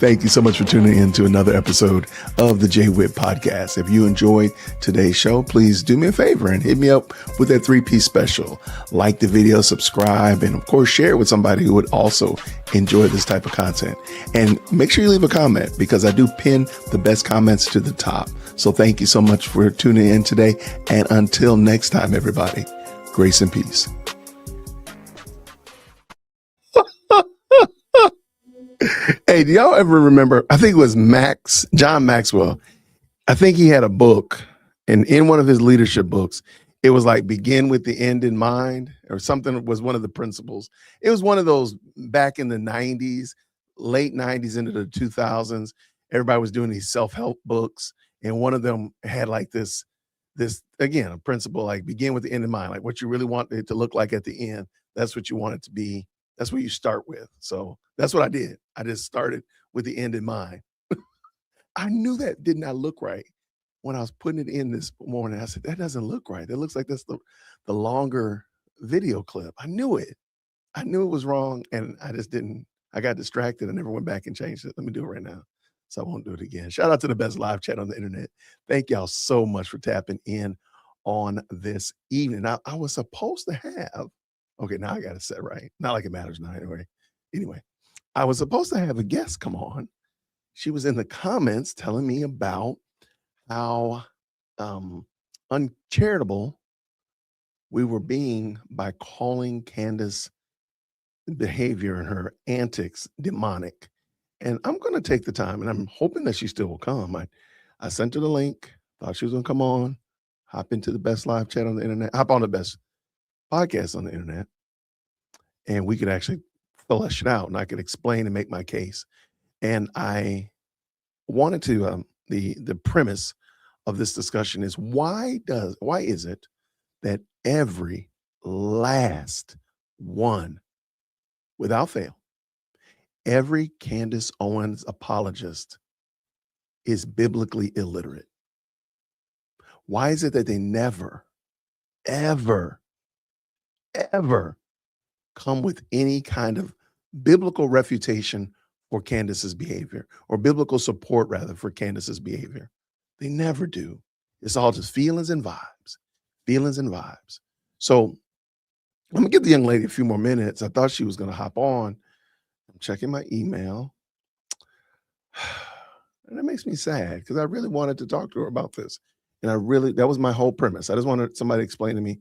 Thank you so much for tuning in to another episode of the Jay Witt Podcast. If you enjoyed today's show, please do me a favor and hit me up with that 3-piece special. Like the video, subscribe, and of course, share it with somebody who would also enjoy this type of content. And make sure you leave a comment because I do pin the best comments to the top. So thank you so much for tuning in today. And until next time, everybody, grace and peace. Hey, do y'all ever remember, I think it was John Maxwell. I think he had a book, and in one of his leadership books, it was like begin with the end in mind or something was one of the principles. It was one of those back in the 90s, late 90s into the 2000s. Everybody was doing these self-help books, and one of them had like this again, a principle like begin with the end in mind, like what you really want it to look like at the end. That's what you want it to be. That's what you start with. So that's what I did. I just started with the end in mind. I knew that did not look right when I was putting it in this morning. I said, that doesn't look right. That looks like that's the longer video clip. I knew it. I knew it was wrong, and I just didn't. I got distracted and never went back and changed it. Let me do it right now. So I won't do it again. Shout out to the best live chat on the internet. Thank y'all so much for tapping in on this evening. I was supposed to have, okay, now I got it set right. Not like it matters now anyway. Anyway, I was supposed to have a guest come on. She was in the comments telling me about how uncharitable we were being by calling Candace's behavior and her antics demonic. And I'm going to take the time, and I'm hoping that she still will come. I sent her the link, thought she was going to come on, hop into the best live chat on the internet, hop on the best podcast on the internet, and we could actually flesh it out, and I could explain and make my case. And I wanted to, the premise of this discussion is why is it that every last one, without fail, every Candace Owens apologist is biblically illiterate? Why is it that they never, ever, ever come with any kind of biblical refutation for Candace's behavior, or biblical support rather for Candace's behavior? They never do. It's all just feelings and vibes, feelings and vibes. So I'm gonna give the young lady a few more minutes. I thought she was gonna hop on. I'm checking my email. And it makes me sad because I really wanted to talk to her about this. And that was my whole premise. I just wanted somebody to explain to me,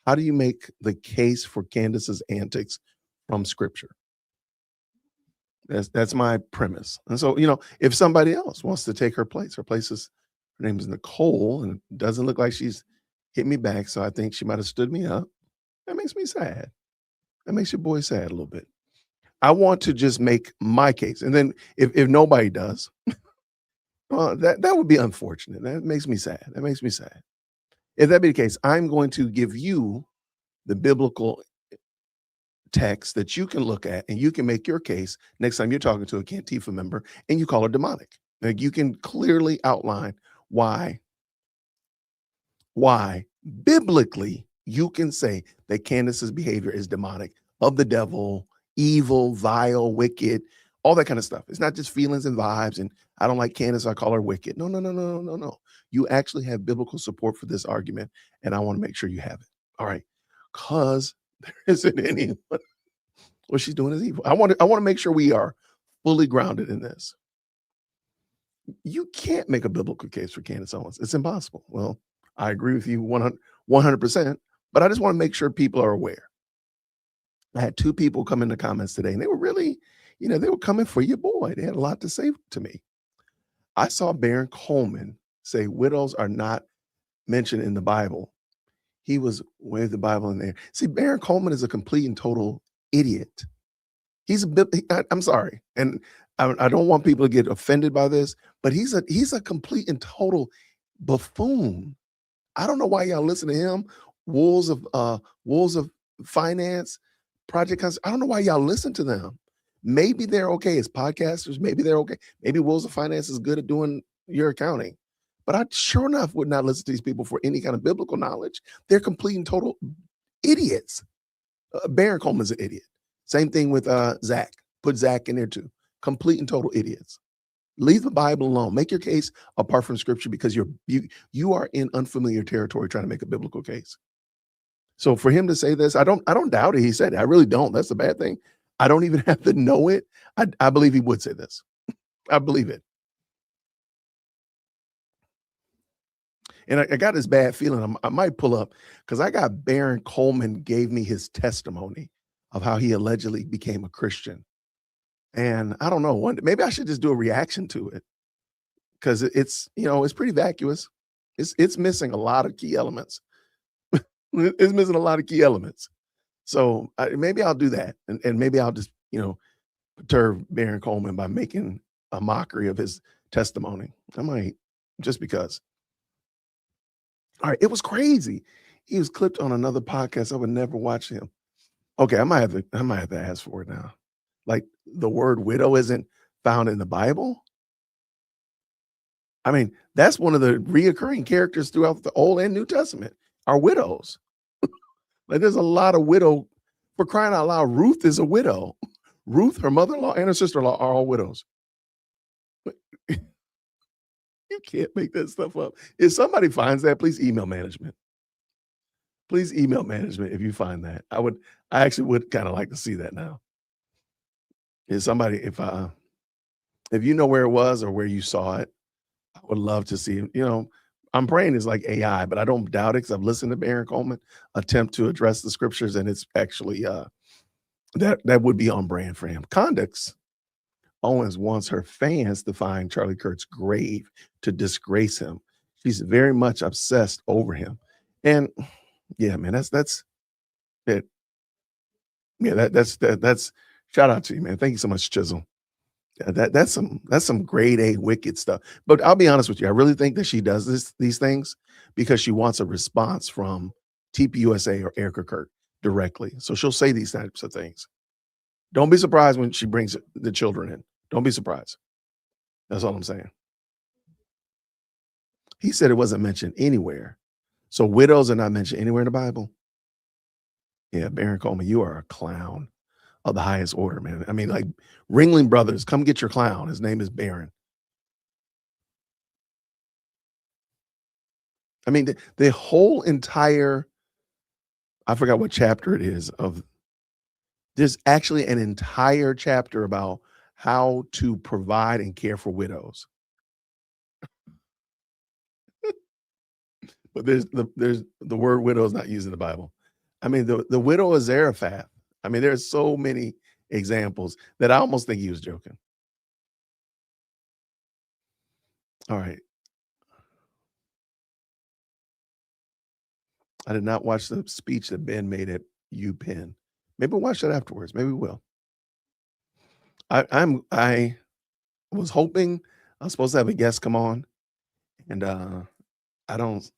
how do you make the case for Candace's antics from scripture? That's my premise. And so, if somebody else wants to take her place is, her name is Nicole, and it doesn't look like she's hit me back. So I think she might have stood me up. That makes me sad. That makes your boy sad a little bit. I want to just make my case. And then if nobody does, well, that would be unfortunate. That makes me sad. That makes me sad. If that be the case, I'm going to give you the biblical text that you can look at, and you can make your case next time you're talking to a Cantifa member and you call her demonic. Like, you can clearly outline why biblically you can say that Candace's behavior is demonic, of the devil, evil, vile, wicked, all that kind of stuff. It's not just feelings and vibes, and I don't like Candace, so I call her wicked. No. You actually have biblical support for this argument, and I want to make sure you have it. All right. Because there isn't any, what she's doing is evil. I want to make sure we are fully grounded in this. You can't make a biblical case for Candace Owens. It's impossible. Well, I agree with you 100%, but I just want to make sure people are aware. I had 2 people come in the comments today, and they were really, they were coming for your boy. They had a lot to say to me. I saw Baron Coleman say widows are not mentioned in the Bible. He was waved the Bible in there. See, Baron Coleman is a complete and total idiot. I'm sorry, and I don't want people to get offended by this, but he's a complete and total buffoon. I don't know why y'all listen to him. Wolves of Finance, Project Concept. I don't know why y'all listen to them. Maybe they're okay as podcasters. Maybe they're okay. Maybe Wolves of Finance is good at doing your accounting. But I sure enough would not listen to these people for any kind of biblical knowledge. They're complete and total idiots. Baron Coleman's an idiot. Same thing with Zach. Put Zach in there too. Complete and total idiots. Leave the Bible alone. Make your case apart from scripture because you are in unfamiliar territory trying to make a biblical case. So for him to say this, I don't doubt it. He said it. I really don't. That's the bad thing. I don't even have to know it. I believe he would say this. I believe it. And I got this bad feeling. I might pull up because I got Baron Coleman gave me his testimony of how he allegedly became a Christian. And I don't know. Maybe I should just do a reaction to it because it's pretty vacuous. It's missing a lot of key elements. It's missing a lot of key elements. So maybe I'll do that, and maybe I'll just perturb Baron Coleman by making a mockery of his testimony. I might, just because. All right, it was crazy. He was clipped on another podcast. I would never watch him. Okay, I might have to ask for it now. Like the word widow isn't found in the Bible. I mean, that's one of the reoccurring characters throughout the Old and New Testament are widows. Like there's a lot of widow, for crying out loud. Ruth is a widow. Ruth, her mother-in-law, and her sister-in-law are all widows. But you can't make that stuff up. If somebody finds that, please email management. Please email management if you find that. I actually would kind of like to see that now. If you know where it was or where you saw it, I would love to see it. I'm praying it's like AI, but I don't doubt it because I've listened to Baron Coleman attempt to address the scriptures, and it's actually that would be on brand for him. Candace Owens wants her fans to find Charlie Kirk's grave to disgrace him. She's very much obsessed over him. And yeah, man, that's it. Yeah, that's shout out to you, man. Thank you so much, Chisel. Yeah, that's some grade A wicked stuff. But I'll be honest with you, I really think that she does these things because she wants a response from TPUSA or Erica Kirk directly. So she'll say these types of things. Don't be surprised when she brings the children in. Don't be surprised. That's all I'm saying. He said it wasn't mentioned anywhere. So widows are not mentioned anywhere in the Bible. Yeah, Baron Coleman, you are a clown of the highest order, man. I mean, like Ringling Brothers, come get your clown. His name is Baron. I mean, the whole entire, I forgot what chapter it is there's actually an entire chapter about how to provide and care for widows. But there's the word widow is not used in the Bible. I mean, the widow of Zarephath. I mean, there's so many examples that I almost think he was joking. All right. I did not watch the speech that Ben made at UPenn. Maybe we'll watch that afterwards. Maybe we will. I was hoping I was supposed to have a guest come on, and I don't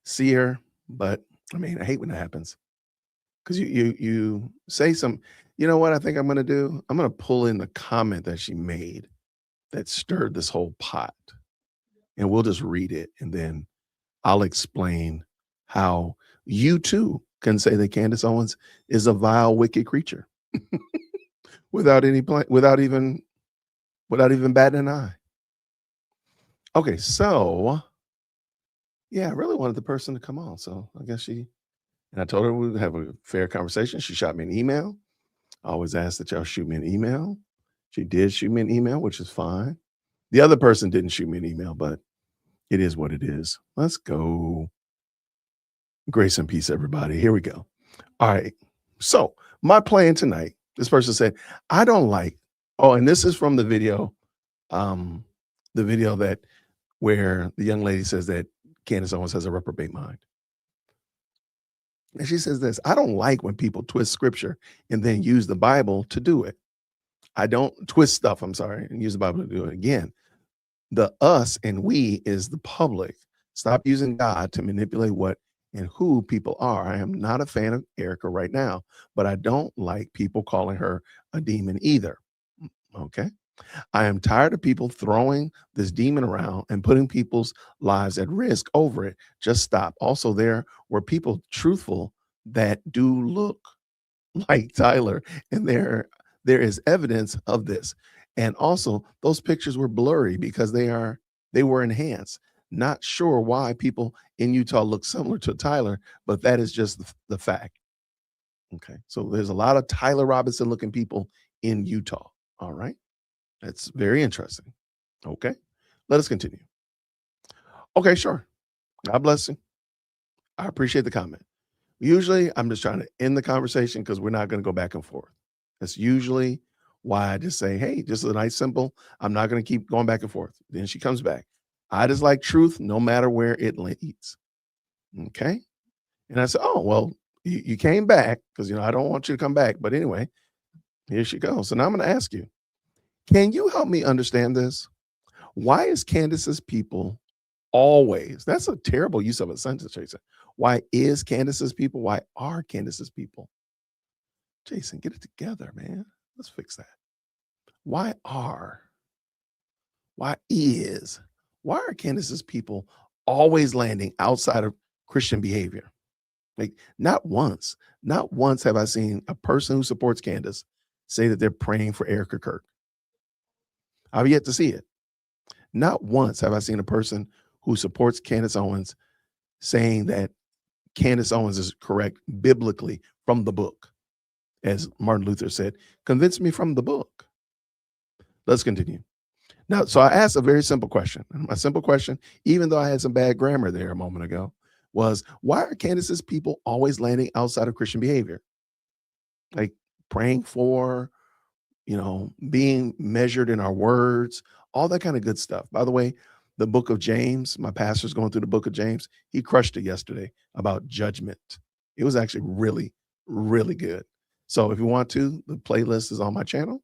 see her, but I mean, I hate when that happens because you say some. You know what I think I'm going to do? I'm going to pull in the comment that she made that stirred this whole pot, and we'll just read it, and then I'll explain how you too can say that Candace Owens is a vile, wicked creature without any plan, without even batting an eye. Okay, so yeah, I really wanted the person to come on, so I guess and I told her we would have a fair conversation. She shot me an email. I always ask that y'all shoot me an email. She did shoot me an email, which is fine. The other person didn't shoot me an email, but it is what it is. Let's go. Grace and peace, everybody. Here we go. All right. So my plan tonight, this person said, I don't like, and this is from the video that where the young lady says that Candace Owens has a reprobate mind. And she says this, I don't like when people twist scripture and then use the Bible to do it. I don't twist stuff, I'm sorry, and use the Bible to do it. Again, the us and we is the public. Stop using God to manipulate what and who people are. I am not a fan of Erica right now, but I don't like people calling her a demon either. Okay. I am tired of people throwing this demon around and putting people's lives at risk over it. Just stop. Also, there were people truthful that do look like Tyler, and there is evidence of this. And also, those pictures were blurry because they were enhanced. Not sure why people in Utah look similar to Tyler, but that is just the fact. Okay. So there's a lot of Tyler Robinson looking people in Utah. All right. That's very interesting. Okay. Let us continue. Okay, sure. God bless you. I appreciate the comment. Usually, I'm just trying to end the conversation because we're not going to go back and forth. That's usually why I just say, hey, just a nice, simple, I'm not going to keep going back and forth. Then she comes back. I just like truth no matter where it leads. Okay. And I said, oh, well, you came back because, I don't want you to come back. But anyway, here she goes. So now I'm going to ask you, can you help me understand this? Why is Candace's people always, that's a terrible use of a sentence, Jason. Why is Candace's people? Why are Candace's people? Jason, get it together, man. Let's fix that. Why are, why is, why are Candace's people always landing outside of Christian behavior? Like, not once have I seen a person who supports Candace say that they're praying for Erica Kirk. I've yet to see it. Not once have I seen a person who supports Candace Owens saying that Candace Owens is correct biblically from the book. As Martin Luther said, convince me from the book. Let's continue. Now, so I asked a very simple question. My simple question, even though I had some bad grammar there a moment ago, was why are Candace's people always landing outside of Christian behavior? Like praying for, being measured in our words, all that kind of good stuff. By the way, the book of James, my pastor's going through the book of James. He crushed it yesterday about judgment. It was actually really, really good. So if you want to, the playlist is on my channel.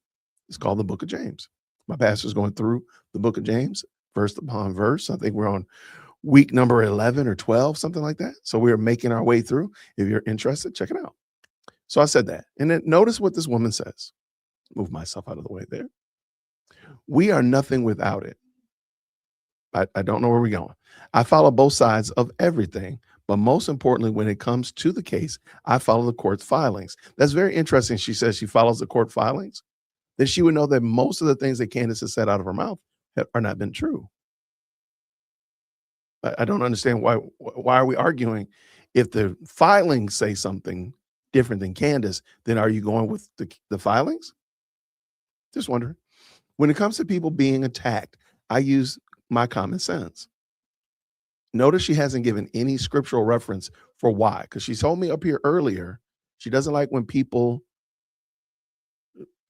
It's called the book of James. My pastor's going through the book of James, verse upon verse. I think we're on week number 11 or 12, something like that. So we're making our way through. If you're interested, check it out. So I said that. And then notice what this woman says. Move myself out of the way there. We are nothing without it. I don't know where we're going. I follow both sides of everything, but most importantly, when it comes to the case, I follow the court filings. That's very interesting. She says she follows the court filings. Then she would know that most of the things that Candace has said out of her mouth are not been true. I don't understand why are we arguing if the filings say something different than Candace, then are you going with the filings? Just wondering. When it comes to people being attacked, I use my common sense. Notice she hasn't given any scriptural reference for why, because she told me up here earlier, she doesn't like when people,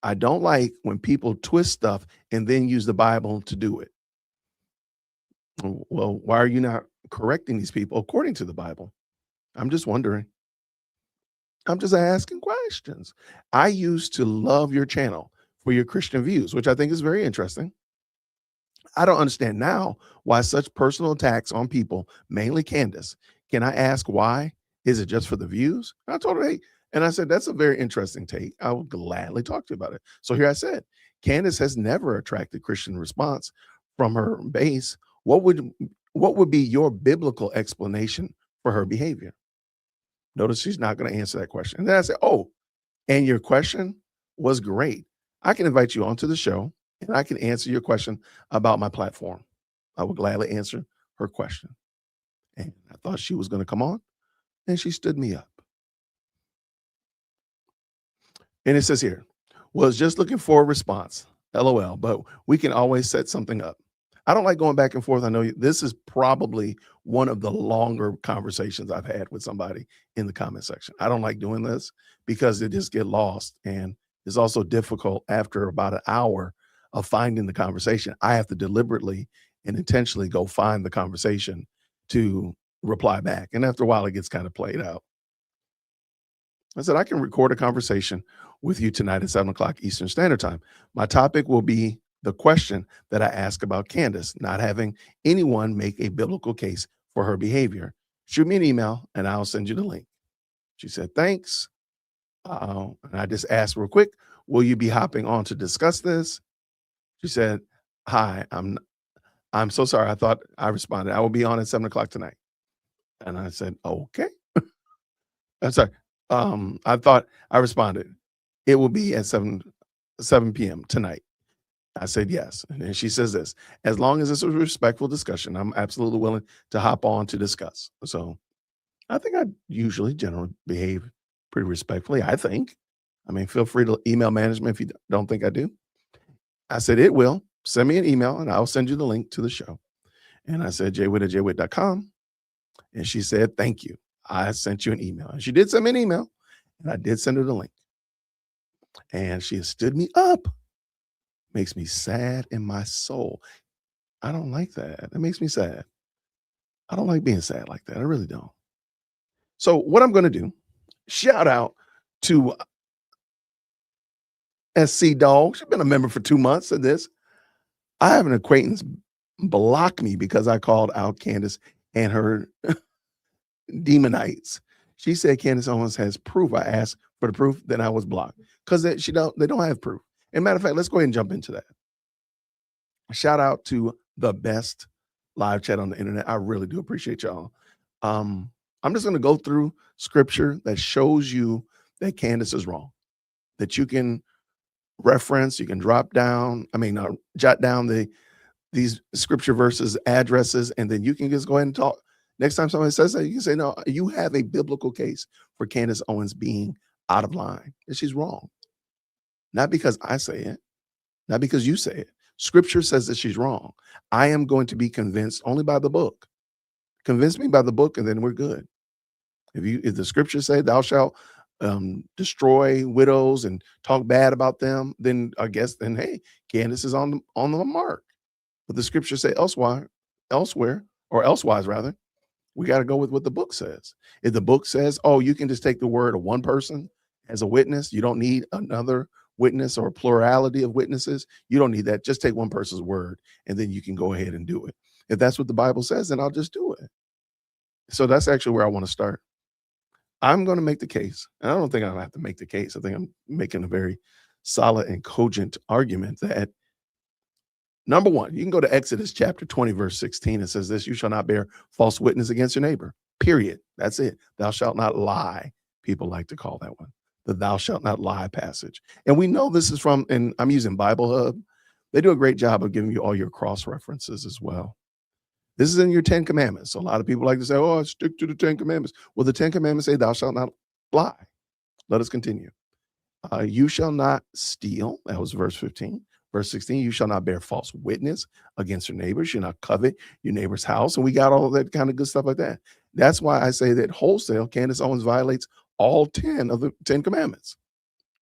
I don't like when people twist stuff and then use the Bible to do it. Well, why are you not correcting these people according to the Bible? I'm just wondering. I'm just asking questions. I used to love your channel for your Christian views, which I think is very interesting. I don't understand now why such personal attacks on people, mainly Candace. Can I ask why? Is it just for the views? I told her, hey, and I said, that's a very interesting take. I will gladly talk to you about it. So here I said, Candace has never attracted Christian response from her base. What would be your biblical explanation for her behavior? Notice she's not going to answer that question. And then I said, oh, and your question was great. I can invite you onto the show and I can answer your question about my platform. I would gladly answer her question. And I thought she was going to come on and she stood me up. And it says here, was just looking for a response. LOL, but we can always set something up. I don't like going back and forth. I know this is probably one of the longer conversations I've had with somebody in the comment section. I don't like doing this because it just get lost. And it's also difficult after about an hour of finding the conversation. I have to deliberately and intentionally go find the conversation to reply back. And after a while, it gets kind of played out. I said, I can record a conversation with you tonight at 7 o'clock Eastern Standard Time. My topic will be the question that I ask about Candace not having anyone make a biblical case for her behavior. Shoot me an email and I'll send you the link. She said, thanks. And I just asked real quick, will you be hopping on to discuss this? She said, hi, I'm so sorry. I thought I responded. I will be on at 7 o'clock tonight. And I said, okay. I'm sorry. I thought I responded. It will be at 7 p.m. tonight. I said, yes. And then she says this, as long as it's a respectful discussion, I'm absolutely willing to hop on to discuss. So I think I usually generally behave pretty respectfully, I think. I mean, feel free to email management if you don't think I do. I said, it will. Send me an email and I'll send you the link to the show. And I said, jwitt@jwitt.com. And she said, thank you. I sent you an email. And she did send me an email and I did send her the link. And she has stood me up. Makes me sad in my soul. I don't like that. That makes me sad. I don't like being sad like that. I really don't. So what I'm going to do, shout out to SC Dog. She's been a member for 2 months of this. I have an acquaintance block me because I called out Candace and her demonites. She said Candace Owens has proof. I asked for the proof, then I was blocked because they don't have proof. And matter of fact, let's go ahead and jump into that. Shout out to the best live chat on the internet. I really do appreciate y'all. I'm just going to go through scripture that shows you that Candace is wrong, that you can reference, you can jot down these scripture verses, addresses, and then you can just go ahead and talk. Next time somebody says that, you can say, no, you have a biblical case for Candace Owens being out of line. And she's wrong. Not because I say it, not because you say it. Scripture says that she's wrong. I am going to be convinced only by the book. Convince me by the book, and then we're good. If the scriptures say thou shalt destroy widows and talk bad about them, then I guess hey, Candace is on the mark. But the scriptures say elsewhere, or elsewise rather, we got to go with what the book says. If the book says, oh, you can just take the word of one person as a witness, you don't need another witness or a plurality of witnesses. You don't need that. Just take one person's word, and then you can go ahead and do it. If that's what the Bible says, then I'll just do it. So that's actually where I want to start. I'm going to make the case, and I don't think I have to make the case. I think I'm making a very solid and cogent argument that, number one, you can go to Exodus chapter 20, verse 16. It says this, you shall not bear false witness against your neighbor, period. That's it. Thou shalt not lie. People like to call that one the thou shalt not lie passage. And we know this is from, and I'm using Bible Hub. They do a great job of giving you all your cross references as well. This is in your 10 commandments. So a lot of people like to say, oh, I stick to the 10 commandments. Well, the 10 commandments say thou shalt not lie. Let us continue. You shall not steal. That was verse 15. Verse 16, you shall not bear false witness against your neighbor. You shall not covet your neighbor's house. And we got all of that kind of good stuff like that. That's why I say that wholesale, Candace Owens violates all 10 of the 10 commandments.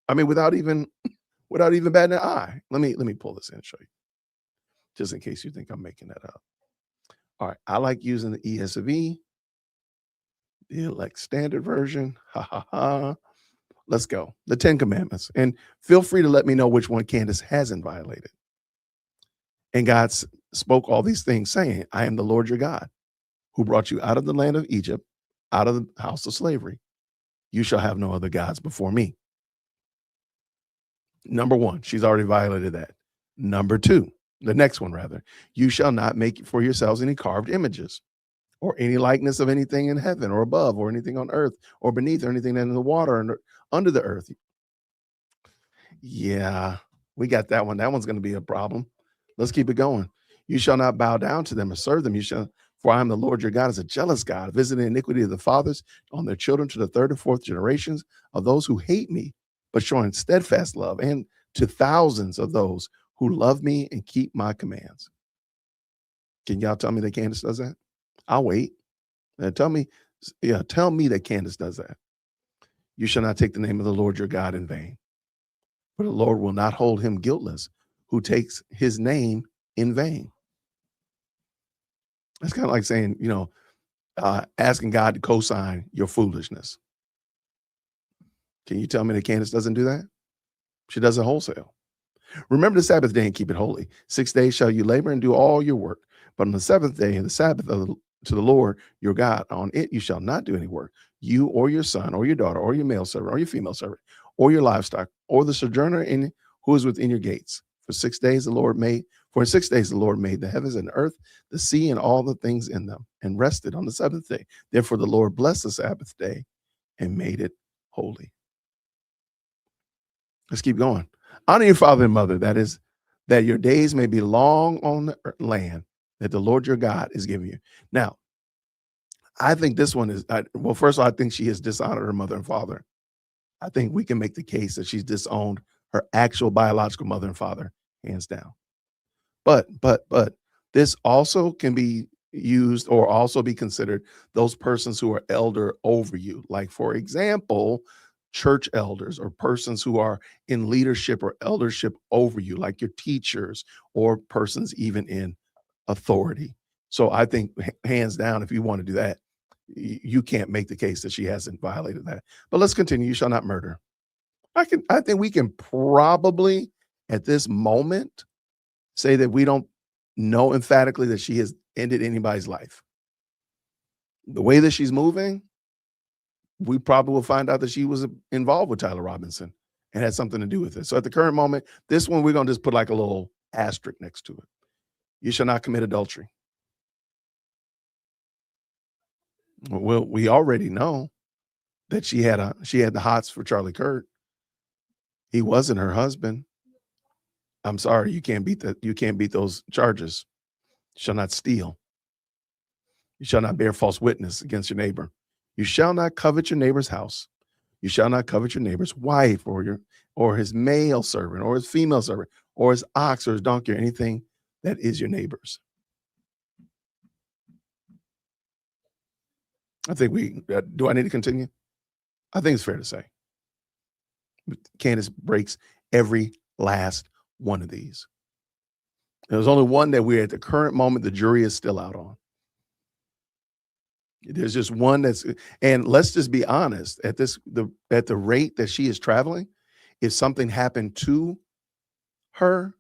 I mean, without even batting an eye. Let me pull this in and show you, just in case you think I'm making that up. All right, I like using the ESV, the Elect Standard Version. Ha ha ha. Let's go. The 10 Commandments. And feel free to let me know which one Candace hasn't violated. And God spoke all these things, saying, I am the Lord your God, who brought you out of the land of Egypt, out of the house of slavery. You shall have no other gods before me. Number one, she's already violated that. Number two, the next one rather, you shall not make for yourselves any carved images or any likeness of anything in heaven or above or anything on earth or beneath or anything in the water and under the earth. Yeah, we got that one. That one's going to be a problem. Let's keep it going. You shall not bow down to them or serve them. For I am the Lord your God, is a jealous God, visiting iniquity of the fathers on their children to the third and fourth generations of those who hate me, but showing steadfast love, and to thousands of those who love me and keep my commands. Can y'all tell me that Candace does that? I'll wait. Tell me that Candace does that. You shall not take the name of the Lord your God in vain, for the Lord will not hold him guiltless who takes his name in vain. It's kind of like saying, asking God to co-sign your foolishness. Can you tell me that Candace doesn't do that? She does it wholesale. Remember the Sabbath day and keep it holy. 6 days shall you labor and do all your work. But on the seventh day, the Sabbath to the Lord your God, on it you shall not do any work. You or your son or your daughter or your male servant or your female servant or your livestock or the sojourner who is within your gates. For 6 days the Lord made the heavens and the earth, the sea, and all the things in them, and rested on the seventh day. Therefore the Lord blessed the Sabbath day and made it holy. Let's keep going. Honor your father and mother. That is that your days may be long on the land that the Lord your God is giving you. Now, I think this one is, well, first of all, I think she has dishonored her mother and father. I think we can make the case that she's disowned her actual biological mother and father, hands down. But this also can be used or also be considered those persons who are elder over you. Like, for example, church elders or persons who are in leadership or eldership over you, like your teachers or persons even in authority. So I think hands down, if you want to do that, you can't make the case that she hasn't violated that. But let's continue. You shall not murder. I think we can probably at this moment say that we don't know emphatically that she has ended anybody's life. The way that she's moving, we probably will find out that she was involved with Tyler Robinson and had something to do with it. So at the current moment, this one we're going to just put like a little asterisk next to it. You shall not commit adultery. Well, we already know that she had the hots for Charlie Kirk. He wasn't her husband. I'm sorry, you can't beat that. You can't beat those charges. You shall not steal. You shall not bear false witness against your neighbor. You shall not covet your neighbor's house. You shall not covet your neighbor's wife or his male servant or his female servant or his ox or his donkey or anything that is your neighbor's. I think do I need to continue? I think it's fair to say Candace breaks every last one of these. There's only one that we're at the current moment, the jury is still out on. There's just one and let's just be honest, at the rate that she is traveling, if something happened to her,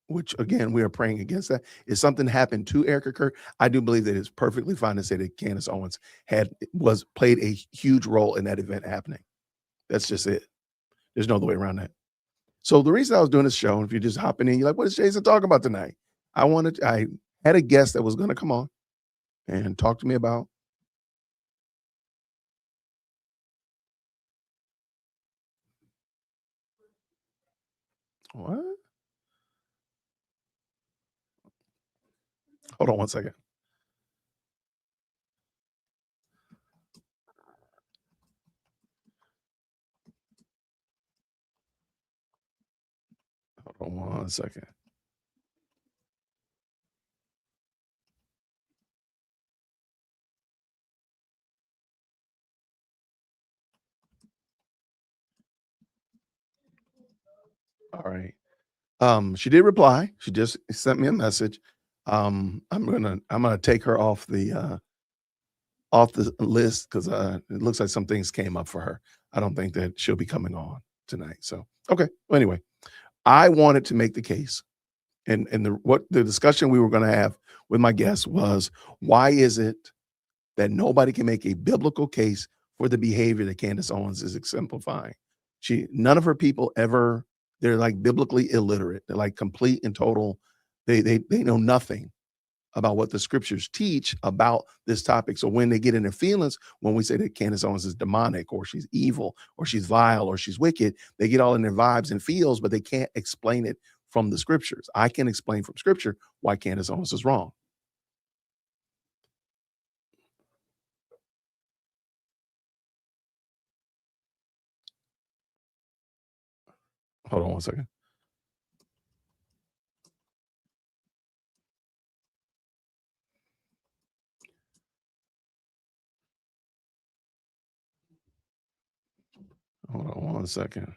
which again, we are praying against that. If something happened to Erica Kirk, I do believe that it's perfectly fine to say that Candace Owens played a huge role in that event happening. That's just it. There's no other way around that. So the reason I was doing this show, and if you're just hopping in, you're like, what is Jason talking about tonight? I had a guest that was going to come on and talk to me about what? Hold on one second. Hold on one second. All right. She did reply. She just sent me a message. I'm gonna take her off the list because it looks like some things came up for her. I don't think that she'll be coming on tonight. So okay. Well, anyway, I wanted to make the case, and the discussion we were going to have with my guest was, why is it that nobody can make a biblical case for the behavior that Candace Owens is exemplifying? None of her people ever, they're like biblically illiterate. They're like complete and total. They know nothing about what the scriptures teach about this topic. So when they get in their feelings, when we say that Candace Owens is demonic or she's evil or she's vile or she's wicked, they get all in their vibes and feels, but they can't explain it from the scriptures. I can explain from scripture why Candace Owens is wrong. Hold on one second. Hold on one second.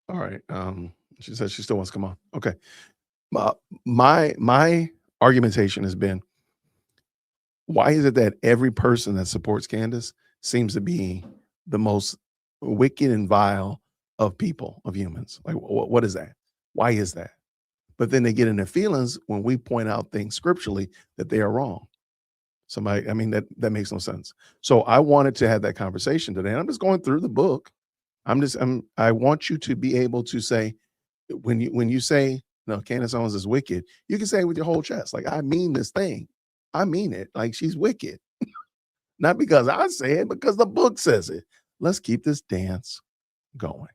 All right. She says she still wants to come on. Okay. My argumentation has been, why is it that every person that supports Candace seems to be the most wicked and vile of people, of humans? Like, what is that? Why is that? But then they get in their feelings when we point out things scripturally that they are wrong. I mean, that makes no sense. So I wanted to have that conversation today. And I'm just going through the book. I want you to be able to say, when you say, no, Candace Owens is wicked, you can say it with your whole chest, like, I mean this thing. I mean it. Like, she's wicked. Not because I say it, because the book says it. Let's keep this dance going.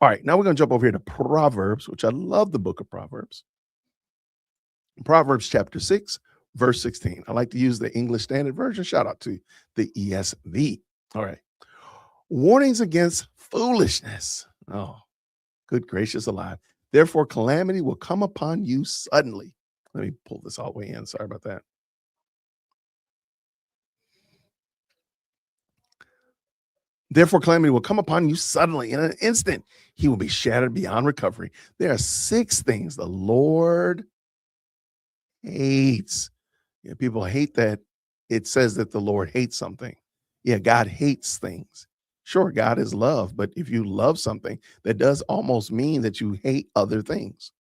All right, now we're going to jump over here to Proverbs, which I love the book of Proverbs. Proverbs chapter 6, verse 16. I like to use the English Standard Version. Shout out to the ESV. All right. Warnings against foolishness. Oh, good gracious alive. Therefore, calamity will come upon you suddenly. Let me pull this all the way in. Sorry about that. Therefore, calamity will come upon you suddenly in an instant. He will be shattered beyond recovery. There are 6 things the Lord hates. Yeah, people hate that it says that the Lord hates something. Yeah, God hates things. Sure, God is love, but if you love something, that does almost mean that you hate other things.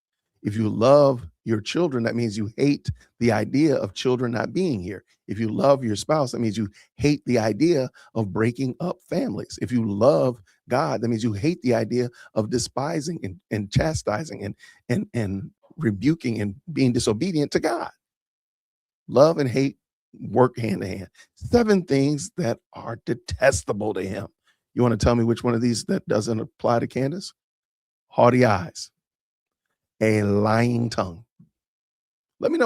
If you love your children, that means you hate the idea of children not being here. If you love your spouse, that means you hate the idea of breaking up families. If you love God, that means you hate the idea of despising and chastising and rebuking and being disobedient to God. Love and hate work hand in hand. 7 things that are detestable to him. You want to tell me which one of these that doesn't apply to Candace? Haughty eyes, a lying tongue. Let me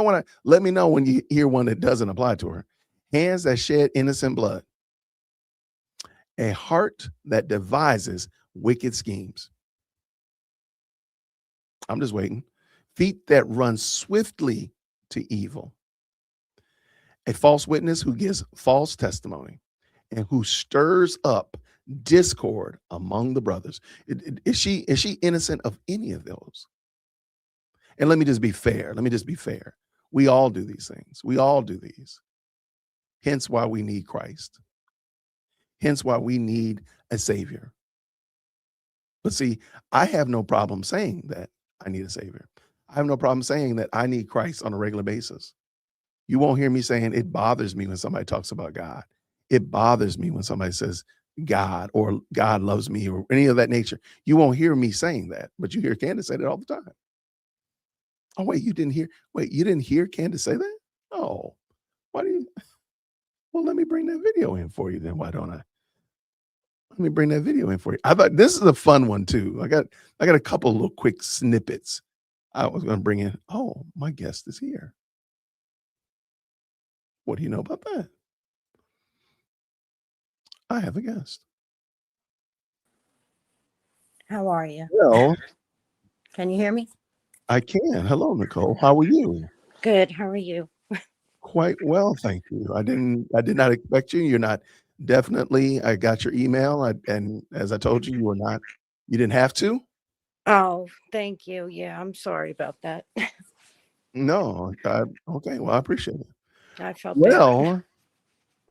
know when you hear one that doesn't apply to her. Hands that shed innocent blood, a heart that devises wicked schemes. I'm just waiting. Feet that run swiftly to evil, a false witness who gives false testimony, and who stirs up discord among the brothers. Is she innocent of any of those? And let me just be fair. We all do these things. We all do these. Hence why we need Christ. Hence why we need a savior. But see, I have no problem saying that I need a savior. I have no problem saying that I need Christ on a regular basis. You won't hear me saying it bothers me when somebody talks about God. It bothers me when somebody says God or God loves me or any of that nature. You won't hear me saying that, but you hear Candace say it all the time. Oh, wait, you didn't hear Candace say that? Oh, why do you? Well, let me bring that video in for you then. Why don't I? Let me bring that video in for you. I thought this is a fun one too. I got a couple little quick snippets I was going to bring in. Oh, my guest is here. What do you know about that? I have a guest. How are you? Well, Can you hear me? I can. Hello, Nicole. How are you? Good. How are you? Quite well, thank you. I did not expect you. You're not definitely. I got your email, and as I told you, you didn't have to. Oh, thank you. Yeah, I'm sorry about that. No, okay. Well, I appreciate it. I felt bad.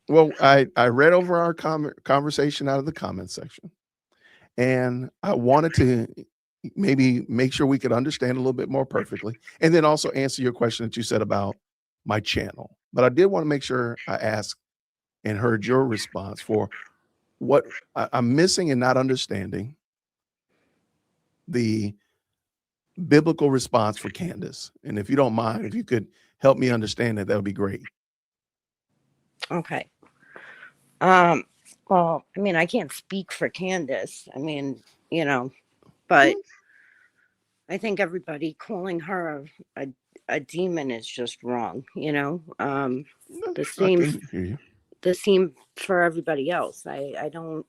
Well, I read over our conversation out of the comments section, and I wanted to maybe make sure we could understand a little bit more perfectly, and then also answer your question that you said about my channel. But I did want to make sure I asked and heard your response for what I'm missing and not understanding the biblical response for Candace. And if you don't mind, if you could help me understand that would be great. Okay. Well, I mean, I can't speak for Candace. I mean, but I think everybody calling her a demon is just wrong, The I same can hear you. the same for everybody else. I don't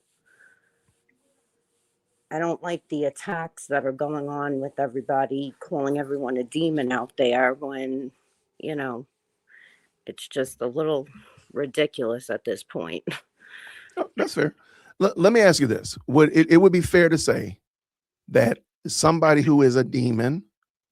like the attacks that are going on with everybody calling everyone a demon out there when, it's just a little ridiculous at this point. Oh, that's fair. Let me ask you this. It would be fair to say that somebody who is a demon,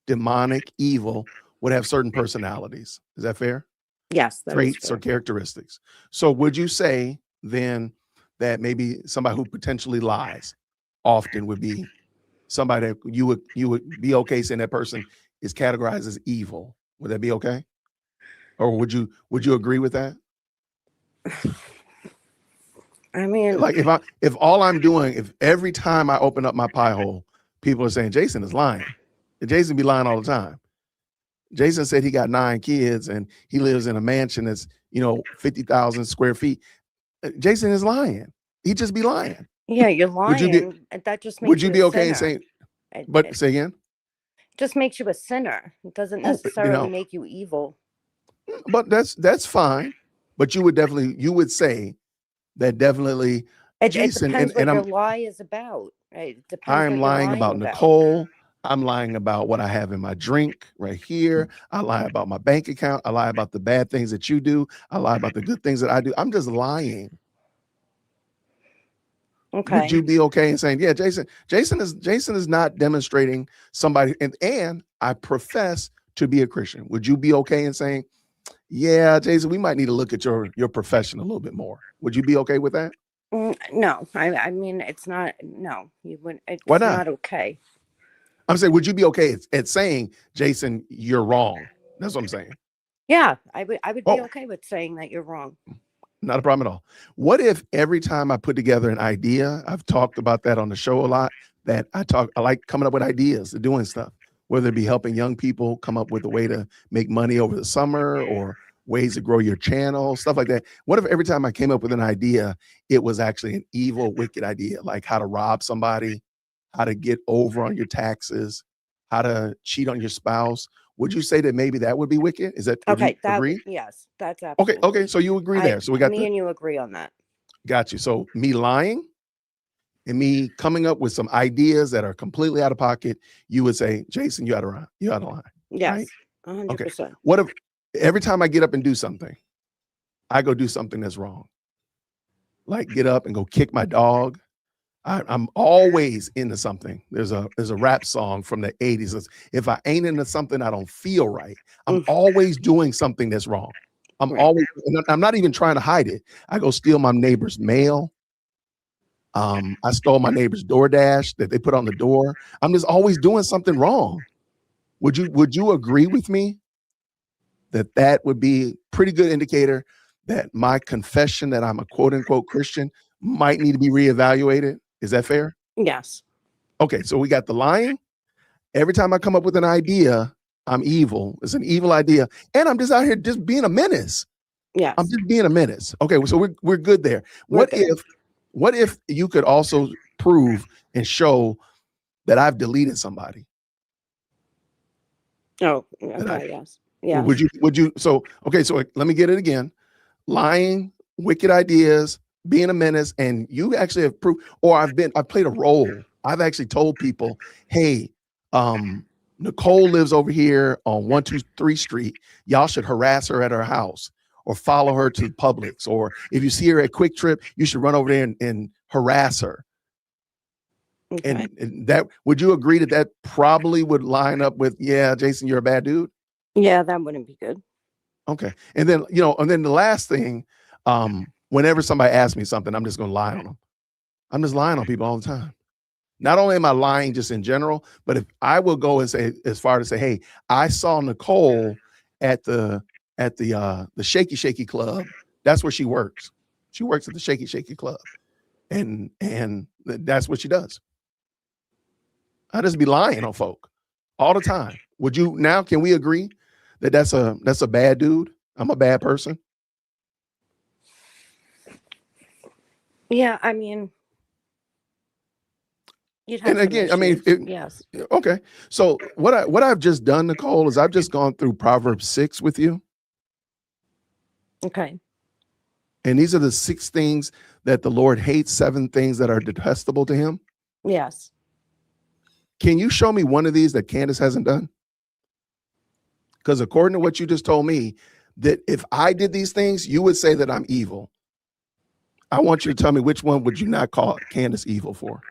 demonic, evil, would have certain personalities. Is that fair? Yes, that is Traits or fair. characteristics. So would you say then that maybe somebody who potentially lies often would be somebody that you would be okay saying that person is categorized as evil? Would that be okay? Or would you agree with that? I mean, Like if all I'm doing, if every time I open up my pie hole, people are saying Jason is lying, and Jason be lying all the time. Jason said he got 9 kids and he lives in a mansion that's, 50,000 square feet. Jason is lying. He'd just be lying. Yeah, you're Would you be lying. That just would makes you you a be okay in sinner. saying, but It say again? just makes you a sinner. It doesn't Oh, necessarily make you evil. but that's fine. But you would say that definitely It Jason depends and what your I'm lie is about. Right? It I depends am what you're lying lying about about. Nicole. I'm lying about what I have in my drink right here. I lie about my bank account. I lie about the bad things that you do. I lie about the good things that I do. I'm just lying. Would Okay. you be okay in saying, yeah, Jason is not demonstrating somebody, and I profess to be a Christian. Would you be okay in saying, yeah, Jason, we might need to look at your profession a little bit more? Would you be okay with that? No, I mean it's not. No, you wouldn't. Why It's not? not okay. I'm saying, would you be okay at saying, Jason, you're wrong? That's what I'm saying. Yeah, I would be Oh, okay with saying that you're wrong. not a problem at all. What if every time I put together an idea, I've talked about that on the show a lot, that I like coming up with ideas, doing stuff, whether it be helping young people come up with a way to make money over the summer or ways to grow your channel, stuff like that. What if every time I came up with an idea, it was actually an evil, wicked idea, like how to rob somebody, how to get over on your taxes, how to cheat on your spouse? Would you say that maybe that would be wicked? Would you Okay, agree? yes, that's Okay, absolutely. so you agree I there. So we got Me the and you agree on that. got you. So me lying and me coming up with some ideas that are completely out of pocket, you would say, Jason, you out of line. You out of line, right? Yes, Okay. 100%. What if every time I get up and do something, I go do something that's wrong, like get up and go kick my dog? I'm always into something. There's a rap song from the 80s. It's, if I ain't into something, I don't feel right. I'm Mm, always doing something that's wrong. right. I'm not even trying to hide it. I go steal my neighbor's mail. I stole my neighbor's DoorDash that they put on the door. I'm just always doing something wrong. Would you agree with me that that would be pretty good indicator that my confession that I'm a quote unquote Christian might need to be reevaluated? Is that fair? Yes. Okay, so we got the lying. Every time I come up with an idea, I'm evil. It's an evil idea, and I'm just out here just being a menace. I'm Yes. just being a menace. Okay, so we're good there. We're What good. if what if you could also prove and show that I've deleted somebody? Oh, That I okay. Yes. Yes. would you so okay, so let me get it again. Lying, wicked ideas, being a menace, and you actually have proved, or I've played a role. I've actually told people, hey, Nicole lives over here on 123 Street. Y'all should harass her at her house or follow her to Publix. Or if you see her at Quick Trip, you should run over there and harass her. Okay. And that, would you agree that that probably would line up with, yeah, Jason, you're a bad dude? Yeah, that wouldn't be good. Okay. And then, and then the last thing, whenever somebody asks me something, I'm just going to lie on them. I'm just lying on people all the time. Not only am I lying just in general, but if I will go and say, as far to say, hey, I saw Nicole at the Shaky Shaky Club. That's where she works. She works at the Shaky Shaky Club. And that's what she does. I just be lying on folk all the time. Would you now? Can we agree that that's a bad dude? I'm a bad person. Yeah, I mean, you'd have And some again, I mean, issues. Yes. okay. So what I've just done, Nicole, is I've just gone through Proverbs 6 with you, Okay. and these are the 6 things that the Lord hates, 7 things that are detestable to Him. Yes. Can you show me one of these that Candace hasn't done? Because according to what you just told me, that if I did these things, you would say that I'm evil. I want you to tell me which one would you not call Candace evil for?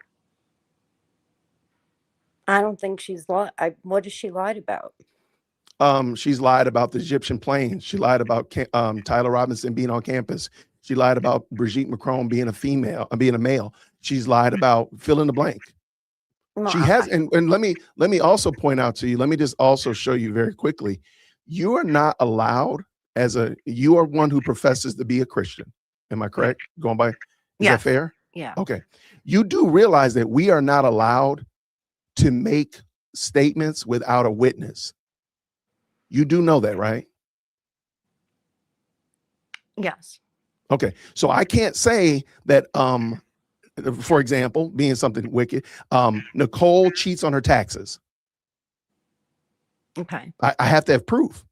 I don't think she's lied. What has she lied about? She's lied about the Egyptian planes. She lied about Tyler Robinson being on campus. She lied about Brigitte Macron being being a male. She's lied about fill in the blank. Well, She has, and let me also point out to you. Let me just also show you very quickly. You are not allowed you are one who professes to be a Christian. Am I correct? Going by, is that yes. fair? Yeah. Okay. You do realize that we are not allowed to make statements without a witness. You do know that, right? Yes. Okay. So I can't say that, for example, being something wicked, Nicole cheats on her taxes. Okay. I have to have proof.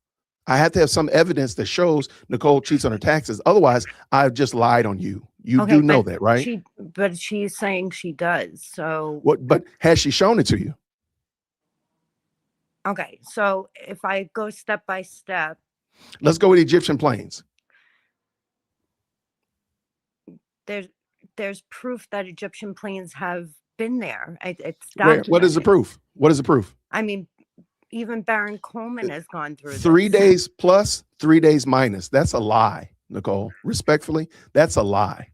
I have to have some evidence that shows Nicole cheats on her taxes. Otherwise, I've just lied on you. You Okay, do know that, right? but she's saying she does. So What? But has she shown it to you? okay, so if I go step by step, Let's go with Egyptian planes. there's proof that Egyptian planes have been there. It's Where? What is the documented. proof? What is the proof? I mean, even Baron Coleman has gone through 3 this. days plus, 3 days minus. That's a lie, Nicole. Respectfully, that's a lie.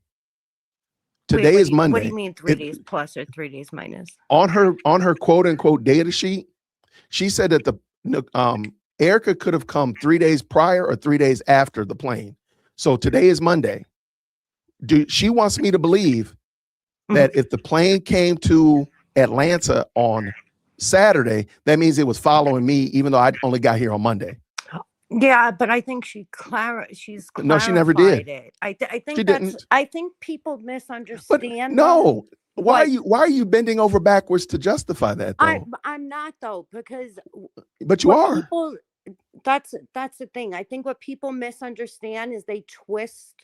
Today is Monday. What do you mean 3 days plus or 3 days minus? On her quote unquote data sheet, she said that Erica could have come 3 days prior or 3 days after the plane. So today is Monday. She wants me to believe that if the plane came to Atlanta on Saturday, that means it was following me, even though I only got here on Monday. Yeah, but I think she's clarified. No, she never did. It. I think she didn't. I think people misunderstand. But no, why are you bending over backwards to justify that though? I'm not though, because but you are. People, that's the thing. I think what people misunderstand is they twist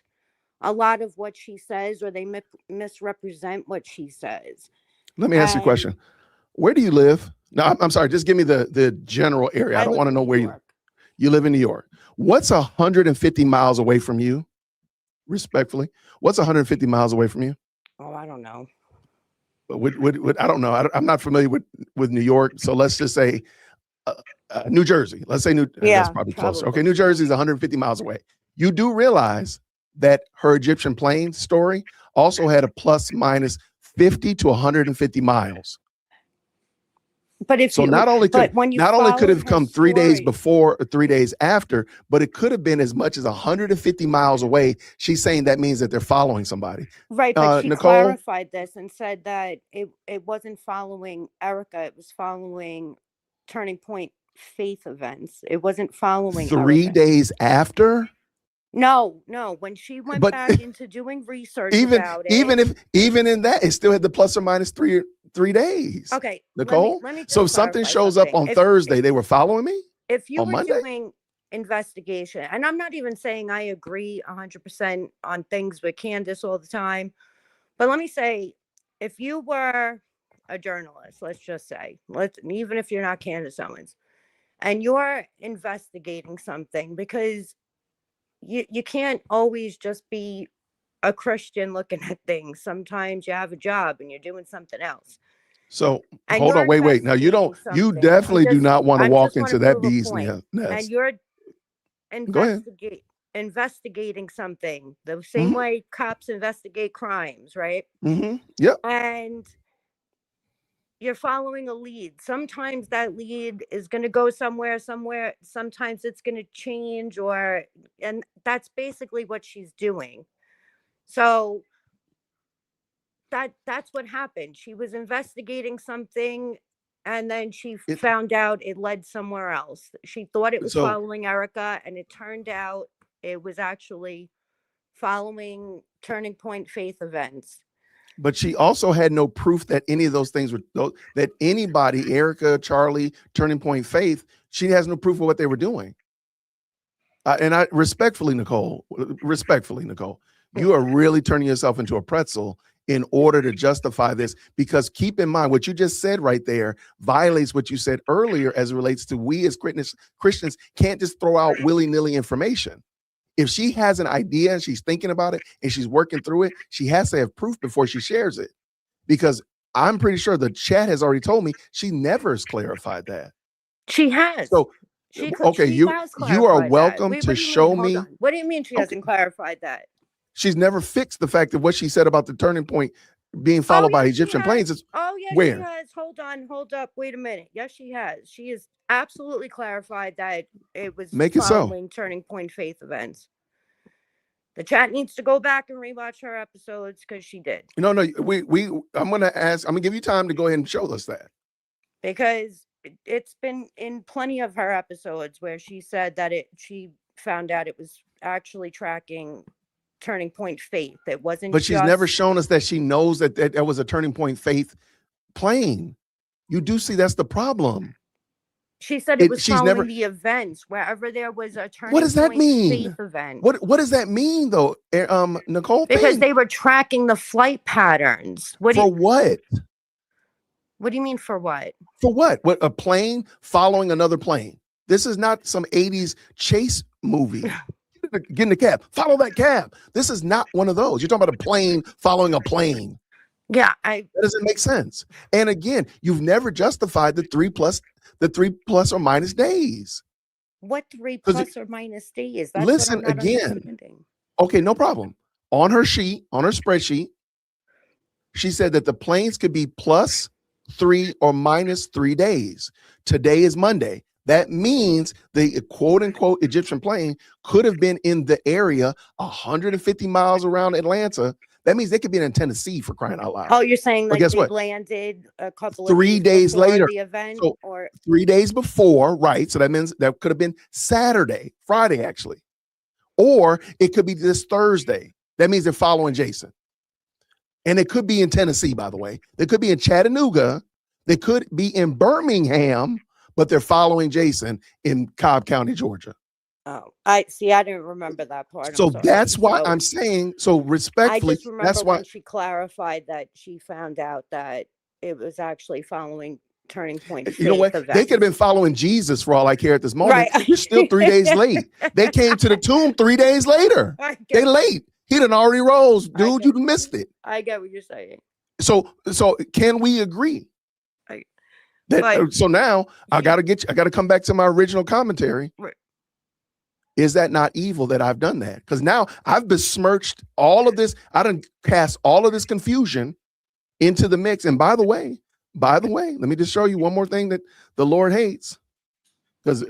a lot of what she says, or they misrepresent what she says. Let me ask you a question. Where do you live? No, I'm sorry. Just give me the general area. I don't want to know where you live in New York. What's 150 miles away from you? Respectfully, what's 150 miles away from you? Oh, I don't know. I don't know. I'm not familiar with New York. So let's just say New Jersey. Let's say that's probably closer. Okay, New Jersey is 150 miles away. You do realize that her Egyptian plane story also had a plus minus 50 to 150 miles. But if not only could have come 3 days before or 3 days after, but it could have been as much as 150 miles away. She's saying that means that they're following somebody. Right, but she clarified this and said that it wasn't following Erica, it was following Turning Point faith events. It wasn't following 3 days after. No, when she went back into doing research about it, even in that, it still had the plus or minus 3 days. Okay, Nicole. Let me so if something shows up on Thursday, they were following me. If you were Monday? doing investigation, and I'm not even saying I agree 100% on things with Candace all the time, but let me say, if you were a journalist, let's just say, even if you're not Candace Owens, and you're investigating something, because you can't always just be a Christian looking at things. Sometimes you have a job and you're doing something else. So hold on, wait. Now you definitely do not want to walk into that bee's nest. And you're investigating something the same way cops investigate crimes, right? Yep. And you're following a lead. Sometimes that lead is going to go somewhere. Sometimes it's going to change, and that's basically what she's doing. So that's what happened. She was investigating something, and then she found out it led somewhere else. She thought it was following Erica, and it turned out it was actually following Turning Point faith events. But she also had no proof that any of those things were that anybody, Erica, Charlie, Turning Point Faith, she has no proof of what they were doing. And I respectfully, Nicole, you are really turning yourself into a pretzel in order to justify this, because keep in mind what you just said right there violates what you said earlier as it relates to we as Christians can't just throw out willy-nilly information. If she has an idea and she's thinking about it and she's working through it, she has to have proof before she shares it, because I'm pretty sure the chat has already told me she never has clarified that. She has. So, you are welcome to show me. What do you mean she hasn't clarified that? She's never fixed the fact that what she said about the Turning Point being followed by Egyptian planes is where? She has. Hold up, wait a minute. Yes, she has. She has absolutely clarified that it was following Turning Point faith events. The chat needs to go back and rewatch her episodes, because she did. No, I'm gonna give you time to go ahead and show us that. Because it's been in plenty of her episodes where she said that she found out it was actually tracking Turning Point Faith. It wasn't But she's never just. shown us that she knows that was a Turning Point Faith plane. You do see that's the problem. She said it was She's following never. the events wherever there was a What Turning does that Point Faith mean? event. What does that mean though, Nicole? Because they were tracking the flight patterns. For what? What do you mean for what? For what? What, a plane following another plane? This is not some 80s chase movie. Get in the cab. Follow that cab. This is not one of those. You're talking about a plane following a plane. Yeah, that doesn't make sense. And again, you've never justified the 3 plus or minus days. What 3 plus or minus days? That's listen what I'm not again. understanding. Okay, no problem. On her spreadsheet, she said that the planes could be plus 3 or minus 3 days. Today is Monday. That means the quote unquote Egyptian plane could have been in the area 150 miles around Atlanta. That means they could be in Tennessee, for crying out loud. Oh, you're saying like they what? landed a couple 3 of days later the event, so or 3 days before, right? So that means that could have been Friday actually, or it could be this Thursday. That means they're following Jason, and it could be in Tennessee. By the way, they could be in Chattanooga. They could be in Birmingham, but they're following Jason in Cobb County, Georgia. Oh, I didn't remember that part. So that's why I'm saying, so respectfully, I just remember that's why when she clarified that she found out that it was actually following Turning Point. You know what? They could have been following Jesus for all I care at this moment. Right. You're still 3 days late. They came to the tomb 3 days later. They late. He done already rose, dude. You missed it. I get what you're saying. So can we agree? So now I got to come back to my original commentary. Right. Is that not evil that I've done that? Because now I've besmirched all of this. I done cast all of this confusion into the mix. And by the way, let me just show you one more thing that the Lord hates, because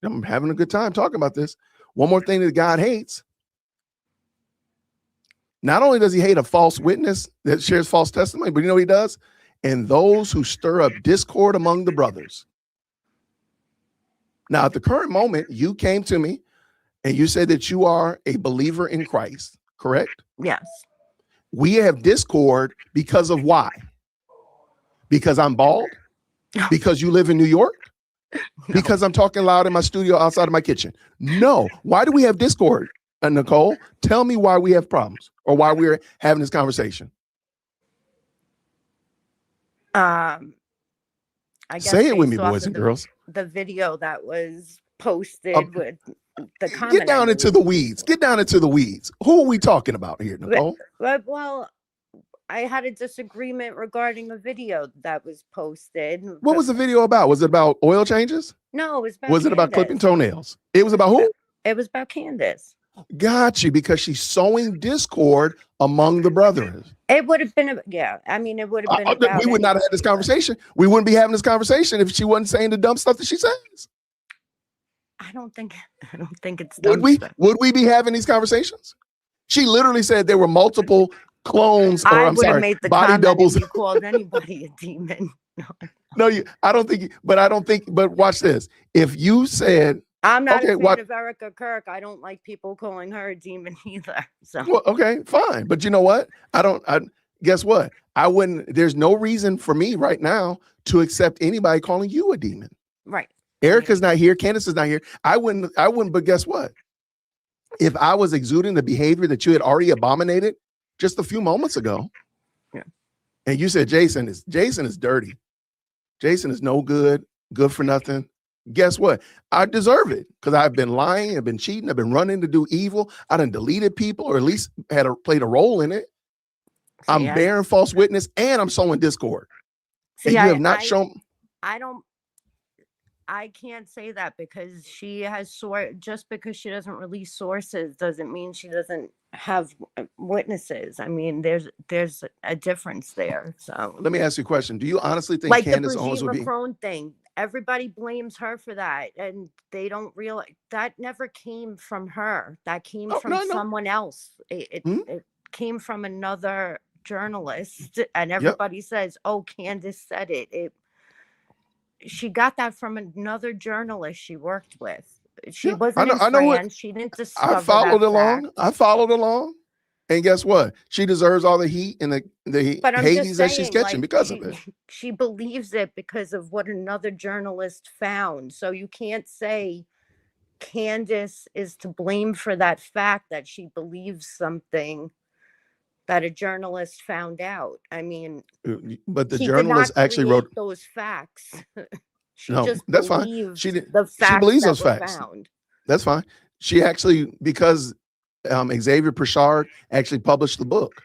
I'm having a good time talking about this. One more thing that God hates. Not only does he hate a false witness that shares false testimony, but you know what he does? And those who stir up discord among the brothers. Now, at the current moment, you came to me and you said that you are a believer in Christ, correct? Yes. We have discord because of why? Because I'm bald? Because you live in New York? No. Because I'm talking loud in my studio outside of my kitchen? No. Why do we have discord, Nicole? Tell me why we have problems or why we're having this conversation. I guess say it with me, boys and girls. The video that was posted with the comment. Get down into the weeds. Get down into the weeds. Who are we talking about here, Nicole? Well, I had a disagreement regarding a video that was posted. What was the video about? Was it about oil changes? No, it was about Was it about clipping toenails? It was about who? It was about Candace. Got you, because she's sowing discord among the brethren. It would have been, yeah. I mean, it would have been. We would not have had this conversation. We wouldn't be having this conversation if she wasn't saying the dumb stuff that she says. I don't think it's. Would we be having these conversations? She literally said there were multiple clones, or I'm sorry, made the body doubles. You called anybody a demon. No, I don't think. But watch this. If you said, I'm not a fan of Erica Kirk. I don't like people calling her a demon either. So well, okay, fine. But you know what? Guess what? I wouldn't. There's no reason for me right now to accept anybody calling you a demon. Right. Erica's not here. Candace is not here. I wouldn't. But guess what? If I was exuding the behavior that you had already abominated just a few moments ago, yeah, and you said Jason is dirty. Jason is no good for nothing. Guess what? I deserve it because I've been lying, I've been cheating, I've been running to do evil. I done deleted people, or at least played a role in it. I'm bearing false witness, and I'm sowing discord. And you have not shown. I can't say that because she has just because she doesn't release sources doesn't mean she doesn't have witnesses. I mean, there's a difference there. So let me ask you a question. Do you honestly think Candace Owens would be Macron thing? Everybody blames her for that, and they don't realize that never came from her. That came from someone else. It came from another journalist, and everybody says, "Oh, Candace said it." she got that from another journalist she worked with. She Yeah, I wasn't know. in I know what France. She didn't I discover followed that along. fact. I followed along. And guess what? She deserves all the heat and the But I'm just Hades that she's saying, catching like, because of it. she believes it because of what another journalist found. So you can't say Candace is to blame for that fact that she believes something that a journalist found out. I mean, But the she did journalist not actually create wrote, those facts. She no, just that's fine. She believed did. the She facts believes that those were facts. found. That's fine. She actually, because Xavier Pritchard actually published the book,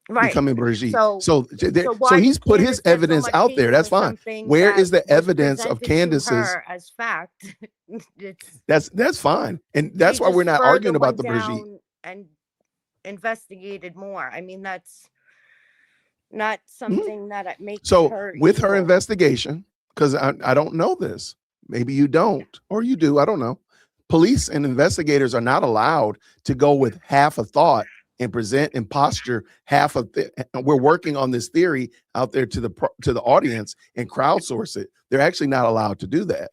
Right. Becoming Brigitte. So So why he's did put his Candace get so evidence much out hate there. for That's fine. something Where that is the was evidence of presented to Candace's? her as fact? It's That's fine. And she that's why we're just not further arguing about went the Brigitte. down and investigated more. I mean, that's not Mhm. something that makes So her with her evil. investigation, because I don't know this, maybe you don't, or you do, I don't know. Police and investigators are not allowed to go with half a thought and present and posture half of we're working on this theory out there to the audience and crowdsource it. They're actually not allowed to do that.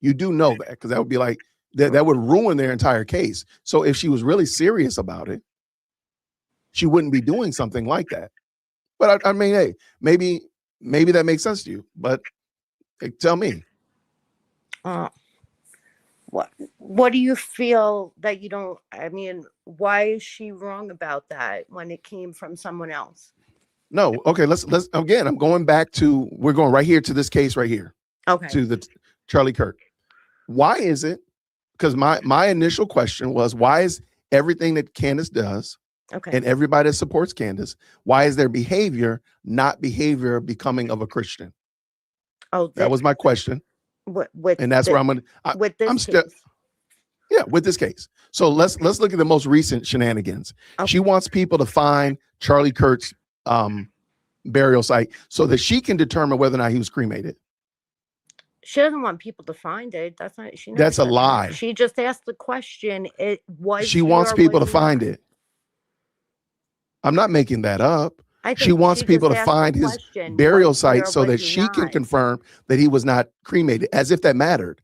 You do know that, because that would be like that would ruin their entire case. So if she was really serious about it, she wouldn't be doing something like that. But I mean, hey, maybe that makes sense to you. But tell me. Uh, what do you feel that you don't? I mean, why is she wrong about that when it came from someone else? No, okay. Let's again. I'm going back to we're going right here to this case right here Okay. to the Charlie Kirk. Why is it? Because my initial question was, why is everything that Candace does Okay. and everybody that supports Candace, why is their behavior not behavior becoming of a Christian? Oh, That was my question, with and that's where I'm going. with this I'm still. case. Yeah, with this case. So let's look at the most recent shenanigans. She Okay. wants people to find Charlie Kirk's burial site so that she can determine whether or not he was cremated. She doesn't want people to find it. That's not. She never That's a said that. lie. She just asked the question. It was She he wants or people was to he find not? it. I'm not making that up. I She think wants she people just to asked the find his question. burial Was he site or so was that he she can not? confirm that he was not cremated, as if that mattered.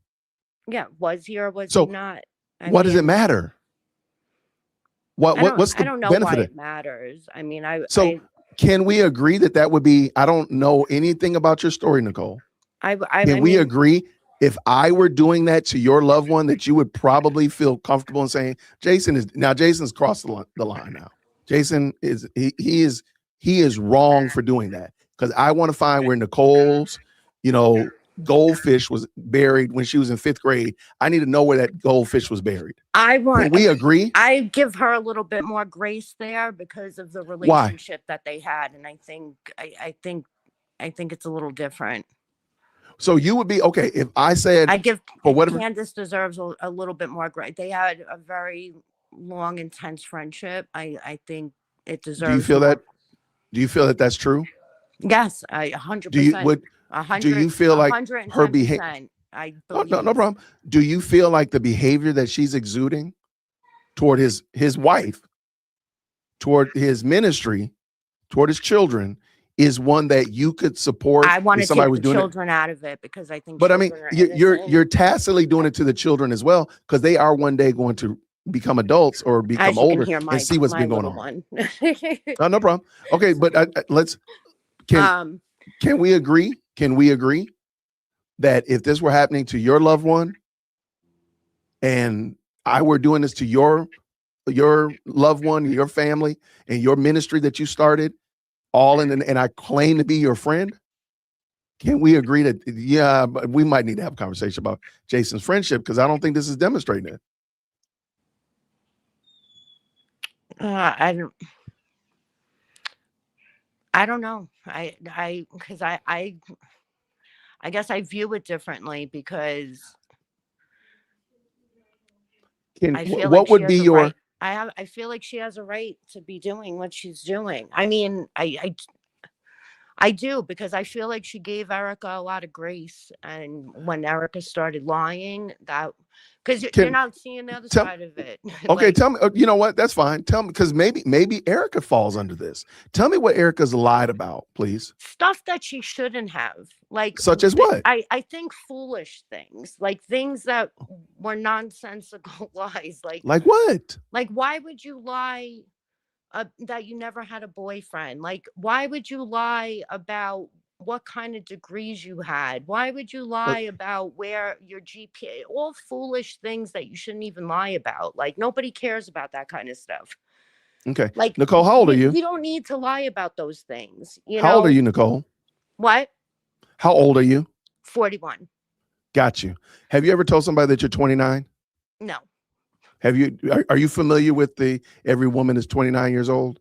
Yeah. Was he or was he So not? I what does it mean, matter? What's I the don't know benefit why of it? it matters. I mean, So can we agree that that would be? I don't know anything about your story, Nicole. Can I we mean, agree if I were doing that to your loved one that you would probably feel comfortable in saying Jason's crossed the line now. Jason is he is wrong for doing that, because I want to find where Nicole's goldfish was buried when she was in 5th grade. I need to know where that goldfish was buried. Can we agree? I give her a little bit more grace there because of the Why? relationship that they had, and I think it's a little different. So you would be okay if I said, I give for whatever. Candace deserves a little bit more grace. They had a very long, intense friendship. I think it Do you deserves feel more. that? Do you feel that that's true? Yes, I hundred Do you percent, would do you feel a like hundred and her ten behavior? percent. I Oh, no, no believe. problem. Do you feel like the behavior that she's exuding toward his wife, toward his ministry, toward his children, is one that you could support I want if to somebody take was the doing it? children out of it because I think But I mean, children are you're innocent. tacitly doing it to the children as well, because they are one day going to become adults or become As you can older hear, and see what's my been going little on. one. Oh, no problem. Okay, but let's um, can we agree? Can we agree that if this were happening to your loved one and I were doing this to your loved one, your family, and your ministry that you started, all in, and I claim to be your friend, can we agree that, yeah, but we might need to have a conversation about Jason's friendship, because I don't think this is demonstrating it. I don't know. Because I guess I view it differently because I feel like What she would be has a right. your, I feel like she has a right to be doing what she's doing. I mean, I do, because I feel like she gave Erica a lot of grace. And when Erica started lying, that, because you're Can not seeing the other tell side of it. Okay, Like tell me. You know what? That's fine. Tell me, because maybe Erica falls under this. Tell me what Erica's lied about, please. stuff that she shouldn't have. Like, Such as what? I think foolish things, like things that were nonsensical lies. Like what? Like, why would you lie that you never had a boyfriend? Like, why would you lie about what kind of degrees you had? Why would you Uh, lie about where your GPA? All foolish things that you shouldn't even lie about. Like, nobody cares about that kind of stuff. Okay, Like, Nicole, how old are you? you don't need to lie about those things. How old are you, Nicole? What? How old are you? 41. Got you. Have you ever told somebody that you're 29? No. Have you? Are you familiar with the every woman is 29 years old?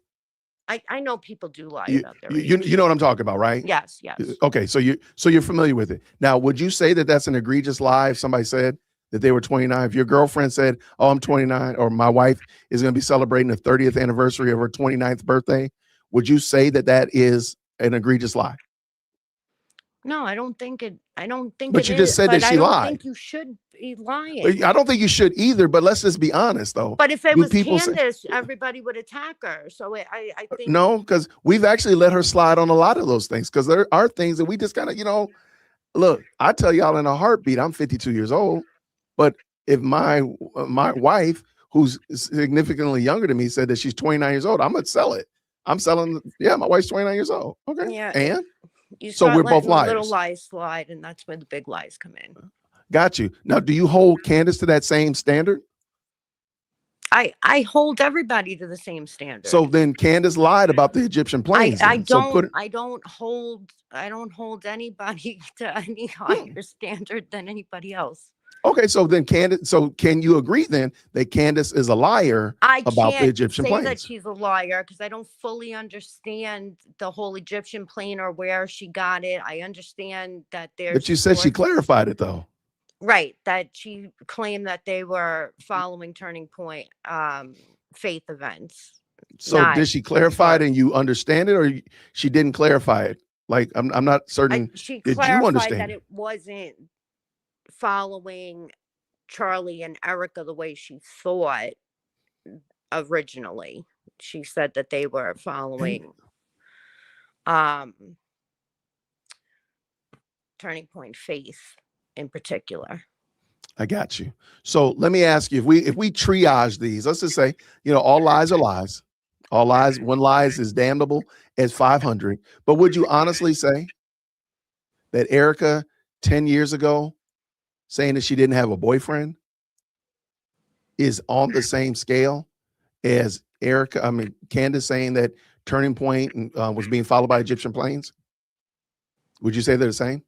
I know people do lie You, about their you, age. you know what I'm talking about, right? Yes. Okay, so you're familiar with it. Now, would you say that that's an egregious lie if somebody said that they were 29? If your girlfriend said, "Oh, I'm 29," or my wife is going to be celebrating the 30th anniversary of her 29th birthday, would you say that that is an egregious lie? No, I don't think it. I don't think But it you just is. said But that I she don't lied. think you should be lying. I don't think you should either, but let's just be honest, though. But if it Do was people say Candace, everybody would attack her. So I think no? Because we've actually let her slide on a lot of those things, because there are things that we just kind of, look, I tell y'all in a heartbeat, I'm 52 years old, but if my wife, who's significantly younger than me, said that she's 29 years old, I'm gonna sell it. I'm selling. Yeah, my wife's 29 years old. Okay, yeah, and you so start we're both letting the little liars. lies slide, and that's where the big lies come in. Got you. Now, do you hold Candace to that same standard? I hold everybody to the same standard. So then Candace lied about the Egyptian planes. I So don't I don't hold anybody to any higher standard than anybody else. Okay, so then Candace, so can you agree then that Candace is a liar I about the can't Egyptian say planes? that she's a liar because I don't fully understand the whole Egyptian plane or where she got it. I understand that there's But you said she sources, clarified it though. right? That she claimed that they were following Turning Point faith events. So Not did she clarify it for and you understand it, or she didn't clarify it? Like I'm not certain. she Did you clarified understand that it? it wasn't following Charlie and Erica the way she thought originally. She said that they were And following Turning Point faith in particular. I got you. So let me ask you, if we triage these, let's just say, all lies are lies. All lies, one lies is damnable as 500. But would you honestly say that Erica 10 years ago saying that she didn't have a boyfriend is on the same scale as Candace saying that Turning Point was being followed by Egyptian planes? Would you say they're the same?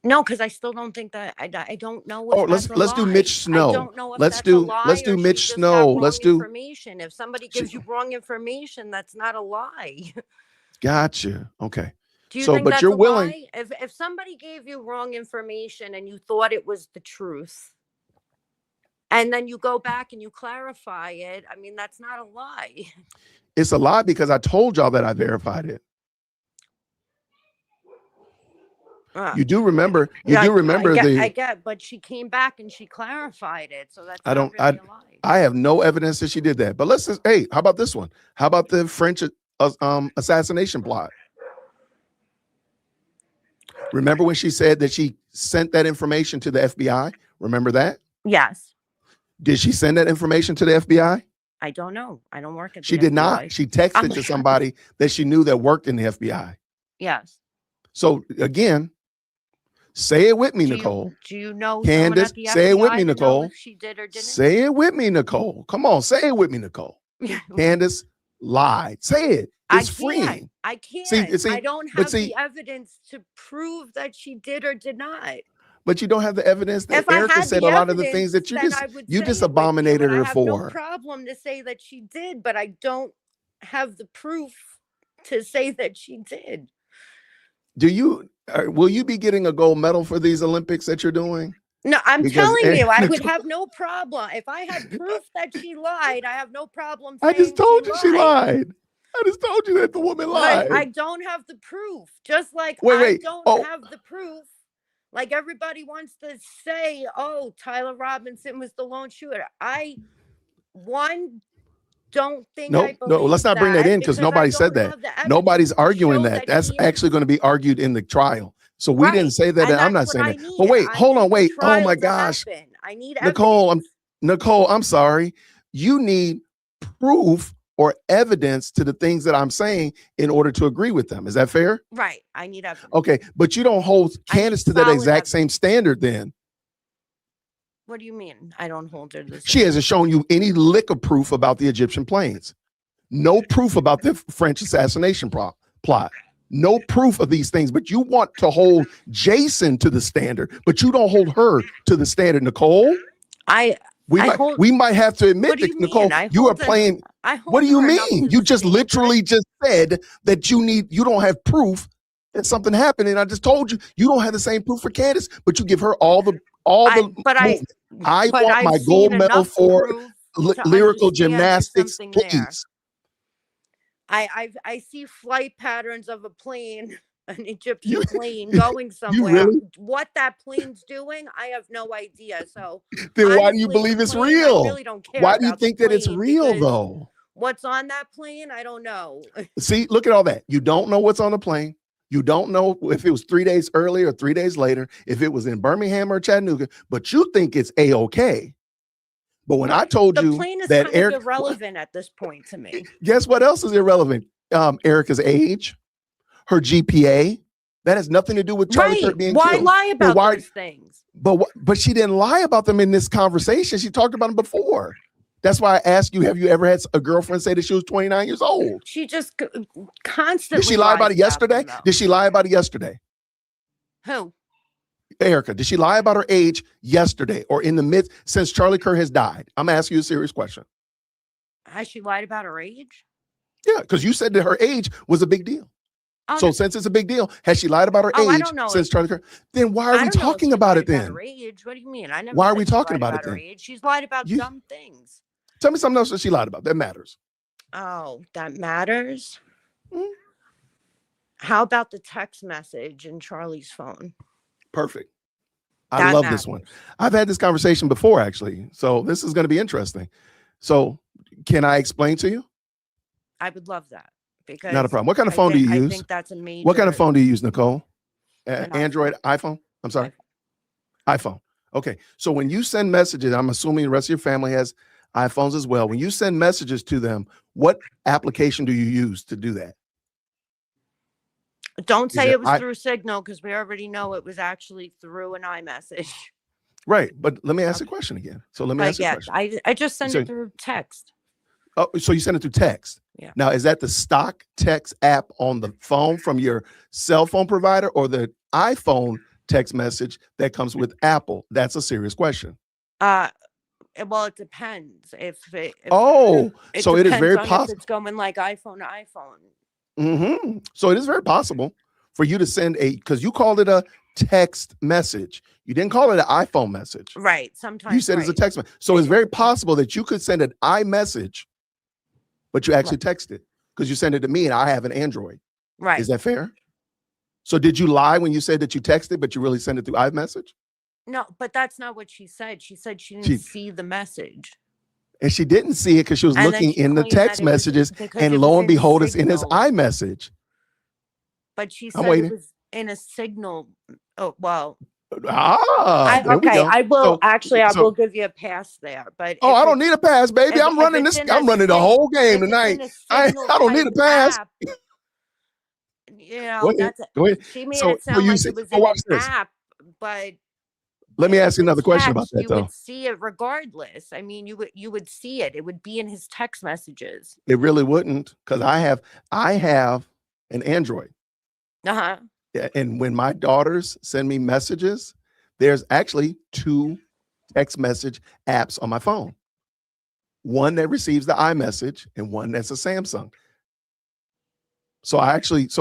No, because I still don't think that I don't know if Oh, that's let's a do lie. Mitch Snow. I don't know if Let's that's a do lie or Mitch she just Snow. got Let's wrong do. information. If somebody gives you wrong information, that's not a lie. Gotcha. Okay. Do you So, think but that's you're a willing. lie? If somebody gave you wrong information and you thought it was the truth, and then you go back and you clarify it, I mean, that's not a lie. It's a lie because I told y'all that I verified it. You do remember? You do remember I get, but she came back and she clarified it, so that's not really a lie. I have no evidence that she did that. But let's just, hey, how about this one? How about the French assassination plot? Remember when she said that she sent that information to the FBI? Remember that? Yes. Did she send that information to the FBI? I don't know. I don't work at the She did FBI. not. She texted to somebody that she knew that worked in the FBI. Yes. So again, say it with me, Nicole. Do you know Candace, someone at the say it with FBI me, to know Nicole. if she did or didn't? Say it with me, Nicole. Come on, say it with me, Nicole. Candace lied. Say it. It's freeing. I can't. See, I don't have the evidence to prove that she did or did not. But you don't have the evidence that If I Erica had said the a lot of the evidence, things that you just I abominated her have no for. problem to say that she did, but I don't have the proof to say that she did. Will you be getting a gold medal for these Olympics that you're doing? No, I'm telling you, I would have no problem. If I had proof that she lied, I have no problem saying I just told you she lied. I just told you that the woman But lied. I don't have the proof. Just like Wait, I wait. don't Oh, have the proof. Like everybody wants to say, oh, Tyler Robinson was the lone shooter. I, one, don't think I no, no. Let's believe not bring that that in because because I nobody said don't that. have the evidence Nobody's to arguing show that. that That's he actually going to be argued in the trial. So we didn't right. say that. And And I'm that's not what saying I that. But need. wait, I hold on. need the Wait. Oh trial my to gosh. happen. I need Nicole, evidence. I'm sorry. You need proof or evidence to the things that I'm saying in order to agree with them. Is that fair? Right. I need evidence. Okay. But you don't hold I need Candace to that solid exact same evidence. standard then. What do you mean? I don't hold her to the She same. hasn't shown you any lick of proof about the Egyptian planes. No proof about the French assassination plot. No proof of these things, but you want to hold Jason to the standard, but you don't hold her to the standard, Nicole. I hold. We might have to admit What do that, you mean? Nicole, you are playing. I What hold do you her enough mean? to You the just standard. literally just said that you don't have proof that something happened, and I just told you you don't have the same proof for Candace, but you give her all the movement. I but want I've my seen gold medal enough for proof to lyrical understand there's gymnastics, something there. please. I see flight patterns of a plane, an Egyptian plane going You somewhere. really? What that plane's doing, I have no idea. So Then why do you honestly, the believe it's plane, I real? really don't care Why do you about the think that it's plane real because though? what's on that plane, I don't know. See, look at all that. You don't know what's on the plane. You don't know if it was 3 days earlier or 3 days later, if it was in Birmingham or Chattanooga, but you think it's A-okay. But when I told The you plane is that kind Eric, of irrelevant at this point to me. guess what else is irrelevant? Erica's age, her GPA. That has nothing to do with Charlie Kirk being Why killed. lie about those things? But she didn't lie about them in this conversation. She talked about them before. That's why I asked you, have you ever had a girlfriend say that she was 29 years old? She just constantly Did she lie about it yesterday? Did she lie about it yesterday? Who? Erica, did she lie about her age yesterday or in the midst since Charlie Kirk has died? I'm asking you a serious question. Has she lied about her age? Yeah, because you said that her age was a big deal. Oh, so since it's a big deal, has she lied about her age I don't know since Charlie Kirk? Then why are we talking about it then? Her age? What do you mean? I never. Why are we talking about it her then? age. She's lied about dumb things. Tell me something else that she lied about that matters. Oh, that matters. Mm-hmm. How about the text message in Charlie's phone? Perfect. I love this one. I've had this conversation before, actually. So this is going to be interesting. So can I explain to you? I would love that. Because not a problem. What kind of phone do you use? I think that's a major. What kind of phone do you use, Nicole? Android, iPhone? I'm sorry? iPhone. Okay. So when you send messages, I'm assuming the rest of your family has iPhones as well. When you send messages to them, what application do you use to do that? Don't say it was through Signal because we already know it was actually through an iMessage. Right. But let me ask the question again. So let me ask you a question. I just send it through text. Oh, so you send it through text. Yeah. Now, is that the stock text app on the phone from your cell phone provider or the iPhone text message that comes with Apple? That's a serious question. Well, it depends. So it is very possible. If it's going like iPhone to iPhone. Mm-hmm. So it is very possible for you to send because you called it a text message. You didn't call it an iPhone message. Right. Sometimes you said it's a text message. So it's very possible that you could send an iMessage, but you actually text it because you send it to me and I have an Android. Right. Is that fair? So did you lie when you said that you texted, but you really sent it through iMessage? No, but that's not what she said. She said she didn't see the message. And she didn't see it because she was looking in the text messages, and lo and behold, it's in his iMessage. But she said it was in a Signal. Oh, well. Okay. I will I will give you a pass there. But I don't need a pass, baby. I'm running this. I'm running the whole game tonight. I don't need a pass. App, that's go ahead. She made it sound like it was in an app, but let me ask you another question about that, though. You would see it regardless. I mean, you would see it. It would be in his text messages. It really wouldn't, because I have an Android. Uh-huh. And when my daughters send me messages, there's actually 2 text message apps on my phone. One that receives the iMessage and one that's a Samsung. So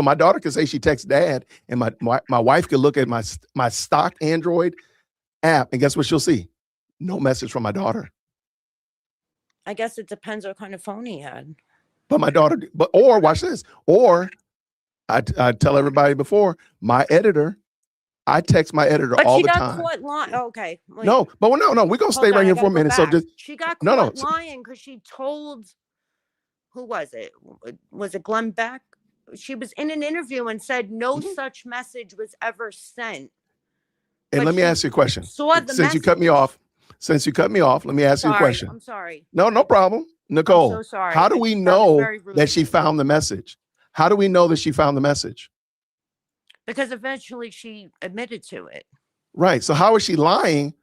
my daughter can say she texts dad, and my wife can look at my stock Android app, and guess what she'll see? No message from my daughter. I guess it depends what kind of phone he had. But my daughter, or watch this, or I tell everybody before, my editor, I text my editor But all she the got time. caught lying. Okay. Wait. No, but no, we're gonna stay Hold on, right I here for gotta a go minute. So back. just She got no, caught lying because she told, who was it? Was it Glenn Beck? She was in an interview and said no such message was ever sent. And But let me she ask you a question. saw the Since you cut me message. off, let me ask you a question. I'm sorry. No problem. I'm Nicole, so sorry. how do we That was know very rude that of she me. found the message? How do we know that she found the message? Because eventually she admitted to it. Right. So how is she lying?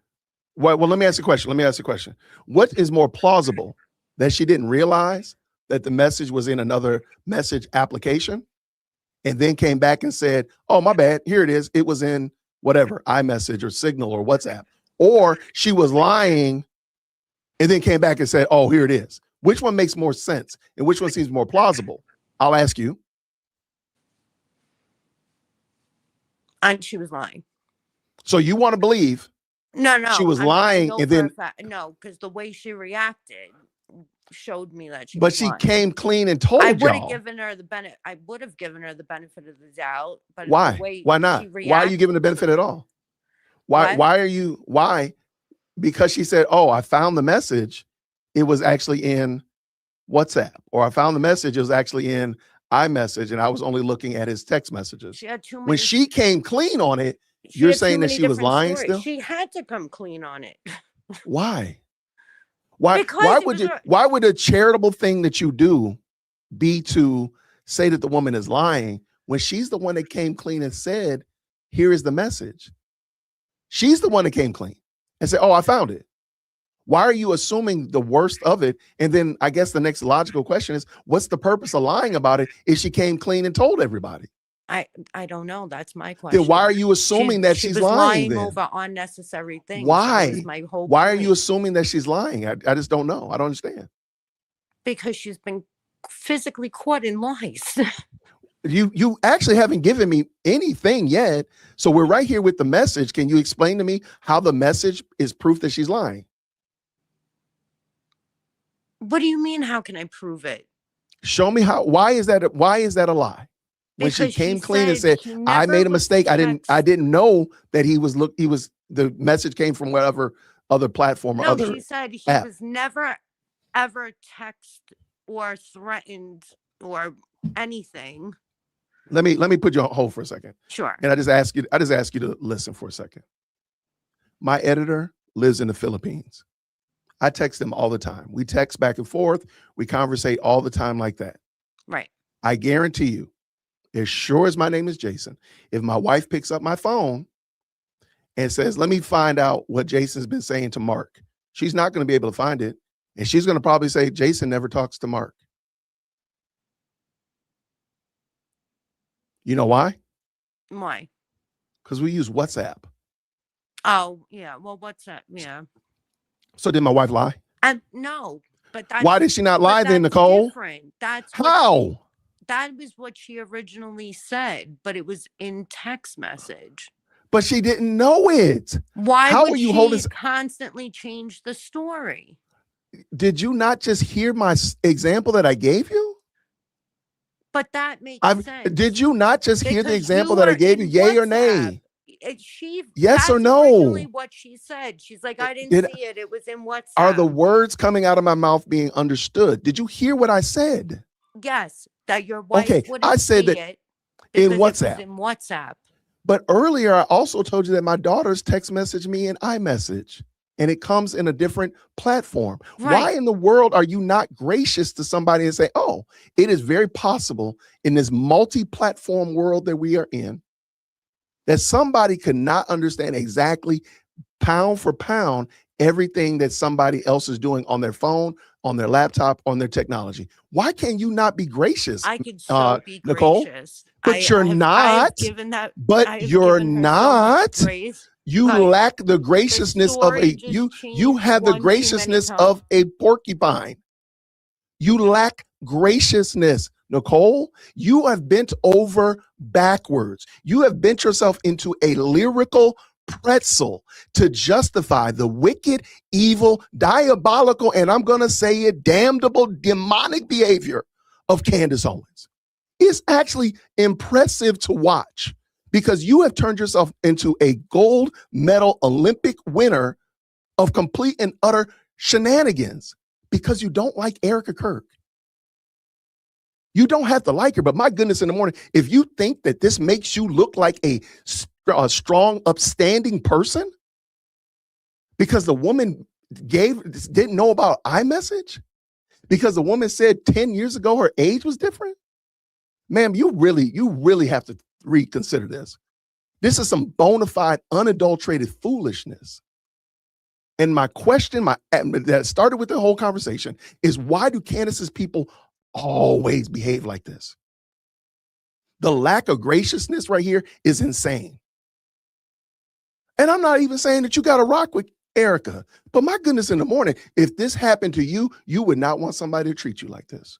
Well, let me ask you a question. What is more plausible, that she didn't realize that the message was in another message application and then came back and said, oh, my bad, here it is. It was in whatever, iMessage or Signal or WhatsApp. Or she was lying and then came back and said, oh, here it is. Which one makes more sense? And which one seems more plausible? I'll ask you. And she was lying. So you want to believe No. she was lying and then no, because the way she reacted showed me that she but was she lying. came clean and told I would y'all. have given her the benefit. I would have given her the benefit of the doubt. But Why? the way Why not? she reacted, why are you giving the benefit at all? Why? Because she said, oh, I found the message. It was actually in WhatsApp, or I found the message. It was actually in iMessage, and I was only looking at his text messages. She had too many. When she came clean on it, you're saying that she was lying still? She had to come clean on it. Why? Why would a charitable thing that you do be to say that the woman is lying when she's the one that came clean and said, here is the message? She's the one that came clean and said, oh, I found it. Why are you assuming the worst of it? And then I guess the next logical question is, what's the purpose of lying about it if she came clean and told everybody? I don't know. That's my question. Then why are you assuming that she's lying then? Over unnecessary things. Why? That my whole why point. Are you assuming that she's lying? I just don't know. I don't understand. Because she's been physically caught in lies. You actually haven't given me anything yet. So we're right here with the message. Can you explain to me how the message is proof that she's lying? What do you mean? How can I prove it? Show me how. Why is that a lie? When because she came clean and said, I made a mistake. I didn't know that he was the message came from whatever other platform or other. No, she said he app. was never ever text or threatened or anything. Let me put you on hold for a second. Sure. And I just ask you to listen for a second. My editor lives in the Philippines. I text him all the time. We text back and forth. We conversate all the time like that. Right. I guarantee you, as sure as my name is Jason, if my wife picks up my phone and says, let me find out what Jason's been saying to Mark, she's not going to be able to find it. And she's going to probably say, Jason never talks to Mark. You know why? Why? Because we use WhatsApp. Oh, yeah. Well, WhatsApp, yeah. So did my wife lie? No, but that's, why did she not lie then, Nicole? Different. That's how. That was what she originally said, but it was in text message. But she didn't know it. Why would she constantly change the story? Did you not just hear my example that I gave you? But that makes sense. Did you not just hear the example that I gave you? Yay or nay? Yes or no? Originally what she said. She's like, I didn't see it. It was in WhatsApp. Are the words coming out of my mouth being understood? Did you hear what I said? Yes, that your wife wouldn't I said see that it in WhatsApp. It was in WhatsApp. But earlier, I also told you that my daughters text message me in iMessage, and it comes in a different platform. Right. Why in the world are you not gracious to somebody and say, oh, it is very possible in this multi-platform world that we are in that somebody could not understand exactly pound for pound everything that somebody else is doing on their phone, on their laptop, on their technology. Why can you not be gracious? I could so be Nicole, gracious. But you're not. You're not. You lack the graciousness of you have the graciousness of a porcupine. You lack graciousness, Nicole. You have bent over backwards. You have bent yourself into a lyrical pretzel to justify the wicked, evil, diabolical, and I'm going to say it, damnable, demonic behavior of Candace Owens. It's actually impressive to watch because you have turned yourself into a gold medal Olympic winner of complete and utter shenanigans because you don't like Erica Kirk. You don't have to like her, but my goodness, in the morning, if you think that this makes you look like a strong, upstanding person because the woman didn't know about iMessage, because the woman said 10 years ago her age was different, ma'am, you really have to reconsider this. This is some bona fide, unadulterated foolishness. And my question, that started with the whole conversation, is why do Candace's people always behave like this? The lack of graciousness right here is insane. And I'm not even saying that you got to rock with Erica, but my goodness, in the morning, if this happened to you, you would not want somebody to treat you like this.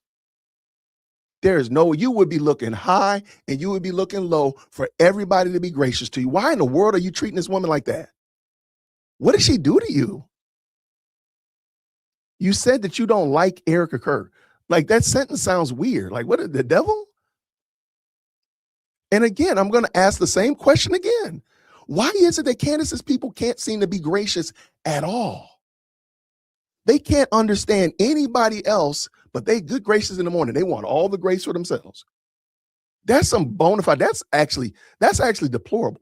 You would be looking high and you would be looking low for everybody to be gracious to you. Why in the world are you treating this woman like that? What did she do to you? You said that you don't like Erica Kirk. Like, that sentence sounds weird. Like, what, the devil? And again, I'm going to ask the same question again. Why is it that Candace's people can't seem to be gracious at all? They can't understand anybody else, but they good gracious in the morning. They want all the grace for themselves. That's some bona fide. That's actually deplorable.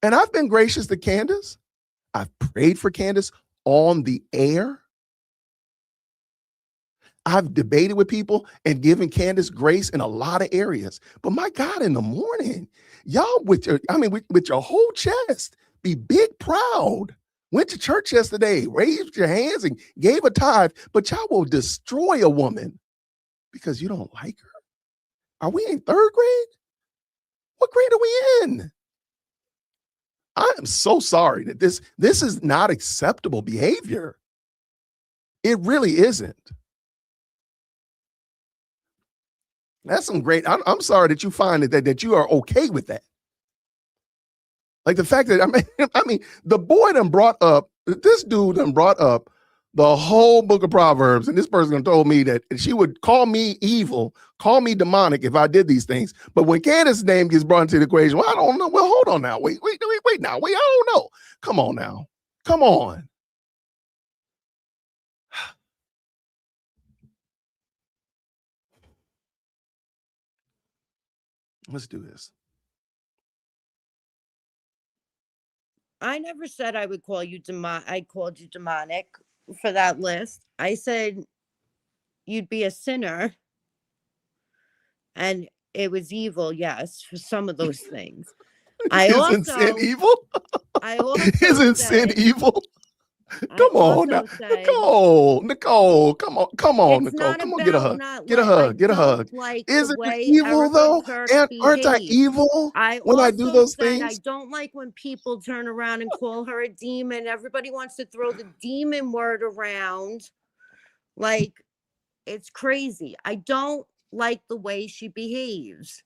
And I've been gracious to Candace. I've prayed for Candace on the air. I've debated with people and given Candace grace in a lot of areas. But my God, in the morning, y'all with your whole chest, be big proud. Went to church yesterday, raised your hands and gave a tithe, but y'all will destroy a woman because you don't like her. Are we in third grade? What grade are we in? I am so sorry that this is not acceptable behavior. It really isn't. That's some great. I'm sorry that you find that you are okay with that. Like the fact that I mean, the boy this dude done brought up the whole book of Proverbs, and this person told me that she would call me evil, call me demonic if I did these things. But when Candace's name gets brought into the equation, well, I don't know. Well, hold on now. Wait now. Wait, I don't know. Come on now. Come on. Let's do this. I never said I would call you demonic. I called you demonic for that list. I said you'd be a sinner and it was evil, yes, for some of those things. Isn't sin evil? Isn't sin evil? Come on now. Nicole, come on, Nicole. Come on, get a hug. Get a hug. Get a hug. Isn't it evil though? Aren't I evil when I do those things? I don't like when people turn around and call her a demon. Everybody wants to throw the demon word around. Like, it's crazy. I don't like the way she behaves.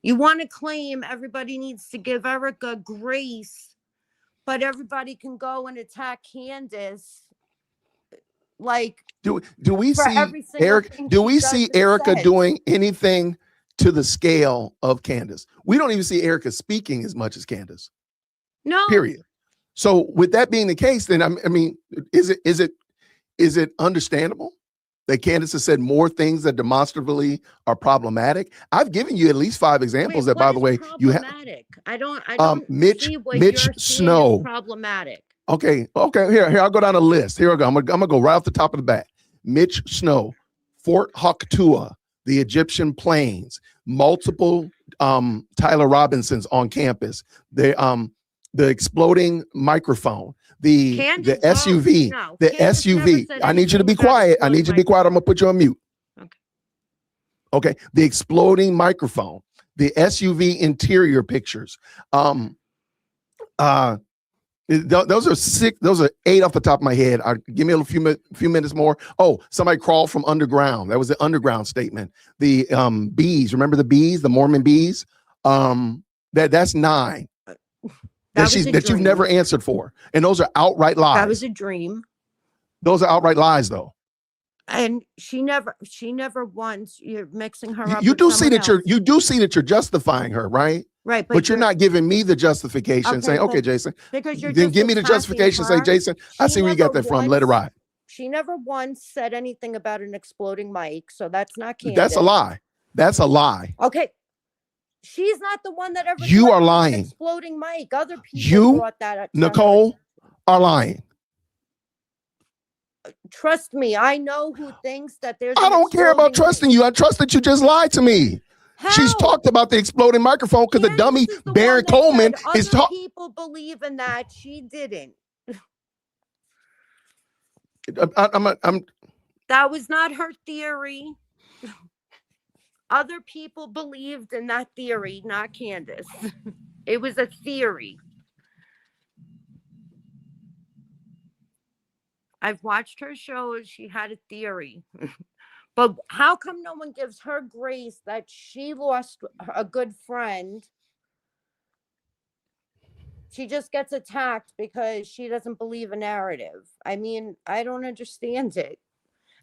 You want to claim everybody needs to give Erica grace, but everybody can go and attack Candace. Like, do we see Eric? Do we see Erica doing anything to the scale of Candace? We don't even see Erica speaking as much as Candace. No. Period. So with that being the case, then I mean, is it understandable that Candace has said more things that demonstrably are problematic? I've given you at least 5 examples. That, by the way, you have. I don't Mitch Snow. Problematic. Okay. Here, I'll go down a list. Here I go. I'm gonna go right off the top of the bat. Mitch Snow, Fort Haktua, the Egyptian planes, multiple Tyler Robinsons on campus, the exploding microphone, the SUV, the SUV. I need you to be quiet. I'm gonna put you on mute. Okay. The exploding microphone, the SUV interior pictures. Those are 6. Those are 8 off the top of my head. Give me a few minutes more. Oh, somebody crawled from underground. That was the underground statement. The bees. Remember the bees? The Mormon bees. That's 9. That you've never answered for, and those are outright lies. That was a dream. Those are outright lies, though. And she never once, you're mixing her up You with do see someone that else. you do see that you're justifying her, right? Right, But you're not giving me the justification, okay, saying, okay, well, Jason, because you're then just give me the attacking justification, say, her. Jason, I She see where you got never that from. Let it once ride. she never once said anything about an exploding mic, so that's not Candace. That's a lie. That's a lie. Okay. She's not the one that ever You thought are it was an lying. exploding mic. Other people You, brought that up. Nicole, are lying. Trust me, I know who thinks that there's I don't care about trusting you. I trust that you just lied to me. How? She's talked about the exploding microphone because the dummy Baron Coleman is talking. People believe in that. She didn't. That was not her theory. Other people believed in that theory, not Candace. It was a theory. I've watched her shows. She had a theory. But how come no one gives her grace that she lost a good friend? She just gets attacked because she doesn't believe a narrative. I mean, I don't understand it.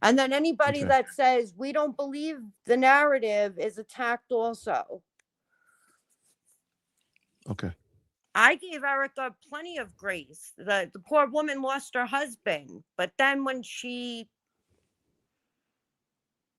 And then anybody that says we don't believe the narrative is attacked also. Okay. I gave Erica plenty of grace. The poor woman lost her husband, but then when she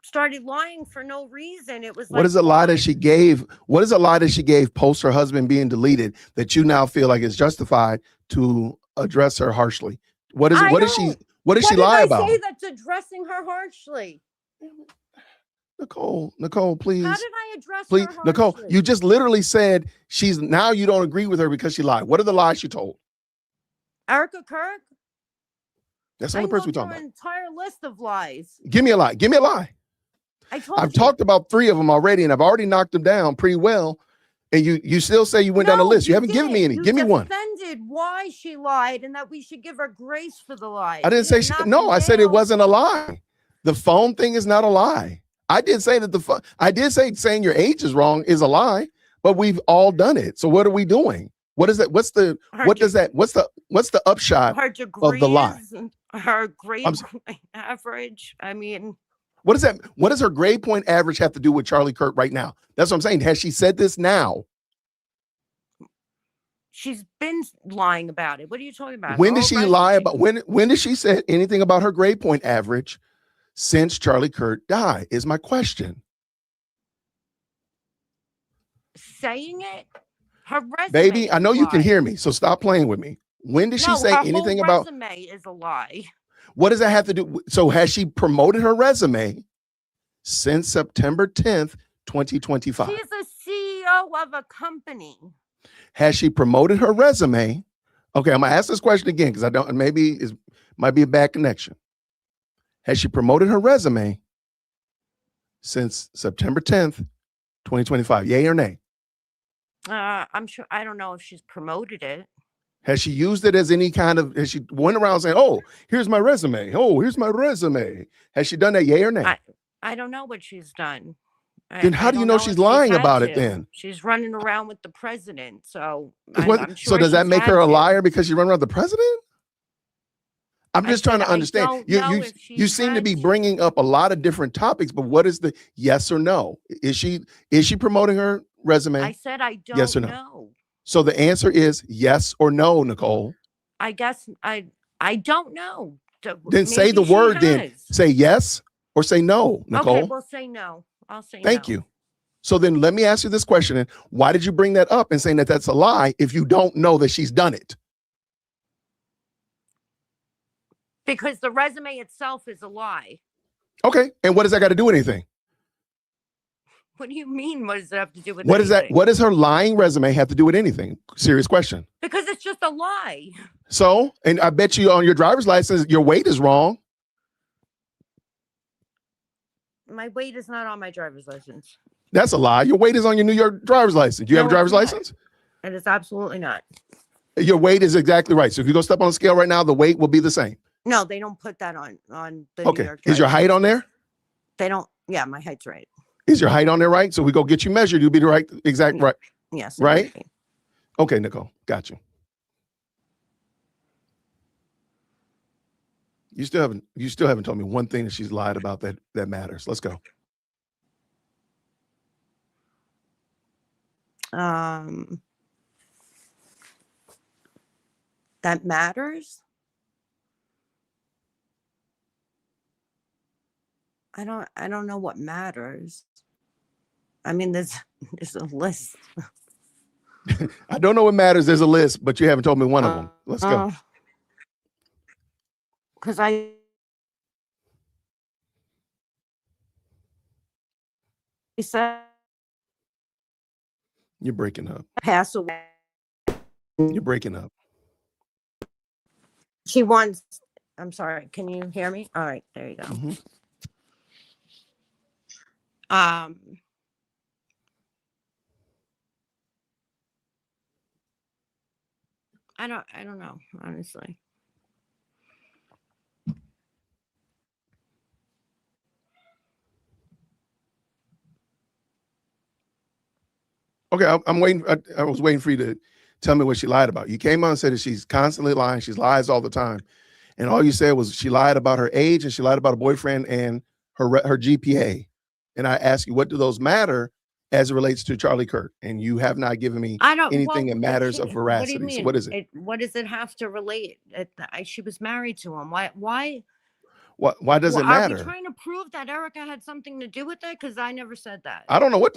started lying for no reason, it was what is a lie that she gave? What is a lie that she gave post her husband being deleted that you now feel like is justified to address her harshly? What is it? What did she lie about? Say that's addressing her harshly. Nicole, please. How did I address her harshly? Nicole, you just literally said now you don't agree with her because she lied. What are the lies she told? Erica Kirk? That's the only person we're talking about. An entire list of lies. Give me a lie. Give me a lie. I've talked about 3 of them already, and I've already knocked them down pretty well. And you still say you went down the list. You haven't given me any. Give me one. You defended why she lied and that we should give her grace for the lie. I didn't say no. I said it wasn't a lie. The phone thing is not a lie. I did say that I did say saying your age is wrong is a lie, but we've all done it. So what are we doing? What is that? What's the upshot of the lie? Her grade average. I mean, what is that? What does her grade point average have to do with Charlie Kirk right now? That's what I'm saying. Has she said this now? She's been lying about it. What are you talking about? When did she lie about when did she say anything about her grade point average since Charlie Kirk died? Is my question. Saying it? Her resume. Baby, I know you can hear me, so stop playing with me. When did she say anything about resume is a lie? What does that have to do? So has she promoted her resume since September 10th, 2025? She's a CEO of a company. Has she promoted her resume? Okay, I'm gonna ask this question again because I don't. Maybe it might be a bad connection. Has she promoted her resume since September 10th, 2025? Yay or nay? I'm sure. I don't know if she's promoted it. Has she used it as any kind of? Has she went around saying, "Oh, here's my resume. Oh, here's my resume"? Has she done that? Yay or nay? I don't know what she's done. Then how do you know she's lying about it? Then she's running around with the president. So I'm sure. So does that make her a liar because she runs around the president? I'm just trying to understand. You seem to be bringing up a lot of different topics, but what is the yes or no? Is she promoting her resume? I said I don't yes or no. So the answer is yes or no, Nicole. I guess I don't know. Then say the word. Then say yes or say no, Nicole. Okay, we'll say no. I'll say Thank you. So then let me ask you this question. Why did you bring that up and saying that that's a lie if you don't know that she's done it? Because the resume itself is a lie. Okay. And what does that got to do with anything? What do you mean? What does it have to do with what anything? Is that? What does her lying resume have to do with anything? Serious question. Because it's just a lie. So, and I bet you on your driver's license, your weight is wrong. My weight is not on my driver's license. That's a lie. Your weight is on your New York driver's license. Do you have a driver's license? It is absolutely not. Your weight is exactly right. So if you go step on a scale right now, the weight will be the same. No, they don't put that on the okay. New York. Is your height on there? They don't. Yeah, my height's right. Is your height on there right? So we go get you measured. You'll be the right, exact right. Yes. Right? Okay, Nicole. Got you. You still haven't told me one thing that she's lied about that matters. Let's go. That matters. I don't know what matters. I mean, there's a list. I don't know what matters. There's a list, but you haven't told me one of them. Let's go. Because I said You're breaking up. pass away. You're breaking up. She wants. I'm sorry. Can you hear me? All right, there you go. Mm-hmm. I don't know, honestly. Okay, I'm waiting. I was waiting for you to tell me what she lied about. You came on and said that she's constantly lying. She lies all the time. And all you said was she lied about her age and she lied about a boyfriend and her GPA. And I asked you, what do those matter as it relates to Charlie Kirk? And you have not given me anything that matters of veracity. What do you mean? So what is it? What does it have to relate? She was married to him. Why? Why does it matter? Are we trying to prove that Erica had something to do with it? Because I never said that. I don't know what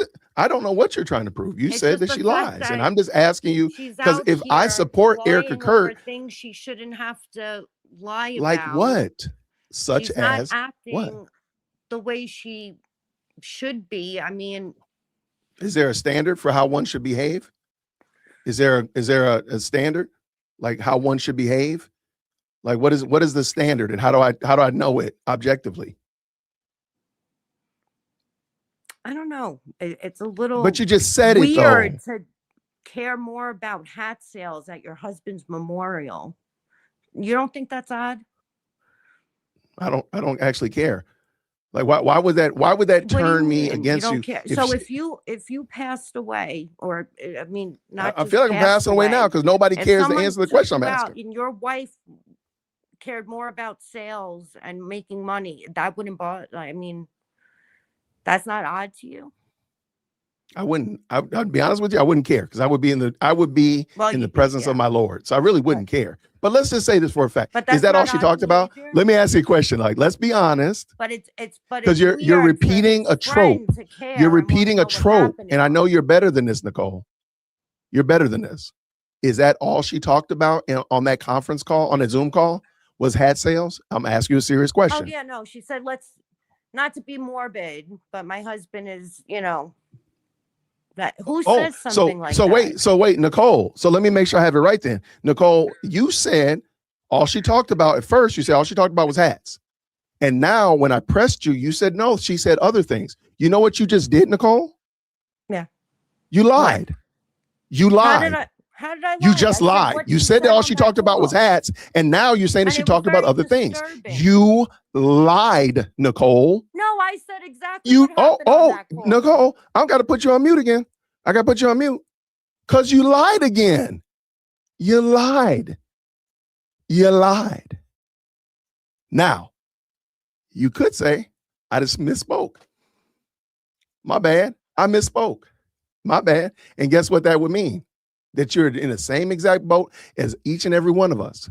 you're trying to prove. You said that she lies, and I'm just asking you because if I support Erica Kirk, things she shouldn't have to lie about. Like what? Such she's as not acting what? The way she should be. I mean, is there a standard for how one should behave? Is there a standard like how one should behave? Like what is the standard, and how do I know it objectively? I don't know. It's a little. But you just said weird it though. To care more about hat sales at your husband's memorial. You don't think that's odd? I don't actually care. Like why would that turn me against you? Care? So if you passed away, or I mean, not. I feel like I'm passing away now because nobody cares to answer the question I'm asking. And your wife cared more about sales and making money. That wouldn't bother. I mean, that's not odd to you. I wouldn't. I'd be honest with you. I wouldn't care because I would be in the presence of my Lord. So I really wouldn't care. But let's just say this for a fact. Is that all she talked about? Let me ask you a question. Like, let's be honest. But it's because you're repeating a trope. You're repeating a trope, and I know you're better than this, Nicole. You're better than this. Is that all she talked about on that conference call, on that Zoom call? Was hat sales? I'm asking you a serious question. Oh yeah, no. She said, let's not to be morbid, but my husband is, that who says something like that? So wait, Nicole. So let me make sure I have it right then. Nicole, you said all she talked about at first, you said all she talked about was hats. And now when I pressed you, you said no, she said other things. You know what you just did, Nicole? Yeah. You lied. What? You lied. How did I lie? You just lied. You said that all she talked about was hats, and now you're saying that she talked about other things. You lied, Nicole. No, I said exactly what happened on that call. Nicole, I've got to put you on mute again. I got to put you on mute because you lied again. You lied. You lied. Now, you could say, I just misspoke. My bad. I misspoke. My bad. And guess what that would mean? That you're in the same exact boat as each and every one of us.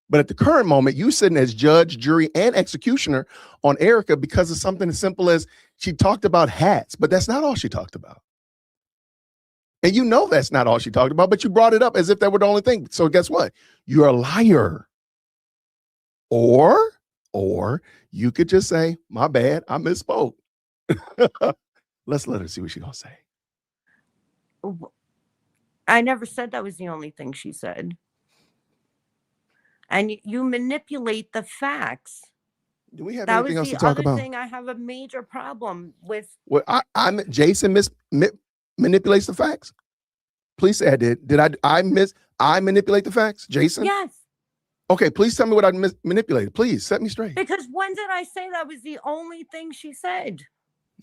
But at the current moment, you sitting as judge, jury, and executioner on Erica because of something as simple as she talked about hats, but that's not all she talked about. And you know that's not all she talked about, but you brought it up as if that were the only thing. So guess what? You're a liar. Or you could just say, my bad, I misspoke. Let's let her see what she's gonna say. I never said that was the only thing she said. And you manipulate the facts. Do we have anything else to talk about? That was the other thing I have a major problem with. Well, Jason manipulates the facts. Please say I did. Did I manipulate the facts, Jason? Yes. Okay, please tell me what I manipulated. Please set me straight. Because when did I say that was the only thing she said?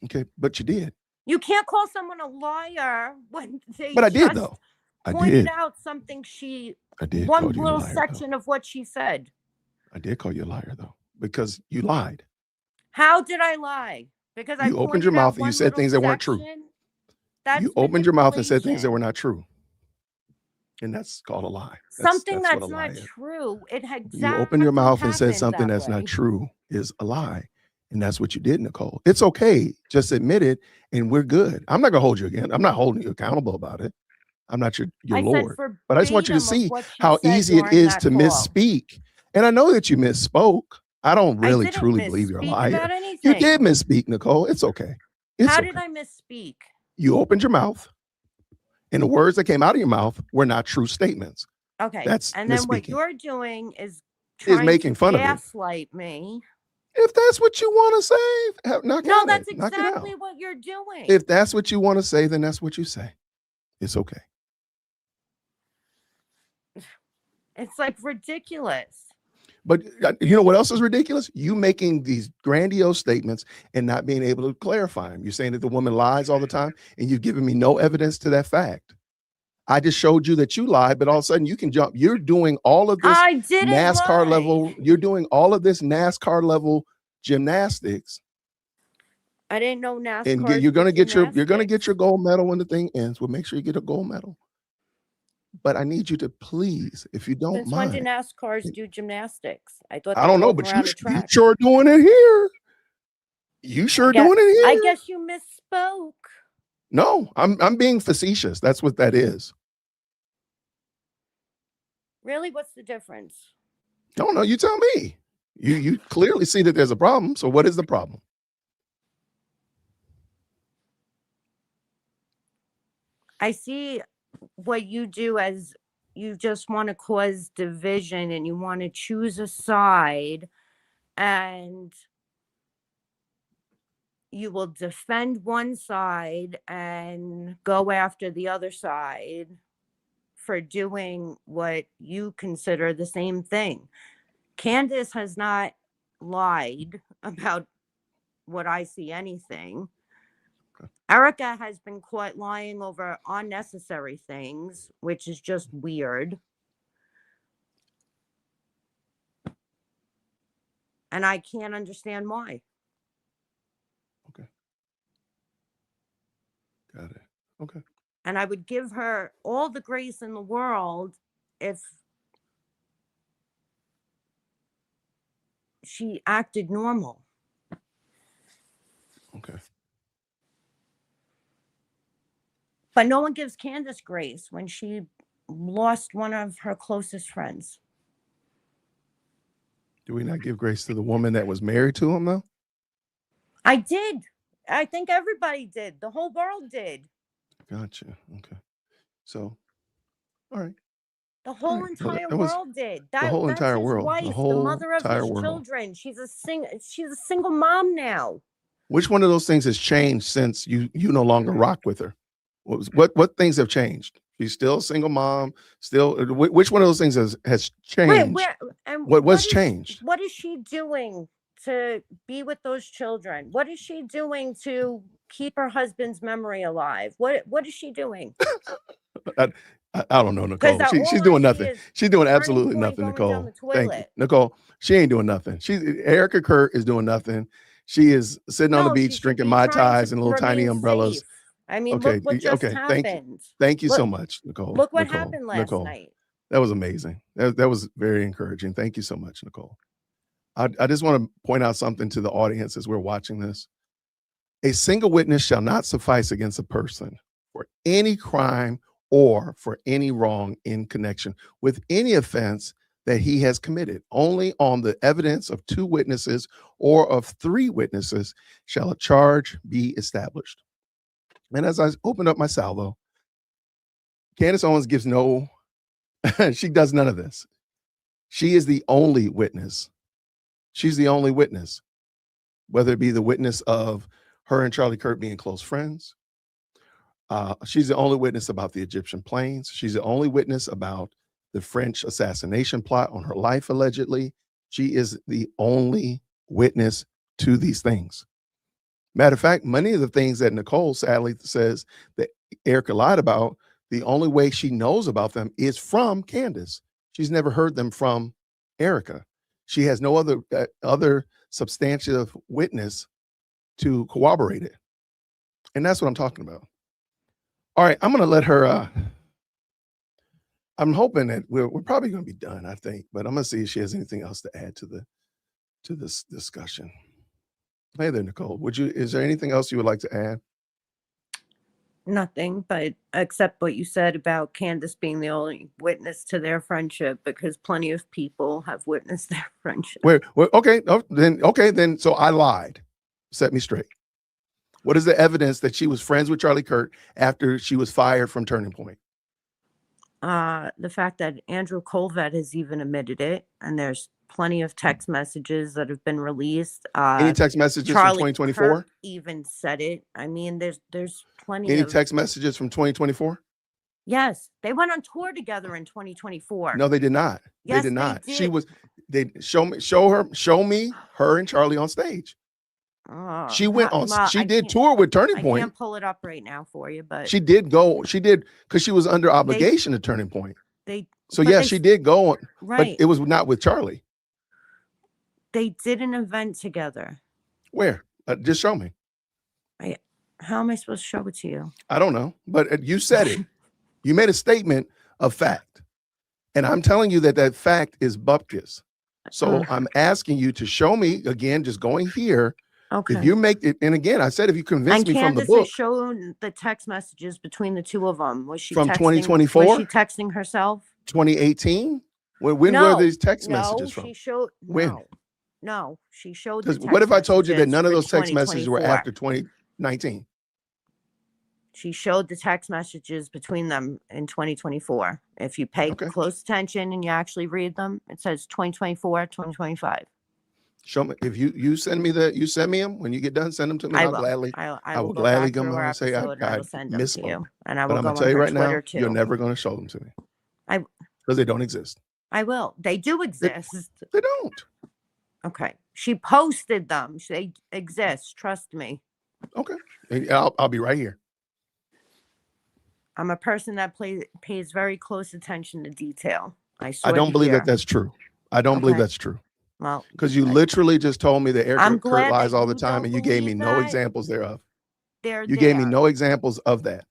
Okay, but you did. You can't call someone a liar when they. But I did though. Pointed out something I did. One little section of what she said. I did call you a liar though, because you lied. How did I lie? Because I You opened your pointed out mouth and you one said little things that weren't true. section. You That's opened your mouth and said things that were manipulation. not true. And that's called a lie. Something That's what a that's lie not is. true. It You open your exactly mouth and said happened something that that's not way. true is a lie. And that's what you did, Nicole. It's okay. Just admit it and we're good. I'm not going to hold you again. I'm not holding you accountable about it. I'm not your I said Lord. But I just want you to verbatim of see what she how said easy it during is that to call. misspeak. And I know that you misspoke. I don't I really didn't truly believe you're a misspeak about liar. You did anything. misspeak, Nicole. It's okay. It's How did okay. I misspeak? You opened your mouth and the words that came out of your mouth were not true statements. Okay. That's And then what misspeaking. you're doing is Is trying making to fun of it. gaslight me. If that's what you want to say, knock No, at that's it. Knock it exactly out. what you're doing. If that's what you want to say, then that's what you say. It's okay. It's like ridiculous. But you know what else is ridiculous? You making these grandiose statements and not being able to clarify them. You're saying that the woman lies all the time, and you've given me no evidence to that fact. I just showed you that you lied, but all of a sudden you can jump. You're doing all of this I didn't NASCAR lie. level. You're doing all of this NASCAR level gymnastics, I didn't know and NASCAR. you're gonna get your gold medal when the thing ends. We'll make sure you get a gold medal. But I need you to please, if you don't Since when do mind. NASCARs do gymnastics? I thought I they don't know, drove but around a you track. sure doing it here. You sure doing it I here. guess you misspoke. No, I'm being facetious. That's what that is. Really? What's the difference? Don't know. You tell me. You clearly see that there's a problem. So what is the problem? I see what you do as you just want to cause division and you want to choose a side and you will defend one side and go after the other side for doing what you consider the same thing. Candace has not lied about what I see anything. Erica has been caught lying over unnecessary things, which is just weird. And I can't understand why. Okay. Got it. Okay. And I would give her all the grace in the world if she acted normal. Okay. But no one gives Candace grace when she lost one of her closest friends. Do we not give grace to the woman that was married to him, though? I did. I think everybody did. The whole world did. Gotcha. Okay. So, all right. The whole Well, entire that was world did. the whole That's entire his world. The wife, the whole mother of entire his world. children. She's a single mom now. Which one of those things has changed since you no longer rock with her? What things have changed? She's still a single mom. Still, which one of those things has changed? What's changed? What is she doing to be with those children? What is she doing to keep her husband's memory alive? What is she doing? I don't know, Nicole. She's doing nothing. She's doing absolutely nothing, Nicole. Thank you, Nicole. She ain't doing nothing. Erica Kurt is doing nothing. She is sitting on the beach drinking Mai Tais and little tiny umbrellas. Safe. I mean, okay, look what just happened. Thank you so much, Nicole. Look what happened last night. That was amazing. That was very encouraging. Thank you so much, Nicole. I just want to point out something to the audience as we're watching this. A single witness shall not suffice against a person for any crime or for any wrong in connection with any offense that he has committed. Only on the evidence of 2 witnesses or of 3 witnesses shall a charge be established. And as I opened up my salvo, Candace Owens gives no, she does none of this. She is the only witness. She's the only witness, whether it be the witness of her and Charlie Kirk being close friends. She's the only witness about the Egyptian planes. She's the only witness about the French assassination plot on her life, allegedly. She is the only witness to these things. Matter of fact, many of the things that Nicole sadly says that Erica lied about, the only way she knows about them is from Candace. She's never heard them from Erica. She has no other substantive witness to corroborate it. And that's what I'm talking about. All right, I'm going to let her. I'm hoping that we're probably going to be done, I think, but I'm going to see if she has anything else to add to this discussion. Hey there, Nicole. Is there anything else you would like to add? Nothing, but except what you said about Candace being the only witness to their friendship, because plenty of people have witnessed their friendship. Okay, then so I lied. Set me straight. What is the evidence that she was friends with Charlie Kirk after she was fired from Turning Point? The fact that Andrew Colvett has even admitted it, and there's plenty of text messages that have been released. Any text messages Charlie from 2024? Kirk even said it. I mean, there's plenty. Any text messages from 2024? Yes, they went on tour together in 2024. No, they did not. Yes, they did not. They did. She was. They show me her and Charlie on stage. She went on. She did tour with Turning Point. I can't pull it up right now for you, but she did go. She did because she was under obligation to Turning Point. She did go on, right? But it was not with Charlie. They did an event together. Where? Just show me. How am I supposed to show it to you? I don't know, but you said it. You made a statement of fact, and I'm telling you that fact is bupkis. So I'm asking you to show me again. Just going here. Okay. If you make it, and again, I said if you convince me from the book. Has shown the text messages between the two of them. Was she from texting, 2024? Was she texting herself? 2018? When were these text messages from? She showed when? No, she showed. What if I told you that none of those text messages were after 2019? She showed the text messages between them in 2024. If you pay close attention and you actually read them, it says 2024, 2025. Show me if you send me them when you get done. Send them to me. I will gladly come over and say I miss them. And I will. But I'm gonna tell you right now, you're never going to show them to me. Because they don't exist. I will. They do exist. They don't. Okay. She posted them. They exist. Trust me. Okay. I'll be right here. I'm a person that pays very close attention to detail. I don't believe that that's true. I don't believe that's true. Well, because you literally just told me that Eric Kurt lies all the time, and you gave me no examples thereof. You gave me no examples of that,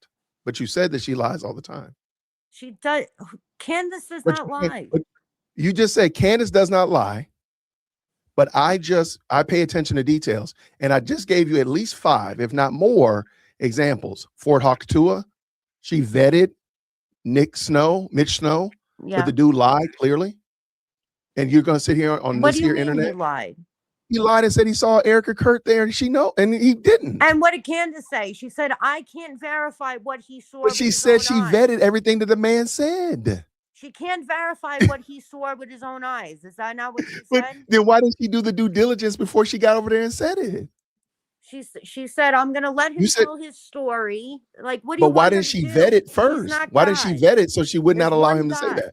but you said that she lies all the time. She does. Candace does not lie. You just said Candace does not lie, but I pay attention to details, and I just gave you at least 5, if not more, examples. Fort Hawktua, she vetted Mitch Snow, but the dude lied clearly. And you're going to sit here on this here internet? He lied. He lied and said he saw Erica Kurt there, and and he didn't. And what did Candace say? She said, "I can't verify what he saw." But she said she vetted everything that the man said. She can't verify what he saw with his own eyes. Is that not what she said? Then why didn't she do the due diligence before she got over there and said it? She said, "I'm going to let him tell his story." Like, what do you? But why didn't she vet it first? Why didn't she vet it so she would not allow him to say that?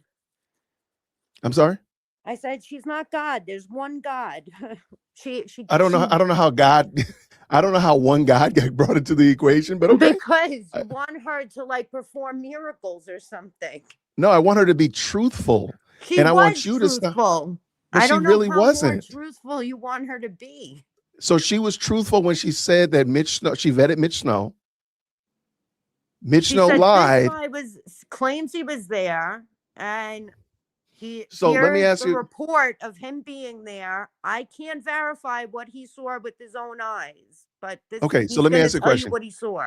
I'm sorry. I said she's not God. There's one God. I don't know how God. I don't know how one God got brought into the equation, but okay. Because you want her to perform miracles or something. No, I want her to be truthful, I want you to stop. But she really wasn't truthful. You want her to be. So she was truthful when she said that she vetted Mitch Snow. Mitch Snow lied. This guy claims he was there, and let me ask you. Report of him being there. I can't verify what he saw with his own eyes, but so let me ask you a question. What he saw?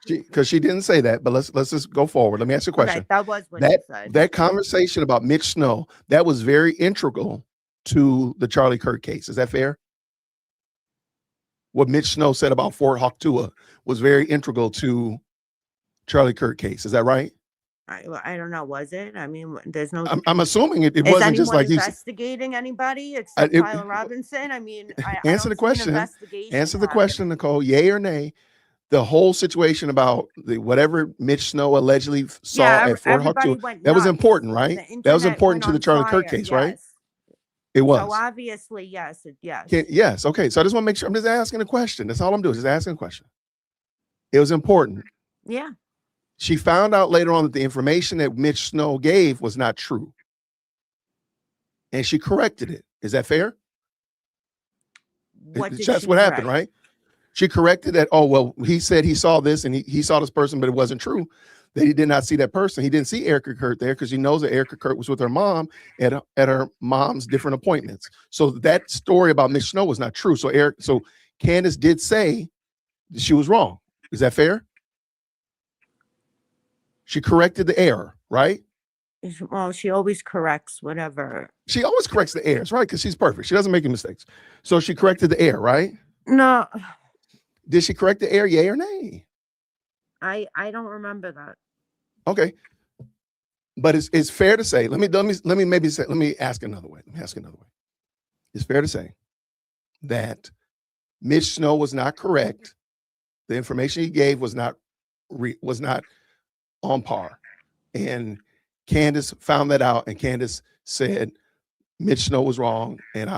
Because she didn't say that, but let's just go forward. Let me ask you a question. That was what she said. That conversation about Mitch Snow, that was very integral to the Charlie Kirk case. Is that fair? What Mitch Snow said about Fort Hawktua was very integral to Charlie Kirk case. Is that right? I don't know. Was it? I mean, there's no. I'm assuming it wasn't just like investigating anybody except Tyler Robinson. I mean, answer the question. Answer the question, Nicole. Yay or nay? The whole situation about whatever Mitch Snow allegedly saw at Fort Hawktua. That was important, right? That was important to the Charlie Kirk case, right? It was. So obviously, yes. Yes. Okay. So I just want to make sure. I'm just asking a question. That's all I'm doing. Just asking a question. It was important. Yeah. She found out later on that the information that Mitch Snow gave was not true. And she corrected it. Is that fair? What did That's she what happened, correct? right? She corrected that. Oh, well, he said he saw this and he saw this person, but it wasn't true. That he did not see that person. He didn't see Erica Kurt there because he knows that Erica Kurt was with her mom at her mom's different appointments. So that story about Miss Snow was not true. So Candace did say she was wrong. Is that fair? She corrected the error, right? Well, she always corrects whatever. She always corrects the errors, right? Because she's perfect. She doesn't make any mistakes. So she corrected the error, right? No, Did she correct the error, yay or nay? I don't remember that. Okay. But it's fair to say, let me ask another way. It's fair to say that Mitch Snow was not correct. The information he gave was not on par. And Candace found that out, and Candace said Mitch Snow was wrong, and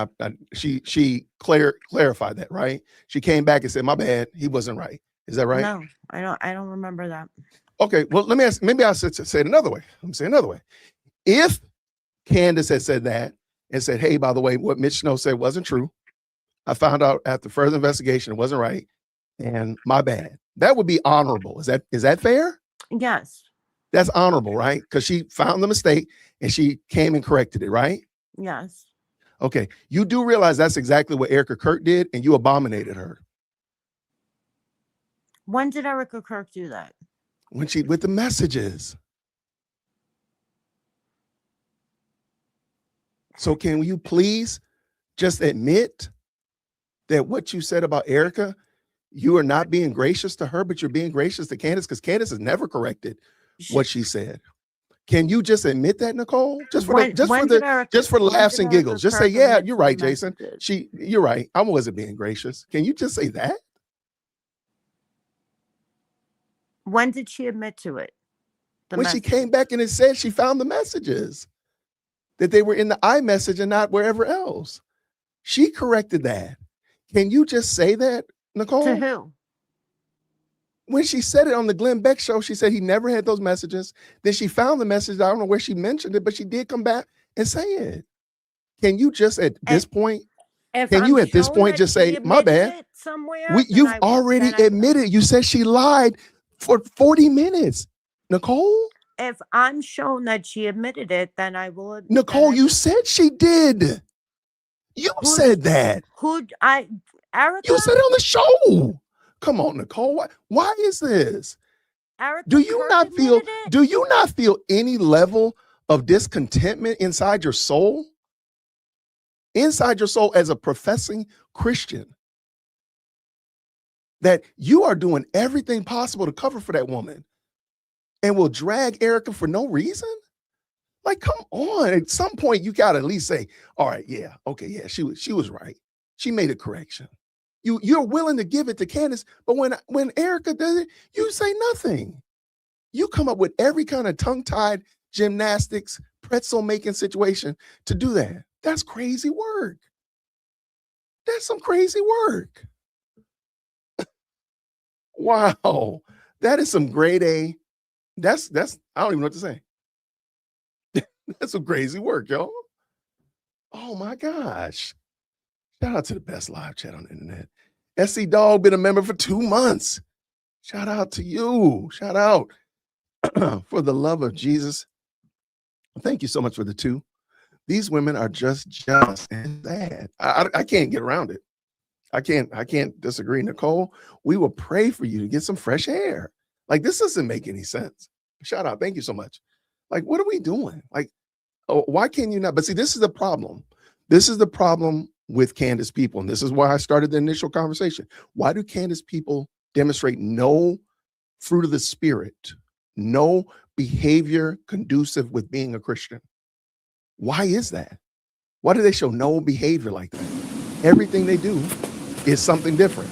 she clarified that, right? She came back and said, "My bad, he wasn't right." Is that right? No, I don't remember that. Okay, well, let me ask. Maybe I'll say it another way. Let me say another way. If Candace had said that and said, "Hey, by the way, what Mitch Snow said wasn't true. I found out after further investigation it wasn't right, and my bad." That would be honorable. Is that fair? Yes. That's honorable, right? Because she found the mistake and she came and corrected it, right? Yes. Okay. You do realize that's exactly what Erica Kirk did, and you abominated her. When did Erica Kirk do that? With the messages. So can you please just admit that what you said about Erica, you are not being gracious to her, but you're being gracious to Candace, because Candace has never corrected what she said. Can you just admit that, Nicole? Just for laughs and giggles. Just say, yeah, you're right, Jason. You're right. I wasn't being gracious. Can you just say that? When did she admit to it? When she came back and it said she found the messages, that they were in the iMessage and not wherever else. She corrected that. Can you just say that, Nicole? To who? When she said it on the Glenn Beck show, she said he never had those messages. Then she found the message. I don't know where she mentioned it, but she did come back and say it. Can you just at this point, just say, my bad? You've already admitted. You said she lied for 40 minutes. Nicole? If I'm shown that she admitted it, then I will. Nicole, you said she did. You said that. Erica? You said it on the show. Come on, Nicole. Why is this? Erica, do you not feel any level of discontentment inside your soul? Inside your soul as a professing Christian, that you are doing everything possible to cover for that woman and will drag Erica for no reason? Like, come on. At some point, you got to at least say, all right, yeah, okay, yeah, she was right. She made a correction. You're willing to give it to Candace, but when Erica does it, you say nothing. You come up with every kind of tongue-tied gymnastics, pretzel-making situation to do that. That's crazy work. That's some crazy work. Wow. That is some grade A. That's I don't even know what to say. That's some crazy work, y'all. Oh my gosh. Shout out to the best live chat on the internet. SC Dog been a member for 2 months. Shout out to you. Shout out for the love of Jesus. Thank you so much for the 2. These women are just and sad. I can't get around it. I can't disagree. Nicole, we will pray for you to get some fresh air. Like, this doesn't make any sense. Shout out. Thank you so much. Like, what are we doing? Like, why can you not? But see, this is the problem. This is the problem with Candace people. And this is why I started the initial conversation. Why do Candace people demonstrate no fruit of the spirit, no behavior conducive with being a Christian? Why is that? Why do they show no behavior like that? Everything they do is something different.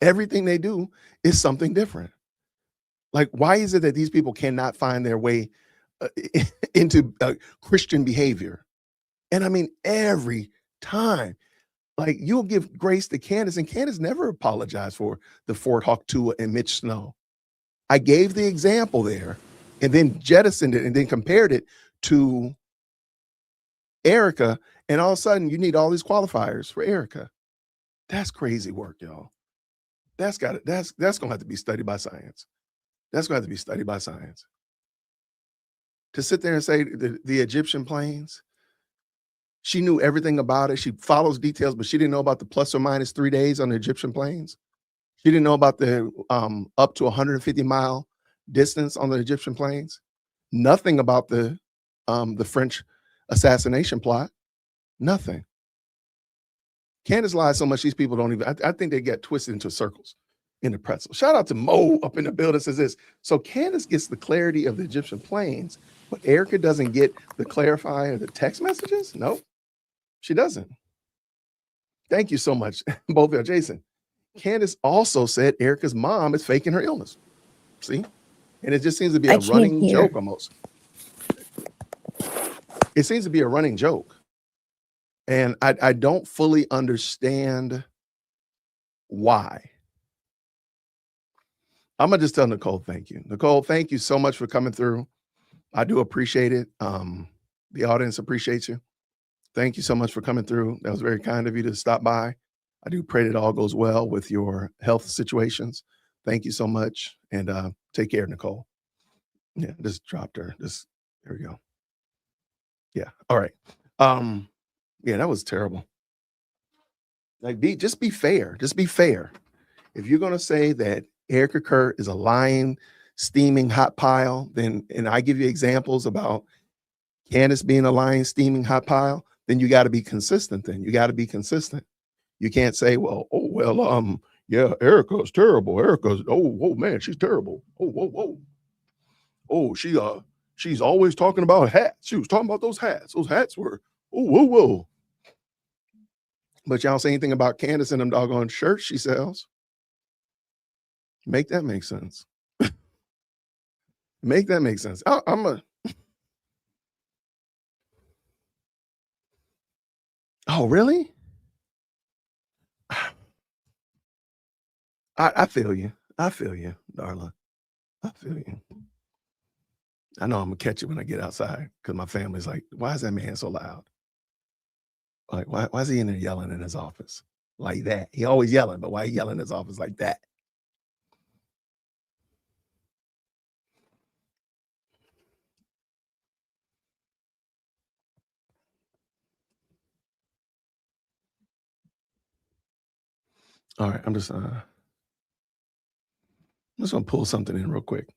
Everything they do is something different. Like, why is it that these people cannot find their way into Christian behavior? And I mean, every time, like, you'll give grace to Candace, and Candace never apologized for the Fort Hawk Tua and Mitch Snow. I gave the example there and then jettisoned it and then compared it to Erica, and all of a sudden you need all these qualifiers for Erica. That's crazy work, y'all. That's gonna have to be studied by science. That's gonna have to be studied by science. To sit there and say the Egyptian planes, she knew everything about it. She follows details, but she didn't know about the plus or minus 3 days on the Egyptian planes. She didn't know about the up to 150-mile distance on the Egyptian planes. Nothing about the French assassination plot. Nothing. Candace lies so much, these people don't even, I think they get twisted into circles in the pretzel. Shout out to Mo up in the building, says this. So Candace gets the clarity of the Egyptian planes, but Erica doesn't get the clarifier of the text messages? Nope, she doesn't. Thank you so much, both of you. Jason. Candace also said Erica's mom is faking her illness. See? And it just seems to be a running joke almost. It seems to be a running joke. And I don't fully understand why. I'm going to just tell Nicole, thank you. Nicole, thank you so much for coming through. I do appreciate it. The audience appreciates you. Thank you so much for coming through. That was very kind of you to stop by. I do pray that all goes well with your health situations. Thank you so much. And take care, Nicole. Yeah, just dropped her. There we go. Yeah. All right. Yeah, that was terrible. Like, just be fair. Just be fair. If you're going to say that Erica Kurt is a lying, steaming hot pile, and I give you examples about Candace being a lying, steaming hot pile, then you got to be consistent. You can't say, yeah, Erica's terrible. Oh man, she's terrible. She's always talking about hats. She was talking about those hats. Those hats were, whoa. But y'all say anything about Candace and them doggone shirts she sells? Make that make sense. Make that make sense. Oh, really? I feel you. I feel you, Darla. I feel you. I know I'm gonna catch it when I get outside because my family's like, why is that man so loud? Like, why is he in there yelling in his office like that? He always yelling, but why he yelling in his office like that? All right, I'm just gonna pull something in real quick.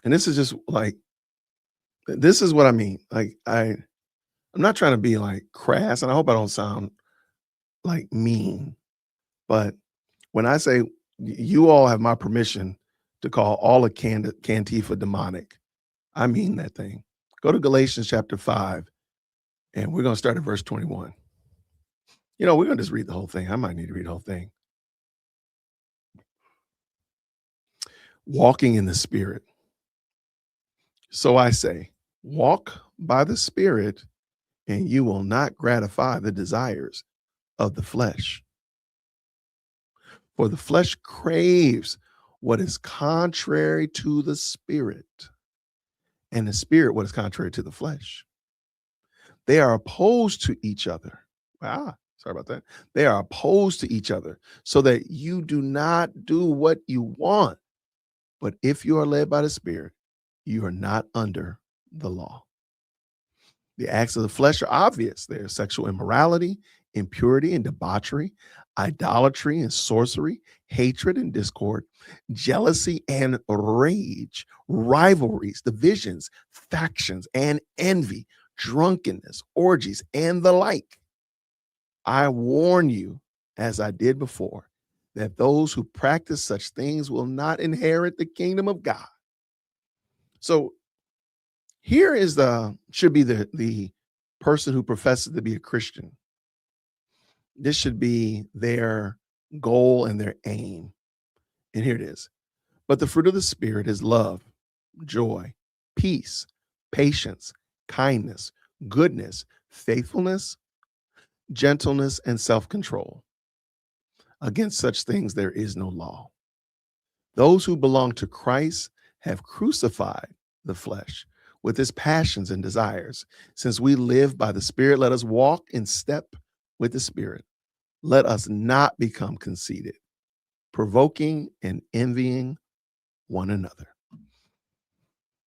And this is just like, this is what I mean. Like, I'm not trying to be like crass, and I hope I don't sound like mean, but when I say you all have my permission to call all of Cantifa demonic, I mean that thing. Go to Galatians chapter 5, and we're going to start at verse 21. We're going to just read the whole thing. I might need to read the whole thing. Walking in the Spirit. So I say, walk by the Spirit, and you will not gratify the desires of the flesh. For the flesh craves what is contrary to the Spirit, and the Spirit what is contrary to the flesh. They are opposed to each other. Sorry about that. They are opposed to each other so that you do not do what you want. But if you are led by the Spirit, you are not under the law. The acts of the flesh are obvious. They're sexual immorality, impurity and debauchery, idolatry and sorcery, hatred and discord, jealousy and rage, rivalries, divisions, factions and envy, drunkenness, orgies, and the like. I warn you, as I did before, that those who practice such things will not inherit the kingdom of God. So here should be the person who professes to be a Christian. This should be their goal and their aim. And here it is. But the fruit of the Spirit is love, joy, peace, patience, kindness, goodness, faithfulness, gentleness, and self-control. Against such things there is no law. Those who belong to Christ have crucified the flesh with its passions and desires. Since we live by the Spirit, let us walk in step with the Spirit. Let us not become conceited, provoking and envying one another.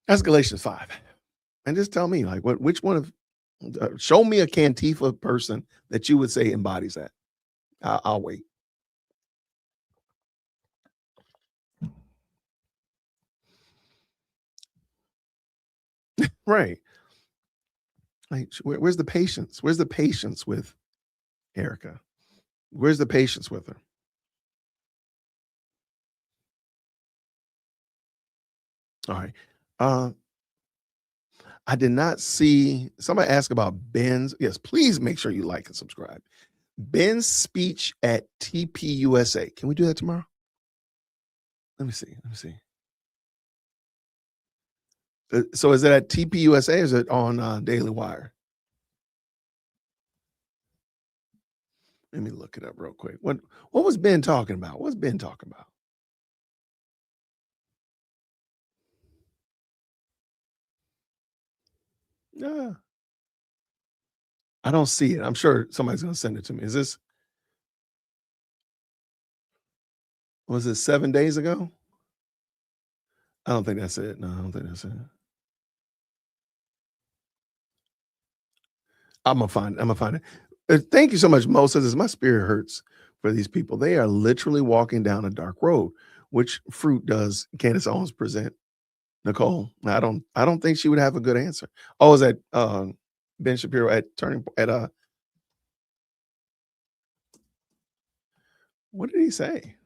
That's Galatians 5. And just tell me, like, which one of, show me a Cantifa person that you would say embodies that. I'll wait. Right. Like, where's the patience? Where's the patience with Erica? Where's the patience with her? All right. I did not see somebody ask about Ben's. Yes, please make sure you like and subscribe. Ben's speech at TPUSA. Can we do that tomorrow? Let me see. Let me see. So is it at TPUSA or is it on Daily Wire? Let me look it up real quick. What was Ben talking about? What's Ben talking about? Yeah. I don't see it. I'm sure somebody's going to send it to me. Is this, was it 7 days ago? I don't think that's it. No, I don't think that's it. I'm gonna find it. Thank you so much, Mo. Says my spirit hurts for these people. They are literally walking down a dark road. Which fruit does Candace Owens present? Nicole, I don't think she would have a good answer. Oh, is that Ben Shapiro at Turning at what did he say?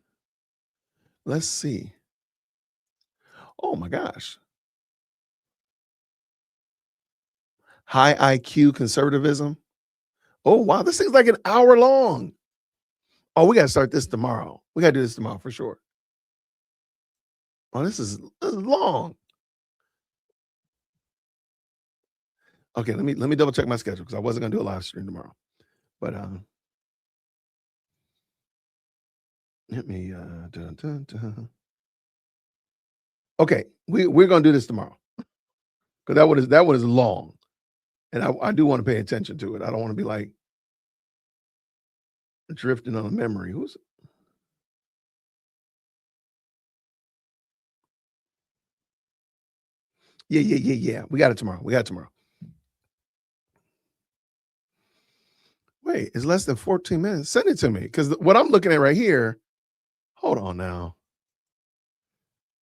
Let's see. Oh my gosh. High IQ conservatism. Oh wow, this thing's like an hour long. Oh, we gotta start this tomorrow. We gotta do this tomorrow for sure. Oh, this is long. Okay, let me double check my schedule because I wasn't gonna do a live stream tomorrow. But let me dun, dun, dun. Okay, we're gonna do this tomorrow because that one is long, and I do want to pay attention to it. I don't want to be like drifting on a memory. Who's yeah. We got it tomorrow. We got it tomorrow. Wait, it's less than 14 minutes. Send it to me because what I'm looking at right here. Hold on now.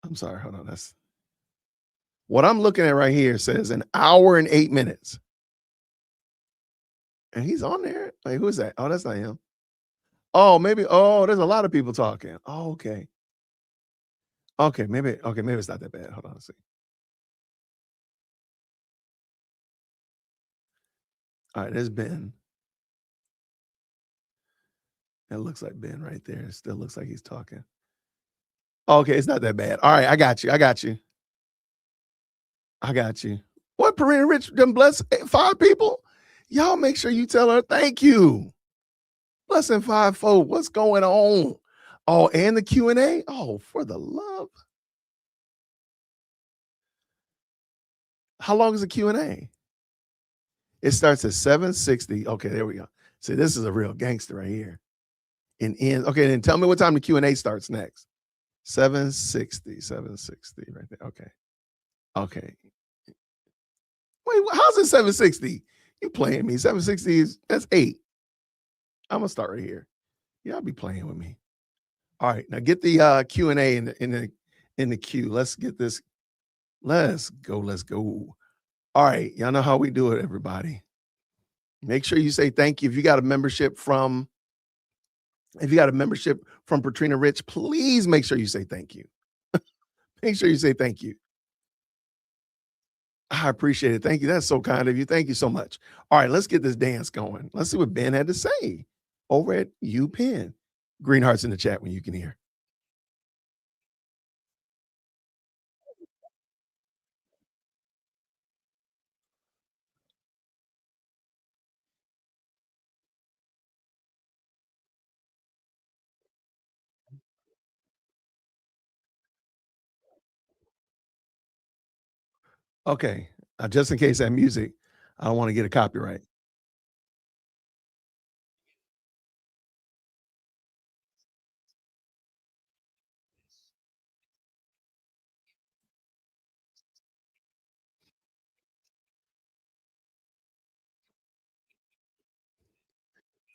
I'm sorry. Hold on. That's what I'm looking at right here says an hour and 8 minutes. And he's on there. Like, who is that? Oh, that's not him. Oh, maybe. Oh, there's a lot of people talking. Oh, okay. Okay, maybe it's not that bad. Hold on, let's see. All right, there's Ben. That looks like Ben right there. It still looks like he's talking. Okay, it's not that bad. All right, I got you. I got you. I got you. What Perina Rich done bless 5 people? Y'all make sure you tell her thank you. Blessing 5 folk. What's going on? Oh, and the Q&A? Oh, for the love. How long is the Q&A? It starts at 7:60. Okay, there we go. See, this is a real gangster right here. And ends. Okay, then tell me what time the Q&A starts next. 7:60 right there. Okay. Okay. Wait, how's it 7:60? You playing me. 7:60 is that's 8. I'm gonna start right here. Y'all be playing with me. All right, now get the Q&A in the queue. Let's get this. Let's go. Let's go. All right, y'all know how we do it, everybody. Make sure you say thank you. If you got a membership from Patrina Rich, please make sure you say thank you. Make sure you say thank you. I appreciate it. Thank you. That's so kind of you. Thank you so much. All right, let's get this dance going. Let's see what Ben had to say over at UPenn. Green hearts in the chat when you can hear. Okay. Just in case that music, I don't want to get a copyright.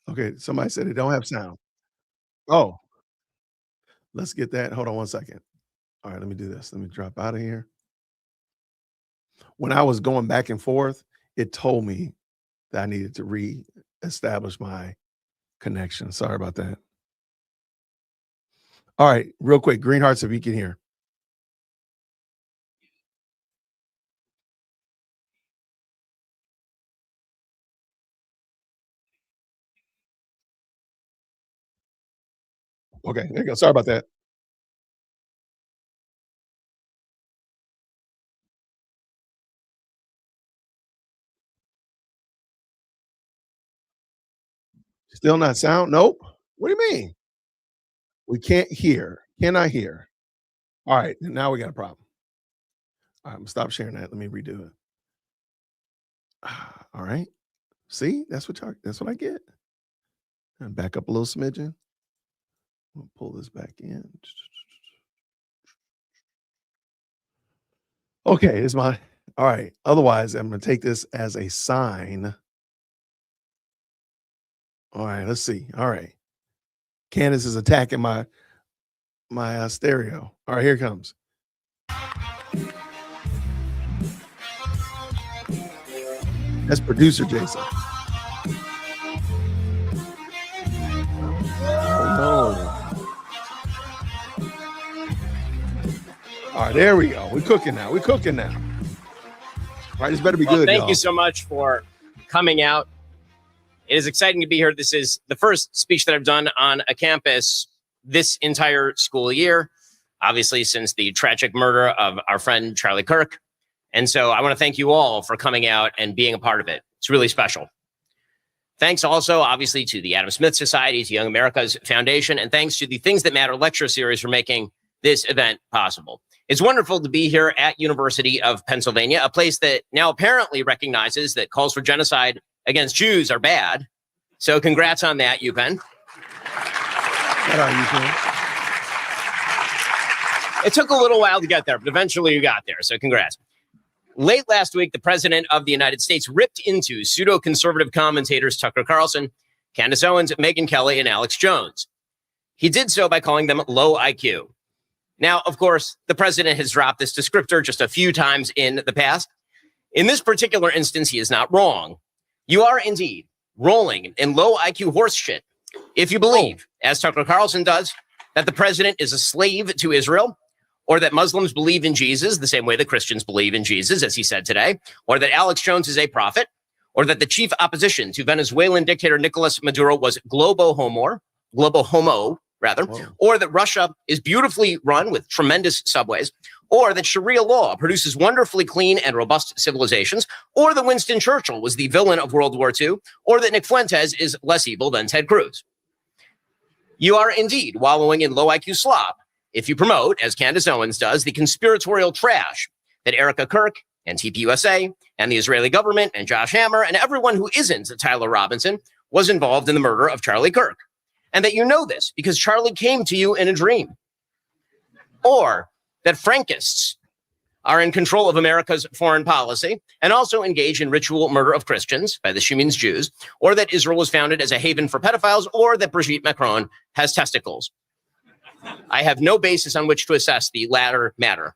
Okay. Somebody said it don't have sound. Oh, let's get that. Hold on one second. All right. Let me do this. Let me drop out of here. When I was going back and forth, it told me that I needed to re-establish my connection. Sorry about that. All right. Real quick. Green hearts, if you can hear. Okay. There you go. Sorry about that. Still not sound? Nope. What do you mean? We can't hear. Cannot hear. All right. Now we got a problem. All right. I'm gonna stop sharing that. Let me redo it. All right. See, that's what I get. And back up a little smidgen. We'll pull this back in. Okay, it's my all right. Otherwise, I'm gonna take this as a sign. All right, let's see. All right. Candace is attacking my stereo. All right, here it comes. That's producer Jason. Oh no. All right, there we go. We're cooking now. We're cooking now. All right, this better be good. Thank y'all. you so much for coming out. It is exciting to be here. This is the first speech that I've done on a campus this entire school year, obviously since the tragic murder of our friend Charlie Kirk. And so I want to thank you all for coming out and being a part of it. It's really special. Thanks also, obviously, to the Adam Smith Society, to Young America's Foundation, and thanks to the Things That Matter lecture series for making this event possible. It's wonderful to be here at University of Pennsylvania, a place that now apparently recognizes that calls for genocide against Jews are bad. So congrats on that, UPenn. It took a little while to get there, but eventually you got there. So congrats. Late last week, the president of the United States ripped into pseudo-conservative commentators Tucker Carlson, Candace Owens, Megyn Kelly, and Alex Jones. He did so by calling them low IQ. Now, of course, the president has dropped this descriptor just a few times in the past. In this particular instance, he is not wrong. You are indeed rolling in low IQ horse shit if you believe, as Tucker Carlson does, that the president is a slave to Israel, or that Muslims believe in Jesus the same way that Christians believe in Jesus, as he said today, or that Alex Jones is a prophet, or that the chief opposition to Venezuelan dictator Nicolas Maduro was globo homo, or that Russia is beautifully run with tremendous subways, or that Sharia law produces wonderfully clean and robust civilizations, or that Winston Churchill was the villain of World War II, or that Nick Fuentes is less evil than Ted Cruz. You are indeed wallowing in low IQ slop if you promote, as Candace Owens does, the conspiratorial trash that Erica Kirk and TPUSA and the Israeli government and Josh Hammer and everyone who isn't Tyler Robinson was involved in the murder of Charlie Kirk. And that you know this because Charlie came to you in a dream. Or that Frankists are in control of America's foreign policy and also engage in ritual murder of Christians, by this she means Jews, or that Israel was founded as a haven for pedophiles, or that Brigitte Macron has testicles. I have no basis on which to assess the latter matter.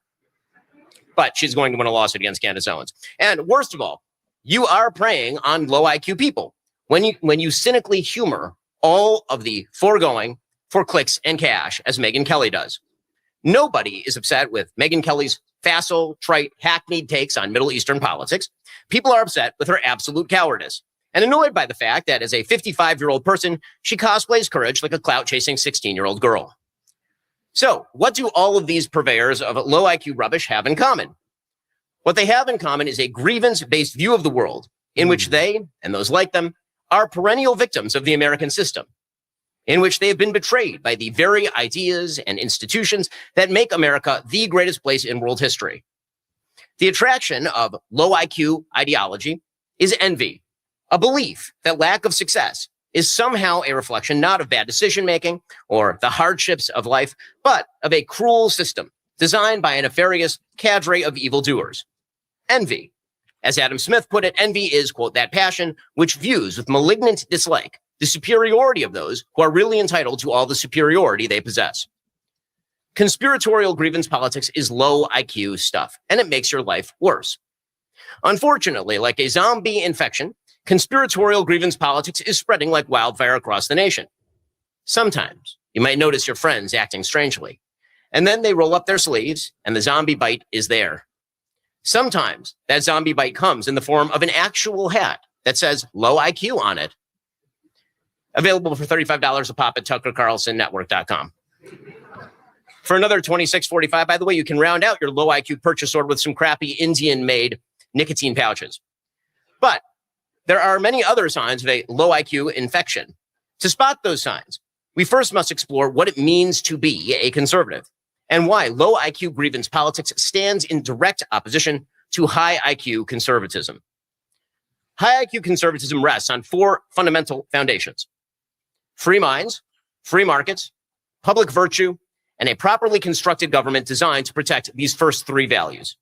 But she's going to win a lawsuit against Candace Owens. And worst of all, you are preying on low IQ people when you cynically humor all of the foregoing for clicks and cash, as Megyn Kelly does. Nobody is upset with Megyn Kelly's facile, trite, hackneyed takes on Middle Eastern politics. People are upset with her absolute cowardice and annoyed by the fact that as a 55-year-old person, she cosplays courage like a clout-chasing 16-year-old girl. So what do all of these purveyors of low IQ rubbish have in common? What they have in common is a grievance-based view of the world in which they, and those like them, are perennial victims of the American system, in which they have been betrayed by the very ideas and institutions that make America the greatest place in world history. The attraction of low IQ ideology is envy, a belief that lack of success is somehow a reflection not of bad decision-making or the hardships of life, but of a cruel system designed by a nefarious cadre of evildoers. Envy. As Adam Smith put it, envy is, quote, that passion which views with malignant dislike the superiority of those who are really entitled to all the superiority they possess. Conspiratorial grievance politics is low IQ stuff, and it makes your life worse. Unfortunately, like a zombie infection, conspiratorial grievance politics is spreading like wildfire across the nation. Sometimes you might notice your friends acting strangely, and then they roll up their sleeves and the zombie bite is there. Sometimes that zombie bite comes in the form of an actual hat that says low IQ on it. Available for $35 a pop at TuckerCarlsonNetwork.com. For another $26.45, by the way, you can round out your low IQ purchase order with some crappy Indian-made nicotine pouches. But there are many other signs of a low IQ infection. To spot those signs, we first must explore what it means to be a conservative and why low IQ grievance politics stands in direct opposition to high IQ conservatism. High IQ conservatism rests on four fundamental foundations: free minds, free markets, public virtue, and a properly constructed government designed to protect these first three values.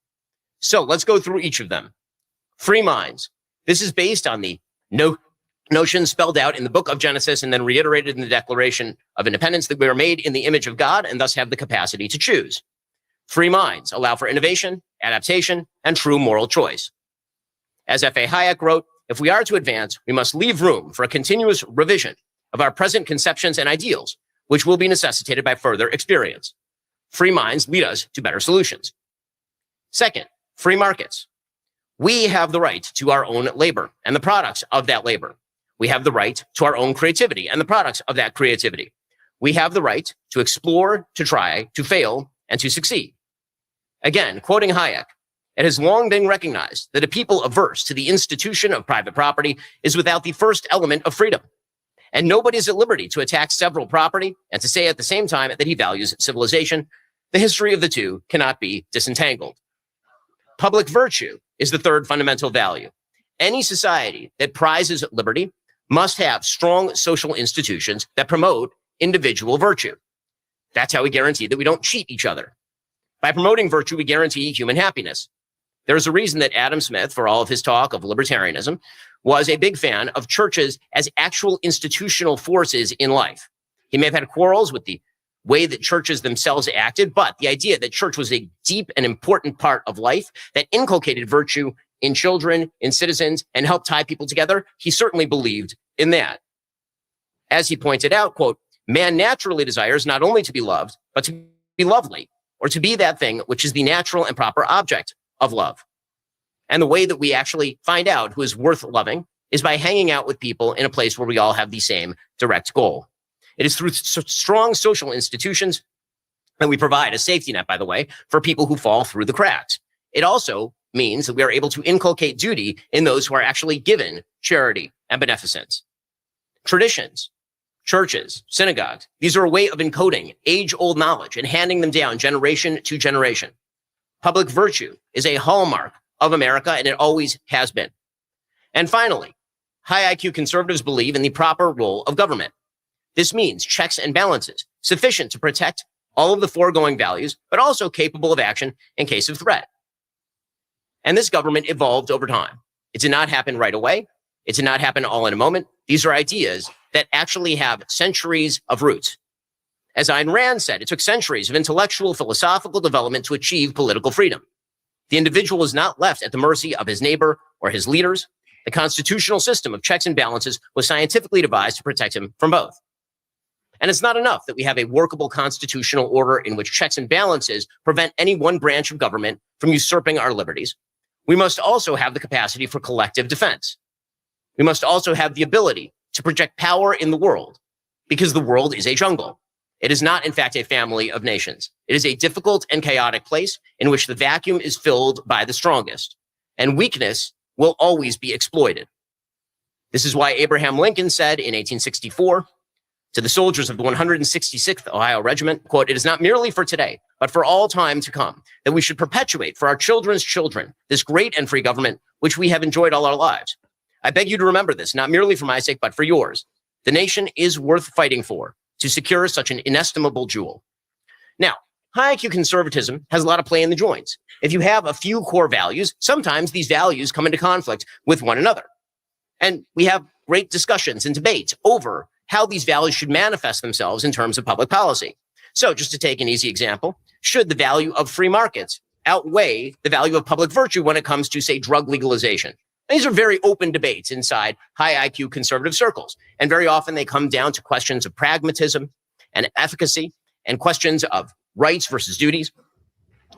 So let's go through each of them. Free minds. This is based on the notion spelled out in the book of Genesis and then reiterated in the Declaration of Independence that we are made in the image of God and thus have the capacity to choose. Free minds allow for innovation, adaptation, and true moral choice. As F.A. Hayek wrote, if we are to advance, we must leave room for a continuous revision of our present conceptions and ideals, which will be necessitated by further experience. Free minds lead us to better solutions. Second, free markets. We have the right to our own labor and the products of that labor. We have the right to our own creativity and the products of that creativity. We have the right to explore, to try, to fail, and to succeed. Again, quoting Hayek, it has long been recognized that a people averse to the institution of private property is without the first element of freedom. And nobody is at liberty to attack several property and to say at the same time that he values civilization. The history of the two cannot be disentangled. Public virtue is the third fundamental value. Any society that prizes liberty must have strong social institutions that promote individual virtue. That's how we guarantee that we don't cheat each other. By promoting virtue, we guarantee human happiness. There's a reason that Adam Smith, for all of his talk of libertarianism, was a big fan of churches as actual institutional forces in life. He may have had quarrels with the way that churches themselves acted, but the idea that church was a deep and important part of life that inculcated virtue in children, in citizens, and helped tie people together, he certainly believed in that. As he pointed out, quote, man naturally desires not only to be loved, but to be lovely, or to be that thing which is the natural and proper object of love. And the way that we actually find out who is worth loving is by hanging out with people in a place where we all have the same direct goal. It is through strong social institutions that we provide a safety net, by the way, for people who fall through the cracks. It also means that we are able to inculcate duty in those who are actually given charity and beneficence. Traditions, churches, synagogues, these are a way of encoding age-old knowledge and handing them down generation to generation. Public virtue is a hallmark of America, and it always has been. And finally, high IQ conservatives believe in the proper role of government. This means checks and balances, sufficient to protect all of the foregoing values, but also capable of action in case of threat. And this government evolved over time. It did not happen right away. It did not happen all in a moment. These are ideas that actually have centuries of roots. As Ayn Rand said, it took centuries of intellectual, philosophical development to achieve political freedom. The individual is not left at the mercy of his neighbor or his leaders. The constitutional system of checks and balances was scientifically devised to protect him from both. And it's not enough that we have a workable constitutional order in which checks and balances prevent any one branch of government from usurping our liberties. We must also have the capacity for collective defense. We must also have the ability to project power in the world, because the world is a jungle. It is not, in fact, a family of nations. It is a difficult and chaotic place in which the vacuum is filled by the strongest, and weakness will always be exploited. This is why Abraham Lincoln said in 1864 to the soldiers of the 166th Ohio Regiment, quote, "It is not merely for today, but for all time to come, that we should perpetuate for our children's children this great and free government which we have enjoyed all our lives. I beg you to remember this, not merely for my sake, but for yours. The nation is worth fighting for to secure such an inestimable jewel. Now, high IQ conservatism has a lot of play in the joints. If you have a few core values, sometimes these values come into conflict with one another. And we have great discussions and debates over how these values should manifest themselves in terms of public policy. So just to take an easy example, should the value of free markets outweigh the value of public virtue when it comes to, say, drug legalization? These are very open debates inside high IQ conservative circles. And very often they come down to questions of pragmatism and efficacy and questions of rights versus duties.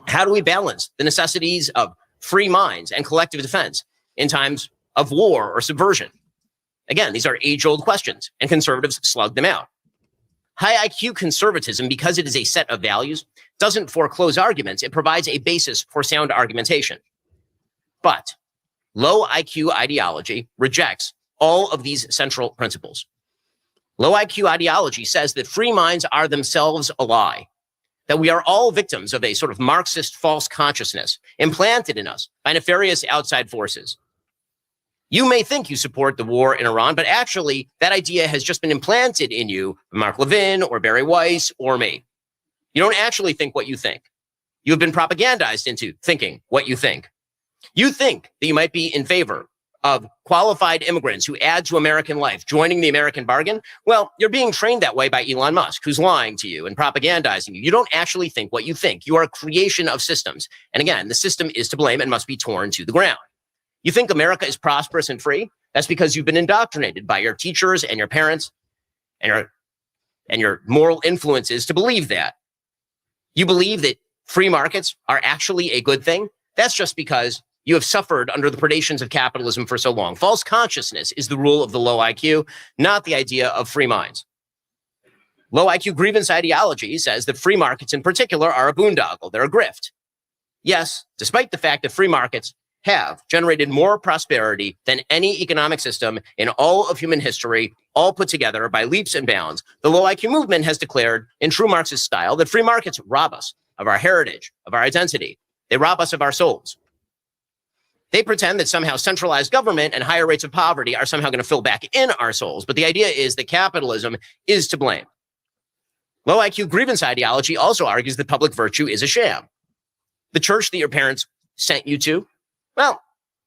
How do we balance the necessities of free minds and collective defense in times of war or subversion? Again, these are age-old questions, and conservatives slug them out. High IQ conservatism, because it is a set of values, doesn't foreclose arguments. It provides a basis for sound argumentation. But low IQ ideology rejects all of these central principles. Low IQ ideology says that free minds are themselves a lie, that we are all victims of a sort of Marxist false consciousness implanted in us by nefarious outside forces. You may think you support the war in Iran, but actually that idea has just been implanted in you by Mark Levin or Barry Weiss or me. You don't actually think what you think. You have been propagandized into thinking what you think. You think that you might be in favor of qualified immigrants who add to American life, joining the American bargain. Well, you're being trained that way by Elon Musk, who's lying to you and propagandizing you. You don't actually think what you think. You are a creation of systems. And again, the system is to blame and must be torn to the ground. You think America is prosperous and free? That's because you've been indoctrinated by your teachers and your parents and your moral influences to believe that. You believe that free markets are actually a good thing. That's just because you have suffered under the predations of capitalism for so long. False consciousness is the rule of the low IQ, not the idea of free minds. Low IQ grievance ideology says that free markets in particular are a boondoggle. They're a grift. Yes, despite the fact that free markets have generated more prosperity than any economic system in all of human history, all put together by leaps and bounds, the low IQ movement has declared in true Marxist style that free markets rob us of our heritage, of our identity. They rob us of our souls. They pretend that somehow centralized government and higher rates of poverty are somehow going to fill back in our souls. But the idea is that capitalism is to blame. Low IQ grievance ideology also argues that public virtue is a sham. The church that your parents sent you to, well,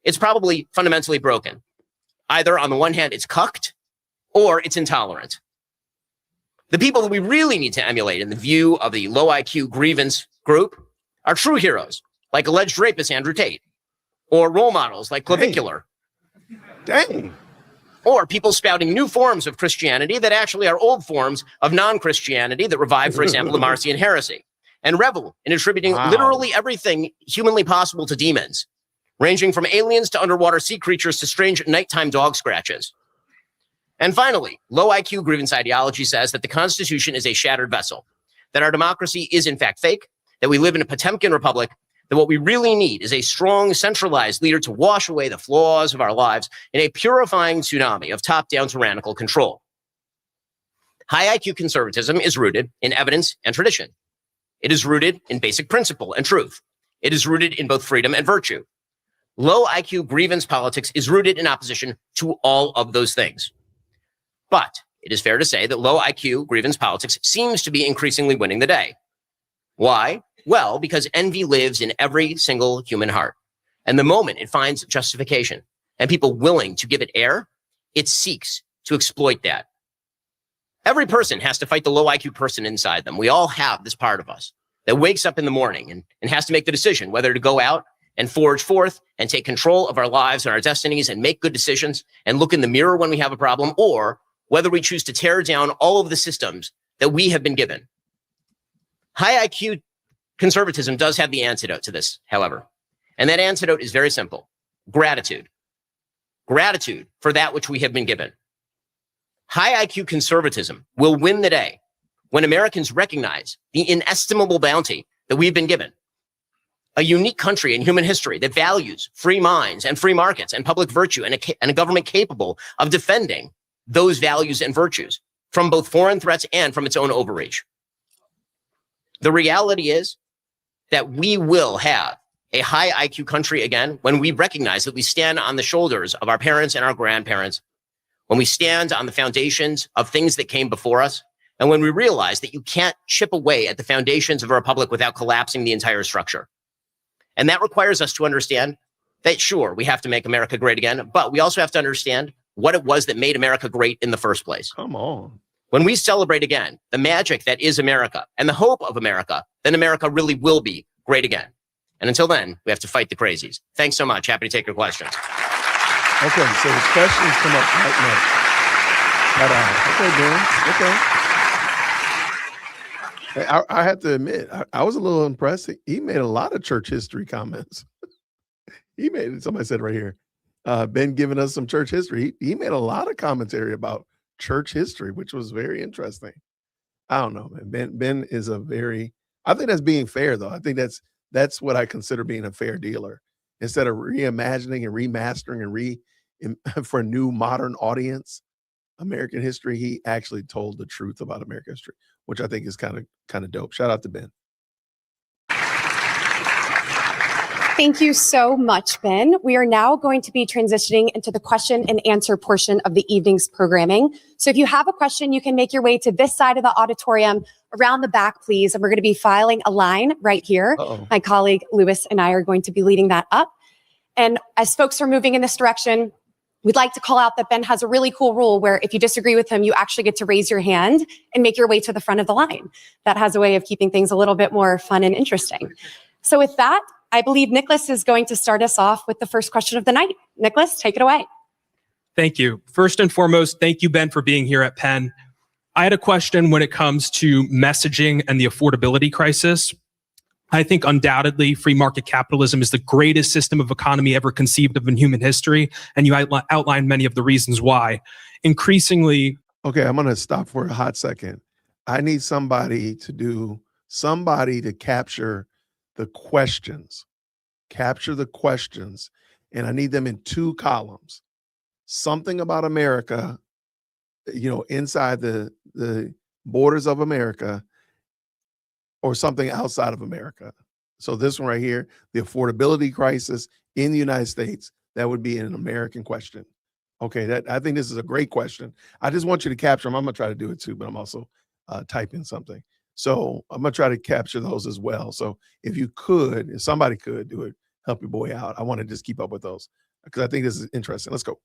it's probably fundamentally broken. Either on the one hand, it's cucked or it's intolerant. The people that we really need to emulate in the view of the low IQ grievance group are true heroes, like alleged rapist Andrew Tate, or role models like Clavicular. Dang. Or people spouting new forms of Christianity that actually are old forms of non-Christianity that revive, for example, the Marcion heresy, and revel in attributing literally everything humanly possible to demons, ranging from aliens to underwater sea creatures to strange nighttime dog scratches. And finally, low IQ grievance ideology says that the Constitution is a shattered vessel, that our democracy is in fact fake, that we live in a Potemkin republic, that what we really need is a strong, centralized leader to wash away the flaws of our lives in a purifying tsunami of top-down tyrannical control. High IQ conservatism is rooted in evidence and tradition. It is rooted in basic principle and truth. It is rooted in both freedom and virtue. Low IQ grievance politics is rooted in opposition to all of those things. But it is fair to say that low IQ grievance politics seems to be increasingly winning the day. Why? Well, because envy lives in every single human heart. And the moment it finds justification and people willing to give it air, it seeks to exploit that. Every person has to fight the low IQ person inside them. We all have this part of us that wakes up in the morning and has to make the decision whether to go out and forge forth and take control of our lives and our destinies and make good decisions and look in the mirror when we have a problem, or whether we choose to tear down all of the systems that we have been given. High IQ conservatism does have the antidote to this, however. And that antidote is very simple. Gratitude. Gratitude for that which we have been given. High IQ conservatism will win the day when Americans recognize the inestimable bounty that we've been given. A unique country in human history that values free minds and free markets and public virtue and a government capable of defending those values and virtues from both foreign threats and from its own overreach. The reality is that we will have a high IQ country again when we recognize that we stand on the shoulders of our parents and our grandparents, when we stand on the foundations of things that came before us, and when we realize that you can't chip away at the foundations of a republic without collapsing the entire structure. And that requires us to understand that, sure, we have to make America great again, but we also have to understand what it was that made America great in the first place. Come on. When we celebrate again the magic that is America and the hope of America, then America really will be great again. And until then, we have to fight the crazies. Thanks so much. Happy to take your questions. Okay, so the questions come up right now. Okay, Ben. Okay. I have to admit, I was a little impressed. He made a lot of church history comments. Somebody said right here, Ben giving us some church history. He made a lot of commentary about church history, which was very interesting. I don't know, man. Ben is I think that's being fair, though. I think that's what I consider being a fair dealer. Instead of reimagining and remastering and for a new modern audience, American history, he actually told the truth about American history, which I think is kind of dope. Shout out to Ben. Thank you so much, Ben. We are now going to be transitioning into the question and answer portion of the evening's programming. So if you have a question, you can make your way to this side of the auditorium, around the back, please. And we're going to be filing a line right here. Uh-oh. My colleague Lewis and I are going to be leading that up. And as folks are moving in this direction, we'd like to call out that Ben has a really cool rule where if you disagree with him, you actually get to raise your hand and make your way to the front of the line. That has a way of keeping things a little bit more fun and interesting. So with that, I believe Nicholas is going to start us off with the first question of the night. Nicholas, take it away. Thank you. First and foremost, thank you, Ben, for being here at Penn. I had a question when it comes to messaging and the affordability crisis. I think undoubtedly free market capitalism is the greatest system of economy ever conceived of in human history, and you outlined many of the reasons why. Increasingly... Okay, I'm going to stop for a hot second. I need somebody to capture the questions. Capture the questions, and I need them in 2 columns. Something about America, inside the borders of America, or something outside of America. So this one right here, the affordability crisis in the United States, that would be an American question. Okay, I think this is a great question. I just want you to capture them. I'm gonna try to do it too, but I'm also typing something. So I'm gonna try to capture those as well. So if somebody could do it, help your boy out. I want to just keep up with those because I think this is interesting. Let's go.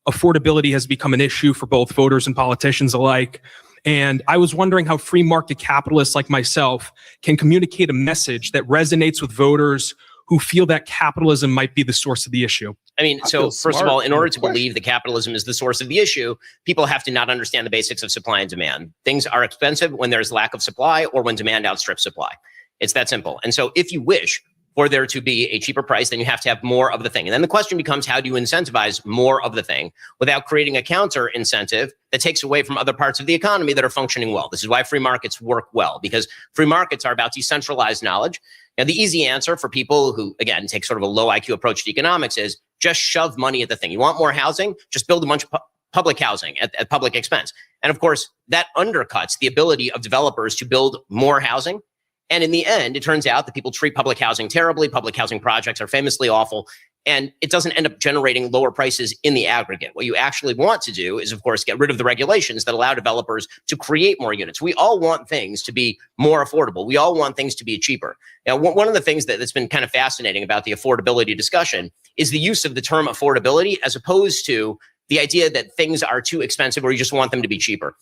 Affordability has become an issue for both voters and politicians alike. And I was wondering how free market capitalists like myself can communicate a message that resonates with voters who feel that capitalism might be the source of the issue. I mean, so first of all, in order to believe that capitalism is the source of the issue, people have to not understand the basics of supply and demand. Things are expensive when there's lack of supply or when demand outstrips supply. It's that simple. And so if you wish for there to be a cheaper price, then you have to have more of the thing. And then the question becomes, how do you incentivize more of the thing without creating a counter incentive that takes away from other parts of the economy that are functioning well? This is why free markets work well, because free markets are about decentralized knowledge. Now, the easy answer for people who, again, take sort of a low IQ approach to economics is just shove money at the thing. You want more housing? Just build a bunch of public housing at public expense. And of course, that undercuts the ability of developers to build more housing. And in the end, it turns out that people treat public housing terribly. Public housing projects are famously awful. And it doesn't end up generating lower prices in the aggregate. What you actually want to do is, of course, get rid of the regulations that allow developers to create more units. We all want things to be more affordable. We all want things to be cheaper. Now, one of the things that's been kind of fascinating about the affordability discussion is the use of the term affordability as opposed to the idea that things are too expensive or you just want them to be cheaper.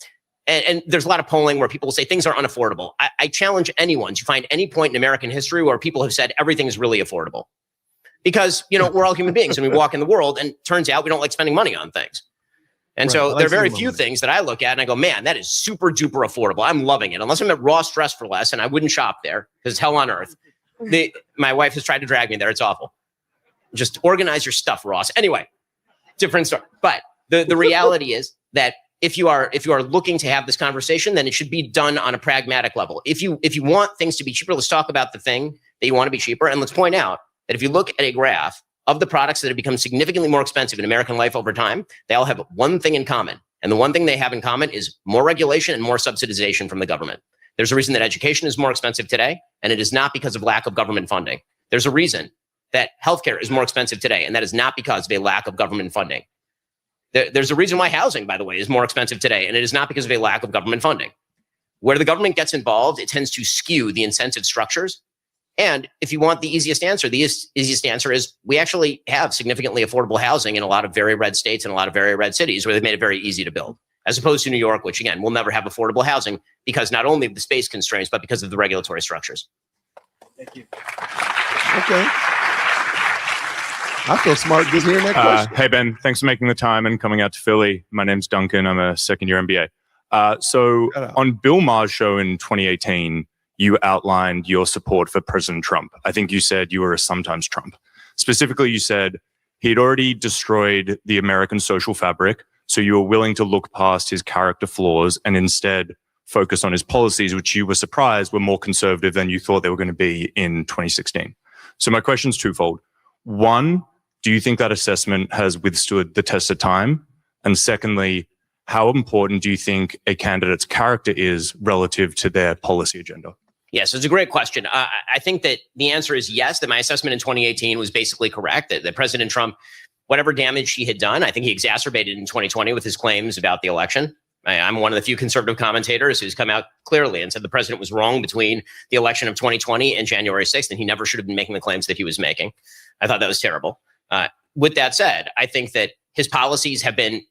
And there's a lot of polling where people will say things are unaffordable. I challenge anyone to find any point in American history where people have said everything is really affordable. Because, we're all human beings and we walk in the world and turns out we don't like spending money on things. And right, so there are very few things that I look at and I go, man, that is super duper affordable. I'm loving it. Unless I'm at Ross Dress for Less, and I wouldn't shop there because it's hell on earth. My wife has tried to drag me there. It's awful. Just organize your stuff, Ross. Anyway, different story. But the reality is that if you are looking to have this conversation, then it should be done on a pragmatic level. If you want things to be cheaper, let's talk about the thing that you want to be cheaper. And let's point out that if you look at a graph of the products that have become significantly more expensive in American life over time, they all have one thing in common. And the one thing they have in common is more regulation and more subsidization from the government. There's a reason that education is more expensive today, and it is not because of lack of government funding. There's a reason that healthcare is more expensive today, and that is not because of a lack of government funding. There's a reason why housing, by the way, is more expensive today, and it is not because of a lack of government funding. Where the government gets involved, it tends to skew the incentive structures. And if you want the easiest answer is we actually have significantly affordable housing in a lot of very red states and a lot of very red cities where they've made it very easy to build, as opposed to New York, which again, will never have affordable housing because not only of the space constraints, but because of the regulatory structures. Thank you. Okay. I feel smart just hearing that question. Hey, Ben, thanks for making the time and coming out to Philly. My name's Duncan. I'm a second-year MBA. So on Bill Maher's show in 2018, you outlined your support for President Trump. I think you said you were a sometimes Trump. Specifically, you said he'd already destroyed the American social fabric, so you were willing to look past his character flaws and instead focus on his policies, which you were surprised were more conservative than you thought they were going to be in 2016. So my question's twofold. One, do you think that assessment has withstood the test of time? And secondly, how important do you think a candidate's character is relative to their policy agenda? Yes, it's a great question. I think that the answer is yes, that my assessment in 2018 was basically correct, that President Trump, whatever damage he had done, I think he exacerbated in 2020 with his claims about the election. I'm one of the few conservative commentators who's come out clearly and said the president was wrong between the election of 2020 and January 6th, and he never should have been making the claims that he was making. I thought that was terrible. With that said, I think that his policies have been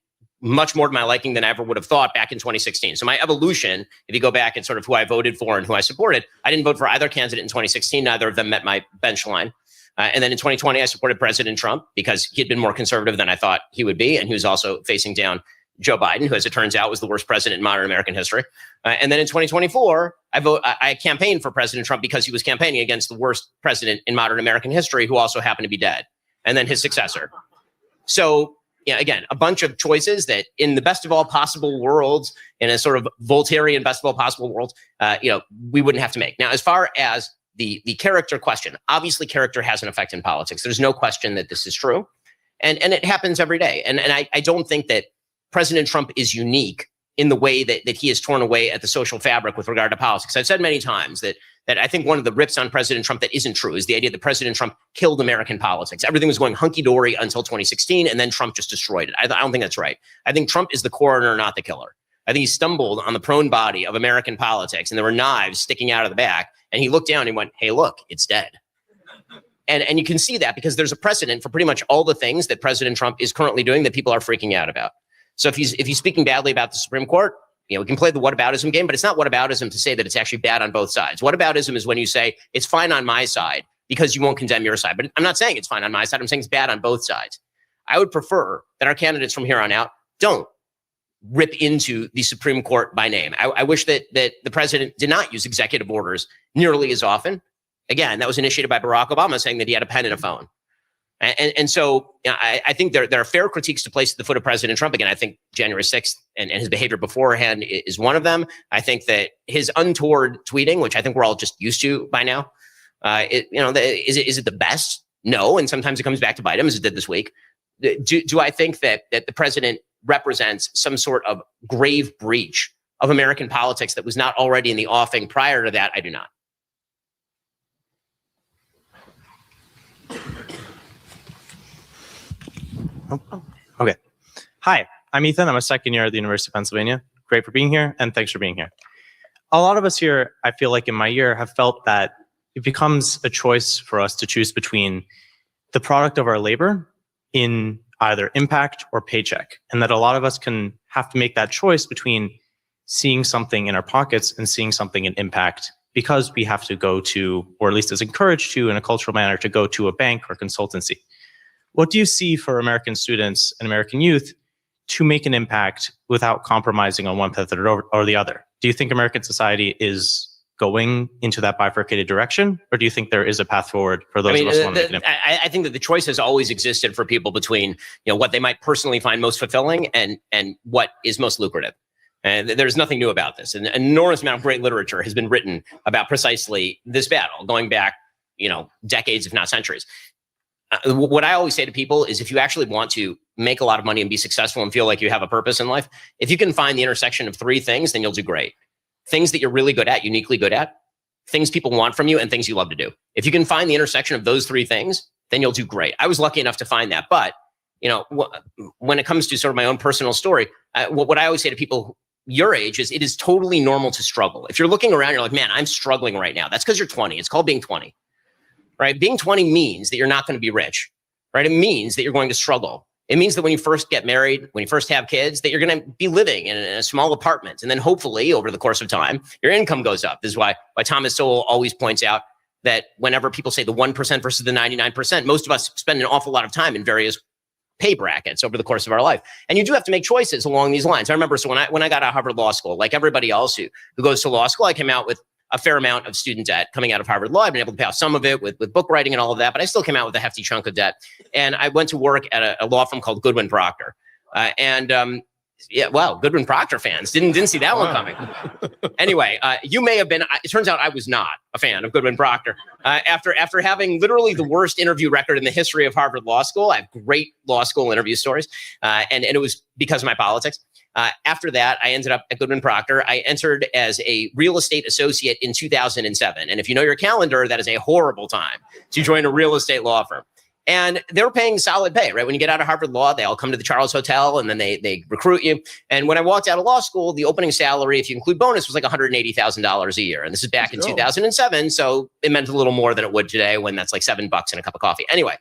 much more to my liking than I ever would have thought back in 2016. So my evolution, if you go back and sort of who I voted for and who I supported, I didn't vote for either candidate in 2016. Neither of them met my bench line. And then in 2020, I supported President Trump because he had been more conservative than I thought he would be. And he was also facing down Joe Biden, who, as it turns out, was the worst president in modern American history. And then in 2024, I campaigned for President Trump because he was campaigning against the worst president in modern American history, who also happened to be dead, and then his successor. So, yeah, again, a bunch of choices that in the best of all possible worlds, in a sort of Voltairean best of all possible world, we wouldn't have to make. Now, as far as the character question, obviously character has an effect in politics. There's no question that this is true. And it happens every day. And I don't think that President Trump is unique in the way that he has torn away at the social fabric with regard to politics. I've said many times that I think one of the rips on President Trump that isn't true is the idea that President Trump killed American politics. Everything was going hunky-dory until 2016, and then Trump just destroyed it. I don't think that's right. I think Trump is the coroner, not the killer. I think he stumbled on the prone body of American politics, and there were knives sticking out of the back, and he looked down and he went, hey, look, it's dead. And you can see that because there's a precedent for pretty much all the things that President Trump is currently doing that people are freaking out about. So if he's speaking badly about the Supreme Court, we can play the whataboutism game, but it's not whataboutism to say that it's actually bad on both sides. Whataboutism is when you say it's fine on my side because you won't condemn your side. But I'm not saying it's fine on my side. I'm saying it's bad on both sides. I would prefer that our candidates from here on out don't rip into the Supreme Court by name. I wish that the president did not use executive orders nearly as often. Again, that was initiated by Barack Obama, saying that he had a pen and a phone. And so I think there are fair critiques to place at the foot of President Trump. Again, I think January 6th and his behavior beforehand is one of them. I think that his untoward tweeting, which I think we're all just used to by now, is it the best? No. And sometimes it comes back to bite him, as it did this week. Do I think that the president represents some sort of grave breach of American politics that was not already in the offing prior to that? I do not. Okay. Hi, I'm Ethan. I'm a second year at the University of Pennsylvania. Great for being here, and thanks for being here. A lot of us here, I feel like in my year, have felt that it becomes a choice for us to choose between the product of our labor in either impact or paycheck, and that a lot of us can have to make that choice between seeing something in our pockets and seeing something in impact, because we have to go to, or at least is encouraged to in a cultural manner, to go to a bank or consultancy. What do you see for American students and American youth to make an impact without compromising on one method or the other? Do you think American society is going into that bifurcated direction, or do you think there is a path forward for those of us who want to make an impact? I think that the choice has always existed for people between what they might personally find most fulfilling and what is most lucrative. And there's nothing new about this. An enormous amount of great literature has been written about precisely this battle, going back decades, if not centuries. What I always say to people is, if you actually want to make a lot of money and be successful and feel like you have a purpose in life, if you can find the intersection of three things, then you'll do great. things that you're really good at, uniquely good at, things people want from you, and things you love to do. If you can find the intersection of those three things, then you'll do great. I was lucky enough to find that. But, when it comes to sort of my own personal story, what I always say to people your age is it is totally normal to struggle. If you're looking around, you're like, man, I'm struggling right now. That's because you're 20. It's called being 20, right? Being 20 means that you're not going to be rich, right? It means that you're going to struggle. It means that when you first get married, when you first have kids, that you're going to be living in a small apartment. And then hopefully over the course of time, your income goes up. This is why Thomas Sowell always points out that whenever people say the 1% versus the 99%, most of us spend an awful lot of time in various pay brackets over the course of our life. And you do have to make choices along these lines. I remember, so when I got out of Harvard Law School, like everybody else who goes to law school, I came out with a fair amount of student debt coming out of Harvard Law. I've been able to pay off some of it with book writing and all of that, but I still came out with a hefty chunk of debt. And I went to work at a law firm called Goodwin Procter. Goodwin Procter fans didn't see that one coming. Anyway, you may have been. It turns out I was not a fan of Goodwin Procter. After having literally the worst interview record in the history of Harvard Law School, I have great law school interview stories, and it was because of my politics. After that, I ended up at Goodwin Procter. I entered as a real estate associate in 2007, and if you know your calendar, that is a horrible time to join a real estate law firm. And they were paying solid pay, right? When you get out of Harvard Law, they all come to the Charles Hotel and then they recruit you. And when I walked out of law school, the opening salary, if you include bonus, was like $180,000 a year. And this is back in 2007. So it meant a little more than it would today when that's like $7 and a cup of coffee. Anyway,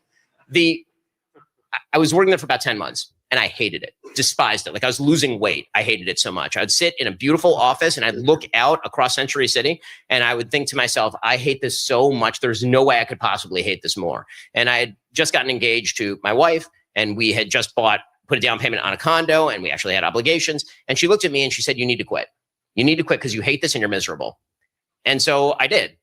I was working there for about 10 months. And I hated it, despised it. Like I was losing weight. I hated it so much. I'd sit in a beautiful office and I'd look out across Century City and I would think to myself, I hate this so much. There's no way I could possibly hate this more. And I had just gotten engaged to my wife and we had just put a down payment on a condo and we actually had obligations. And she looked at me and she said, you need to quit. You need to quit because you hate this and you're miserable. And so I did.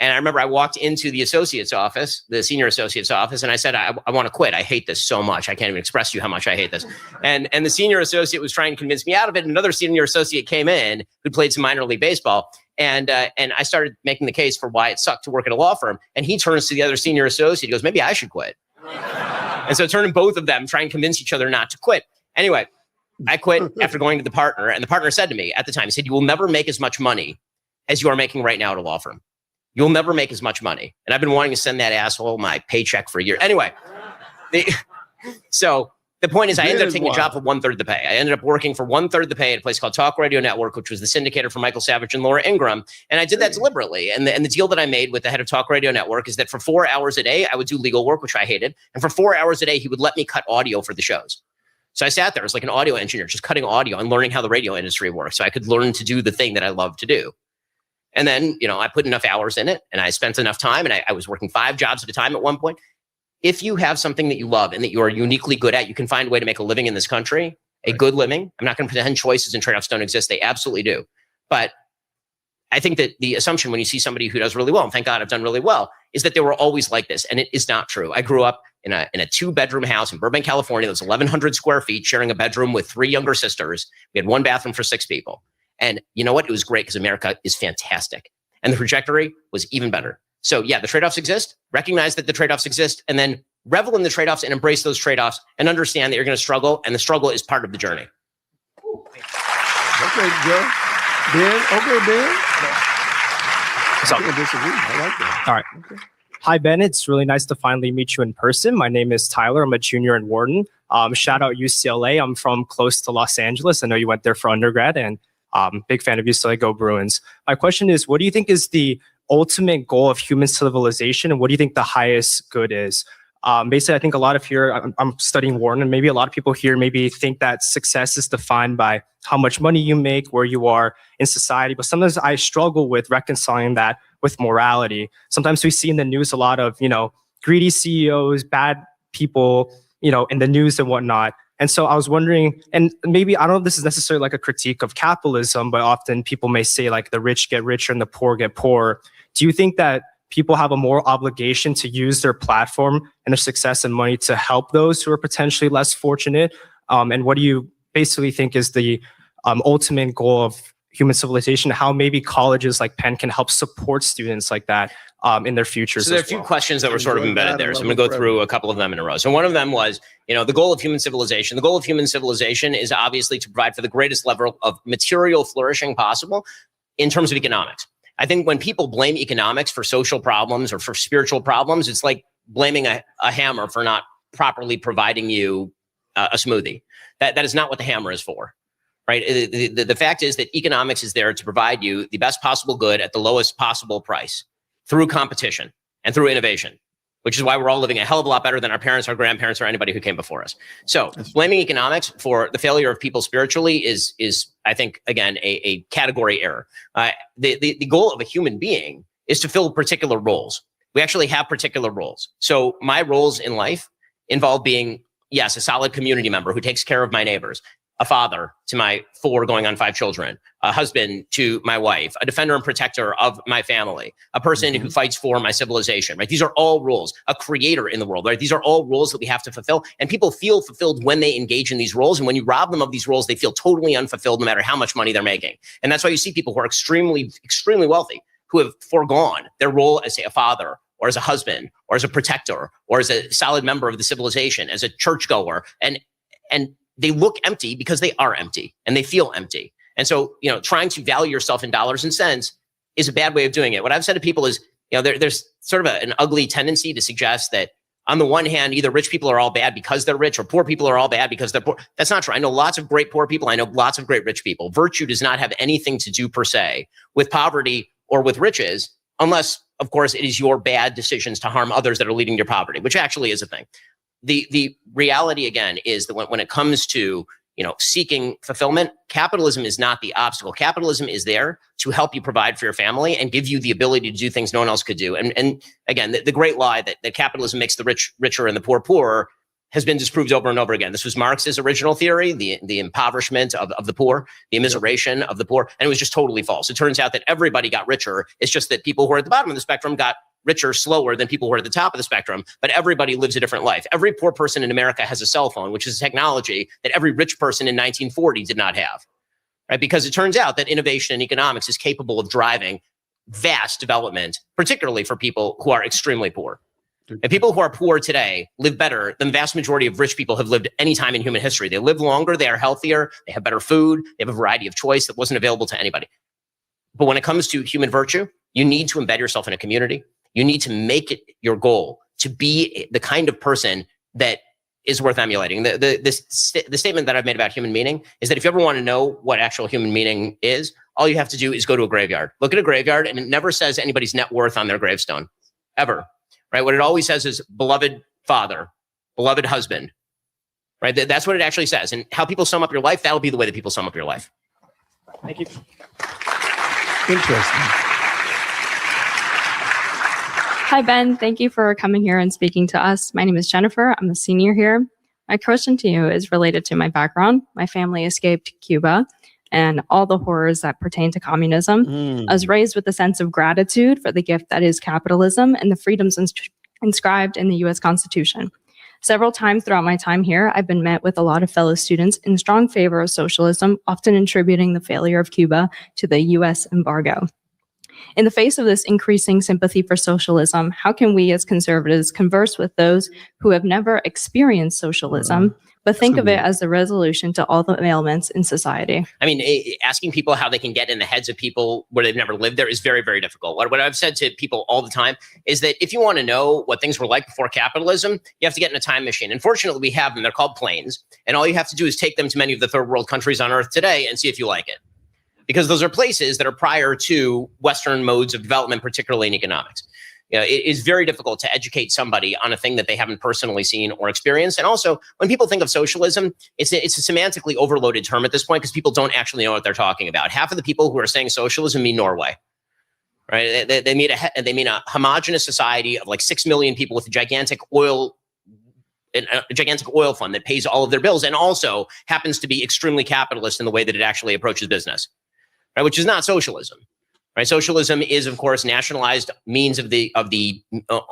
And I remember I walked into the associate's office, the senior associate's office, and I said, I want to quit. I hate this so much. I can't even express to you how much I hate this. And the senior associate was trying to convince me out of it. Another senior associate came in who played some minor league baseball. And I started making the case for why it sucked to work at a law firm. And he turns to the other senior associate. He goes, maybe I should quit. And so it turned both of them trying to convince each other not to quit. Anyway, I quit after going to the partner. And the partner said to me at the time, he said, you will never make as much money as you are making right now at a law firm. You'll never make as much money. And I've been wanting to send that asshole my paycheck for a year. Anyway, so the point is I ended up taking a job for 1/3 the pay. I ended up working for 1/3 the pay at a place called Talk Radio Network, which was the syndicator for Michael Savage and Laura Ingraham. And I did that deliberately. And the deal that I made with the head of Talk Radio Network is that for 4 hours a day, I would do legal work, which I hated. And for 4 hours a day, he would let me cut audio for the shows. So I sat there as like an audio engineer, just cutting audio and learning how the radio industry works. So I could learn to do the thing that I love to do. And then, I put enough hours in it and I spent enough time and I was working 5 jobs at a time at one point. If you have something that you love and that you are uniquely good at, you can find a way to make a living in this country, a good living. I'm not going to pretend choices and trade-offs don't exist. They absolutely do. But I think that the assumption when you see somebody who does really well, and thank God I've done really well, is that they were always like this. And it is not true. I grew up in a 2-bedroom house in Burbank, California. That was 1,100 square feet, sharing a bedroom with 3 younger sisters. We had 1 bathroom for 6 people. And you know what? It was great because America is fantastic. And the trajectory was even better. So yeah, the trade-offs exist. Recognize that the trade-offs exist and then revel in the trade-offs and embrace those trade-offs and understand that you're going to struggle and the struggle is part of the journey. Okay, Joe. Ben. So, I disagree. I like that. all right. Okay. Hi, Ben. It's really nice to finally meet you in person. My name is Tyler. I'm a junior in Wharton. Shout out UCLA. I'm from close to Los Angeles. I know you went there for undergrad and big fan of UCLA. Go Bruins. My question is, what do you think is the ultimate goal of human civilization? And what do you think the highest good is? Basically, I think a lot of here, I'm studying Wharton, and maybe a lot of people here maybe think that success is defined by how much money you make, where you are in society. But sometimes I struggle with reconciling that with morality. Sometimes we see in the news a lot of, greedy CEOs, bad people, in the news and whatnot. And so I was wondering, and maybe, I don't know if this is necessarily like a critique of capitalism, but often people may say like the rich get richer and the poor get poorer. Do you think that people have a moral obligation to use their platform and their success and money to help those who are potentially less fortunate? And what do you basically think is the ultimate goal of human civilization? How maybe colleges like Penn can help support students like that in their futures? So there are a few questions that were sort of embedded there. So I'm going to go through a couple of them in a row. So one of them was, the goal of human civilization. The goal of human civilization is obviously to provide for the greatest level of material flourishing possible. in terms of economics. I think when people blame economics for social problems or for spiritual problems, it's like blaming a hammer for not properly providing you a smoothie. That is not what the hammer is for, right? The fact is that economics is there to provide you the best possible good at the lowest possible price through competition and through innovation, which is why we're all living a hell of a lot better than our parents, our grandparents, or anybody who came before us. So blaming economics for the failure of people spiritually is I think, again, a category error. The goal of a human being is to fill particular roles. We actually have particular roles. So my roles in life involve being, yes, a solid community member who takes care of my neighbors, a father to my 4 going on 5 children, a husband to my wife, a defender and protector of my family, a person who fights for my civilization, right? These are all roles, a creator in the world, right? These are all roles that we have to fulfill. And people feel fulfilled when they engage in these roles. And when you rob them of these roles, they feel totally unfulfilled no matter how much money they're making. And that's why you see people who are extremely, extremely wealthy who have foregone their role as, say, a father or as a husband or as a protector or as a solid member of the civilization, as a churchgoer. And they look empty because they are empty and they feel empty. And so, trying to value yourself in dollars and cents is a bad way of doing it. What I've said to people is, there's sort of an ugly tendency to suggest that on the one hand, either rich people are all bad because they're rich or poor people are all bad because they're poor. That's not true. I know lots of great poor people. I know lots of great rich people. Virtue does not have anything to do per se with poverty or with riches, unless, of course, it is your bad decisions to harm others that are leading to your poverty, which actually is a thing. The reality, again, is that when it comes to seeking fulfillment, capitalism is not the obstacle. Capitalism is there to help you provide for your family and give you the ability to do things no one else could do. And again, the great lie that capitalism makes the rich richer and the poor poorer has been disproved over and over again. This was Marx's original theory, the impoverishment of the poor, the immiseration of the poor, and it was just totally false. It turns out that everybody got richer. It's just that people who are at the bottom of the spectrum got richer slower than people who are at the top of the spectrum, but everybody lives a different life. Every poor person in America has a cell phone, which is a technology that every rich person in 1940 did not have, right? Because it turns out that innovation in economics is capable of driving vast development, particularly for people who are extremely poor. And people who are poor today live better than the vast majority of rich people have lived any time in human history. They live longer, they are healthier, they have better food, they have a variety of choice that wasn't available to anybody. But when it comes to human virtue, you need to embed yourself in a community. You need to make it your goal to be the kind of person that is worth emulating. The statement that I've made about human meaning is that if you ever want to know what actual human meaning is, all you have to do is go to a graveyard. Look at a graveyard, and it never says anybody's net worth on their gravestone, ever. Right? What it always says is beloved father, beloved husband. Right? That's what it actually says. And how people sum up your life, that'll be the way that people sum up your life. Thank you. Interesting. Hi, Ben. Thank you for coming here and speaking to us. My name is Jennifer. I'm a senior here. My question to you is related to my background. My family escaped Cuba and all the horrors that pertain to communism. I was raised with a sense of gratitude for the gift that is capitalism and the freedoms inscribed in the U.S. Constitution. Several times throughout my time here, I've been met with a lot of fellow students in strong favor of socialism, often attributing the failure of Cuba to the U.S. embargo. In the face of this increasing sympathy for socialism, how can we as conservatives converse with those who have never experienced socialism, but think of it as the resolution to all the ailments in society? I mean, asking people how they can get in the heads of people where they've never lived there is very, very difficult. What I've said to people all the time is that if you want to know what things were like before capitalism, you have to get in a time machine. And fortunately, we have them. They're called planes. And all you have to do is take them to many of the third world countries on Earth today and see if you like it. Because those are places that are prior to Western modes of development, particularly in economics. It is very difficult to educate somebody on a thing that they haven't personally seen or experienced. And also, when people think of socialism, it's a semantically overloaded term at this point because people don't actually know what they're talking about. Half of the people who are saying socialism mean Norway, right? They mean a homogenous society of like 6 million people with a gigantic oil fund that pays all of their bills and also happens to be extremely capitalist in the way that it actually approaches business. Right, which is not socialism. Right, socialism is, of course, nationalized means of the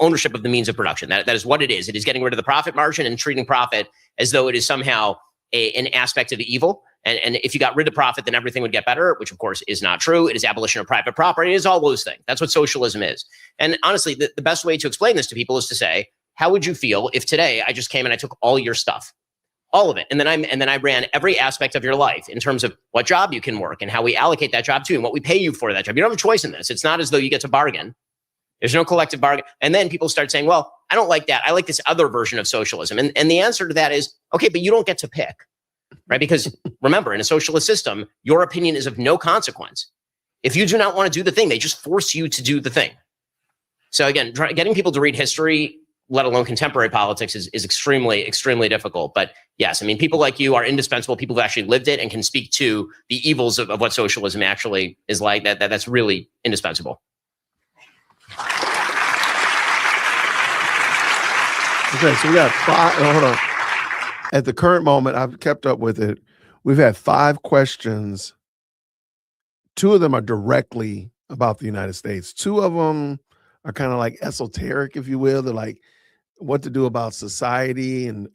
ownership of the means of production. That is what it is. It is getting rid of the profit margin and treating profit as though it is somehow an aspect of evil. And if you got rid of profit, then everything would get better, which of course is not true. It is abolition of private property. It is all those things. That's what socialism is. And honestly, the best way to explain this to people is to say, how would you feel if today I just came and I took all your stuff? all of it. And then I ran every aspect of your life in terms of what job you can work and how we allocate that job to and what we pay you for that job. You don't have a choice in this. It's not as though you get to bargain. There's no collective bargain. And then people start saying, well, I don't like that. I like this other version of socialism. And the answer to that is, okay, but you don't get to pick, right? Because remember, in a socialist system, your opinion is of no consequence. If you do not want to do the thing, they just force you to do the thing. So again, getting people to read history, let alone contemporary politics, is extremely, extremely difficult. But yes, I mean, people like you are indispensable. People who actually lived it and can speak to the evils of what socialism actually is like. That's really indispensable. Okay, so we got 5. Hold on. At the current moment, I've kept up with it. We've had 5 questions. 2 of them are directly about the United States. 2 of them are kind of like esoteric, if you will. They're like what to do about society, and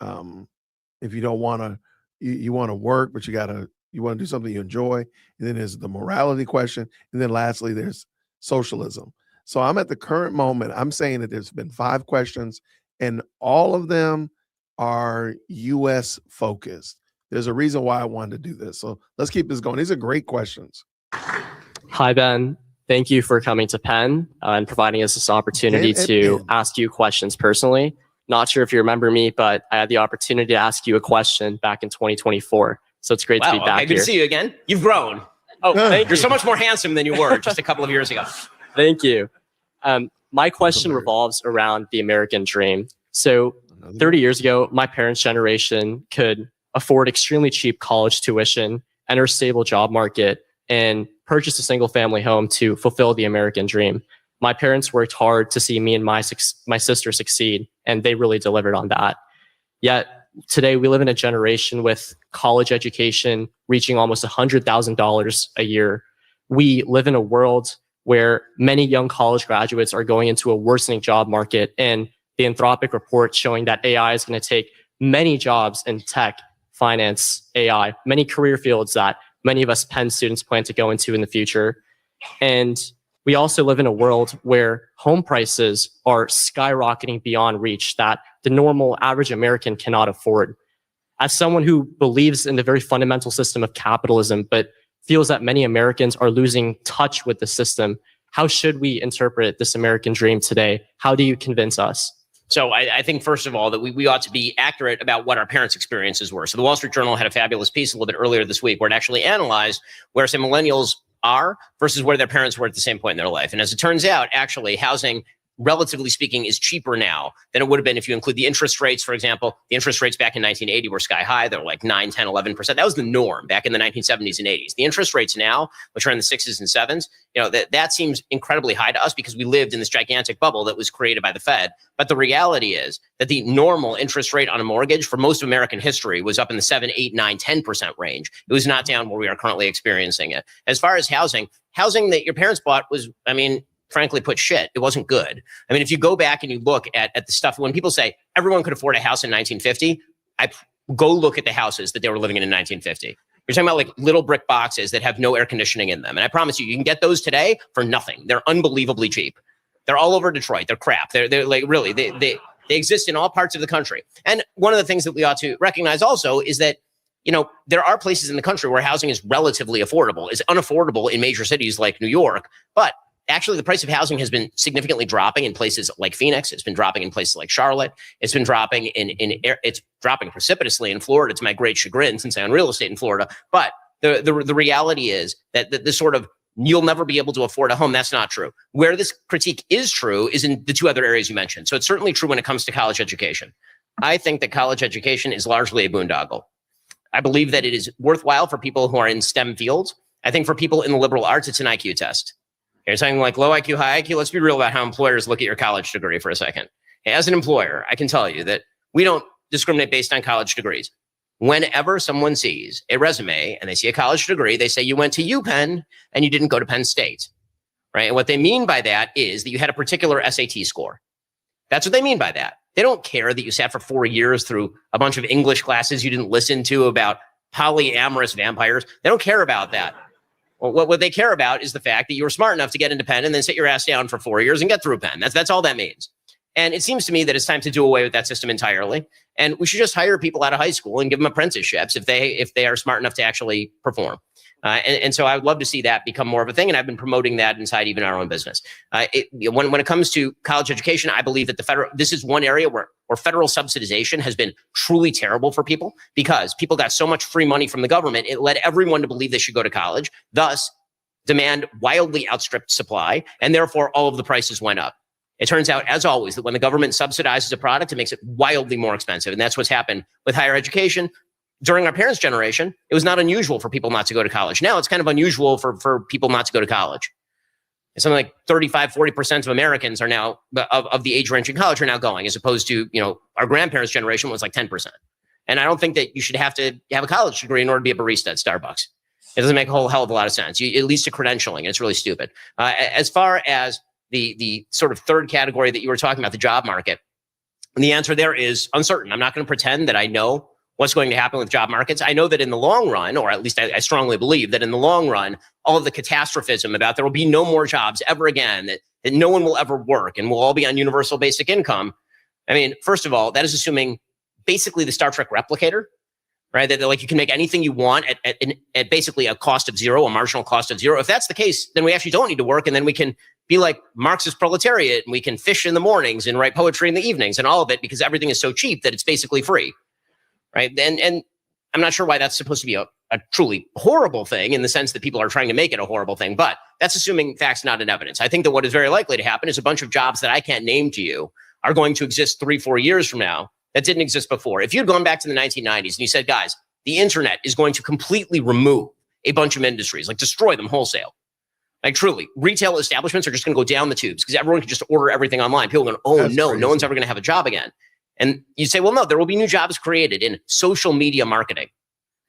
if you don't want to, you want to work, but you want to do something you enjoy. And then there's the morality question, and then lastly, there's socialism. So I'm at the current moment, I'm saying that there's been 5 questions, and all of them are U.S. focused. There's a reason why I wanted to do this. So let's keep this going. These are great questions. Hi, Ben. Thank you for coming to Penn and providing us this opportunity to ask you questions personally. Not sure if you remember me, but I had the opportunity to ask you a question back in 2024. So it's great to be back here. Good to see you again. You've grown. Oh, thank you. You're so much more handsome than you were just a couple of years ago. Thank you. My question revolves around the American dream. So 30 years ago, my parents' generation could afford extremely cheap college tuition, enter a stable job market, and purchase a single family home to fulfill the American dream. My parents worked hard to see me and my sister succeed, and they really delivered on that. Yet today we live in a generation with college education reaching almost $100,000 a year. We live in a world where many young college graduates are going into a worsening job market, and the Anthropic report showing that AI is going to take many jobs in tech, finance, AI, many career fields that many of us Penn students plan to go into in the future. And we also live in a world where home prices are skyrocketing beyond reach that the normal average American cannot afford. As someone who believes in the very fundamental system of capitalism, but feels that many Americans are losing touch with the system, how should we interpret this American dream today? How do you convince us? So I think, first of all, that we ought to be accurate about what our parents' experiences were. So the Wall Street Journal had a fabulous piece a little bit earlier this week where it actually analyzed where, say, millennials are versus where their parents were at the same point in their life. And as it turns out, actually, housing, relatively speaking, is cheaper now than it would have been if you include the interest rates. For example, the interest rates back in 1980 were sky high. They were like 9, 10, 11%. That was the norm back in the 1970s and 80s. The interest rates now, which are in the 6s and 7s, that seems incredibly high to us because we lived in this gigantic bubble that was created by the Fed. But the reality is that the normal interest rate on a mortgage for most of American history was up in the 7, 8, 9, 10% range. It was not down where we are currently experiencing it. As far as housing that your parents bought was, frankly put, shit. It wasn't good. If you go back and you look at the stuff, when people say everyone could afford a house in 1950, I go look at the houses that they were living in 1950. You're talking about like little brick boxes that have no air conditioning in them. And I promise you can get those today for nothing. They're unbelievably cheap. They're all over Detroit. They're crap. They're like, really, they exist in all parts of the country. And one of the things that we ought to recognize also is that, there are places in the country where housing is relatively affordable. It's unaffordable in major cities like New York, but actually, the price of housing has been significantly dropping in places like Phoenix. It's been dropping in places like Charlotte. It's been dropping it's dropping precipitously in Florida, to my great chagrin, since I own real estate in Florida. But the reality is that the sort of you'll never be able to afford a home. That's not true. Where this critique is true is in the 2 other areas you mentioned. So it's certainly true when it comes to college education. I think that college education is largely a boondoggle. I believe that it is worthwhile for people who are in STEM fields. I think for people in the liberal arts, it's an IQ test. You're saying like low IQ, high IQ. Let's be real about how employers look at your college degree for a second. As an employer, I can tell you that we don't discriminate based on college degrees. Whenever someone sees a resume and they see a college degree, they say you went to UPenn and you didn't go to Penn State, right? And what they mean by that is that you had a particular SAT score. That's what they mean by that. They don't care that you sat for 4 years through a bunch of English classes you didn't listen to about polyamorous vampires. They don't care about that. What they care about is the fact that you were smart enough to get into Penn and then sit your ass down for 4 years and get through Penn. That's all that means. And it seems to me that it's time to do away with that system entirely. And we should just hire people out of high school and give them apprenticeships if they are smart enough to actually perform. And so I would love to see that become more of a thing. And I've been promoting that inside even our own business. When it comes to college education, I believe that this is one area where federal subsidization has been truly terrible for people, because people got so much free money from the government. It led everyone to believe they should go to college. Thus, demand wildly outstripped supply, and therefore all of the prices went up. It turns out, as always, that when the government subsidizes a product, it makes it wildly more expensive. And that's what's happened with higher education. During our parents' generation, it was not unusual for people not to go to college. Now it's kind of unusual for people not to go to college. Something like 35-40% of Americans are now, of the age range in college, are now going, as opposed to, our grandparents' generation was like 10%. And I don't think that you should have to have a college degree in order to be a barista at Starbucks. It doesn't make a whole hell of a lot of sense. It leads to credentialing, and it's really stupid. As far as the sort of third category that you were talking about, the job market, and the answer there is uncertain. I'm not going to pretend that I know what's going to happen with job markets. I know that in the long run, or at least I strongly believe that in the long run, all of the catastrophism about there will be no more jobs ever again, that no one will ever work and we'll all be on universal basic income. I mean, first of all, that is assuming basically the Star Trek replicator, right? That like you can make anything you want at basically a cost of zero, a marginal cost of zero. If that's the case, then we actually don't need to work, and then we can be like Marxist proletariat, and we can fish in the mornings and write poetry in the evenings and all of it, because everything is so cheap that it's basically free, right? And I'm not sure why that's supposed to be a truly horrible thing, in the sense that people are trying to make it a horrible thing, but that's assuming facts, not in evidence. I think that what is very likely to happen is a bunch of jobs that I can't name to you are going to exist 3-4 years from now that didn't exist before. If you'd gone back to the 1990s and you said, guys, the internet is going to completely remove a bunch of industries, like destroy them wholesale. Like truly, retail establishments are just going to go down the tubes because everyone can just order everything online. People are going, oh, that's crazy. No one's ever going to have a job again. And you say, well, no, there will be new jobs created in social media marketing.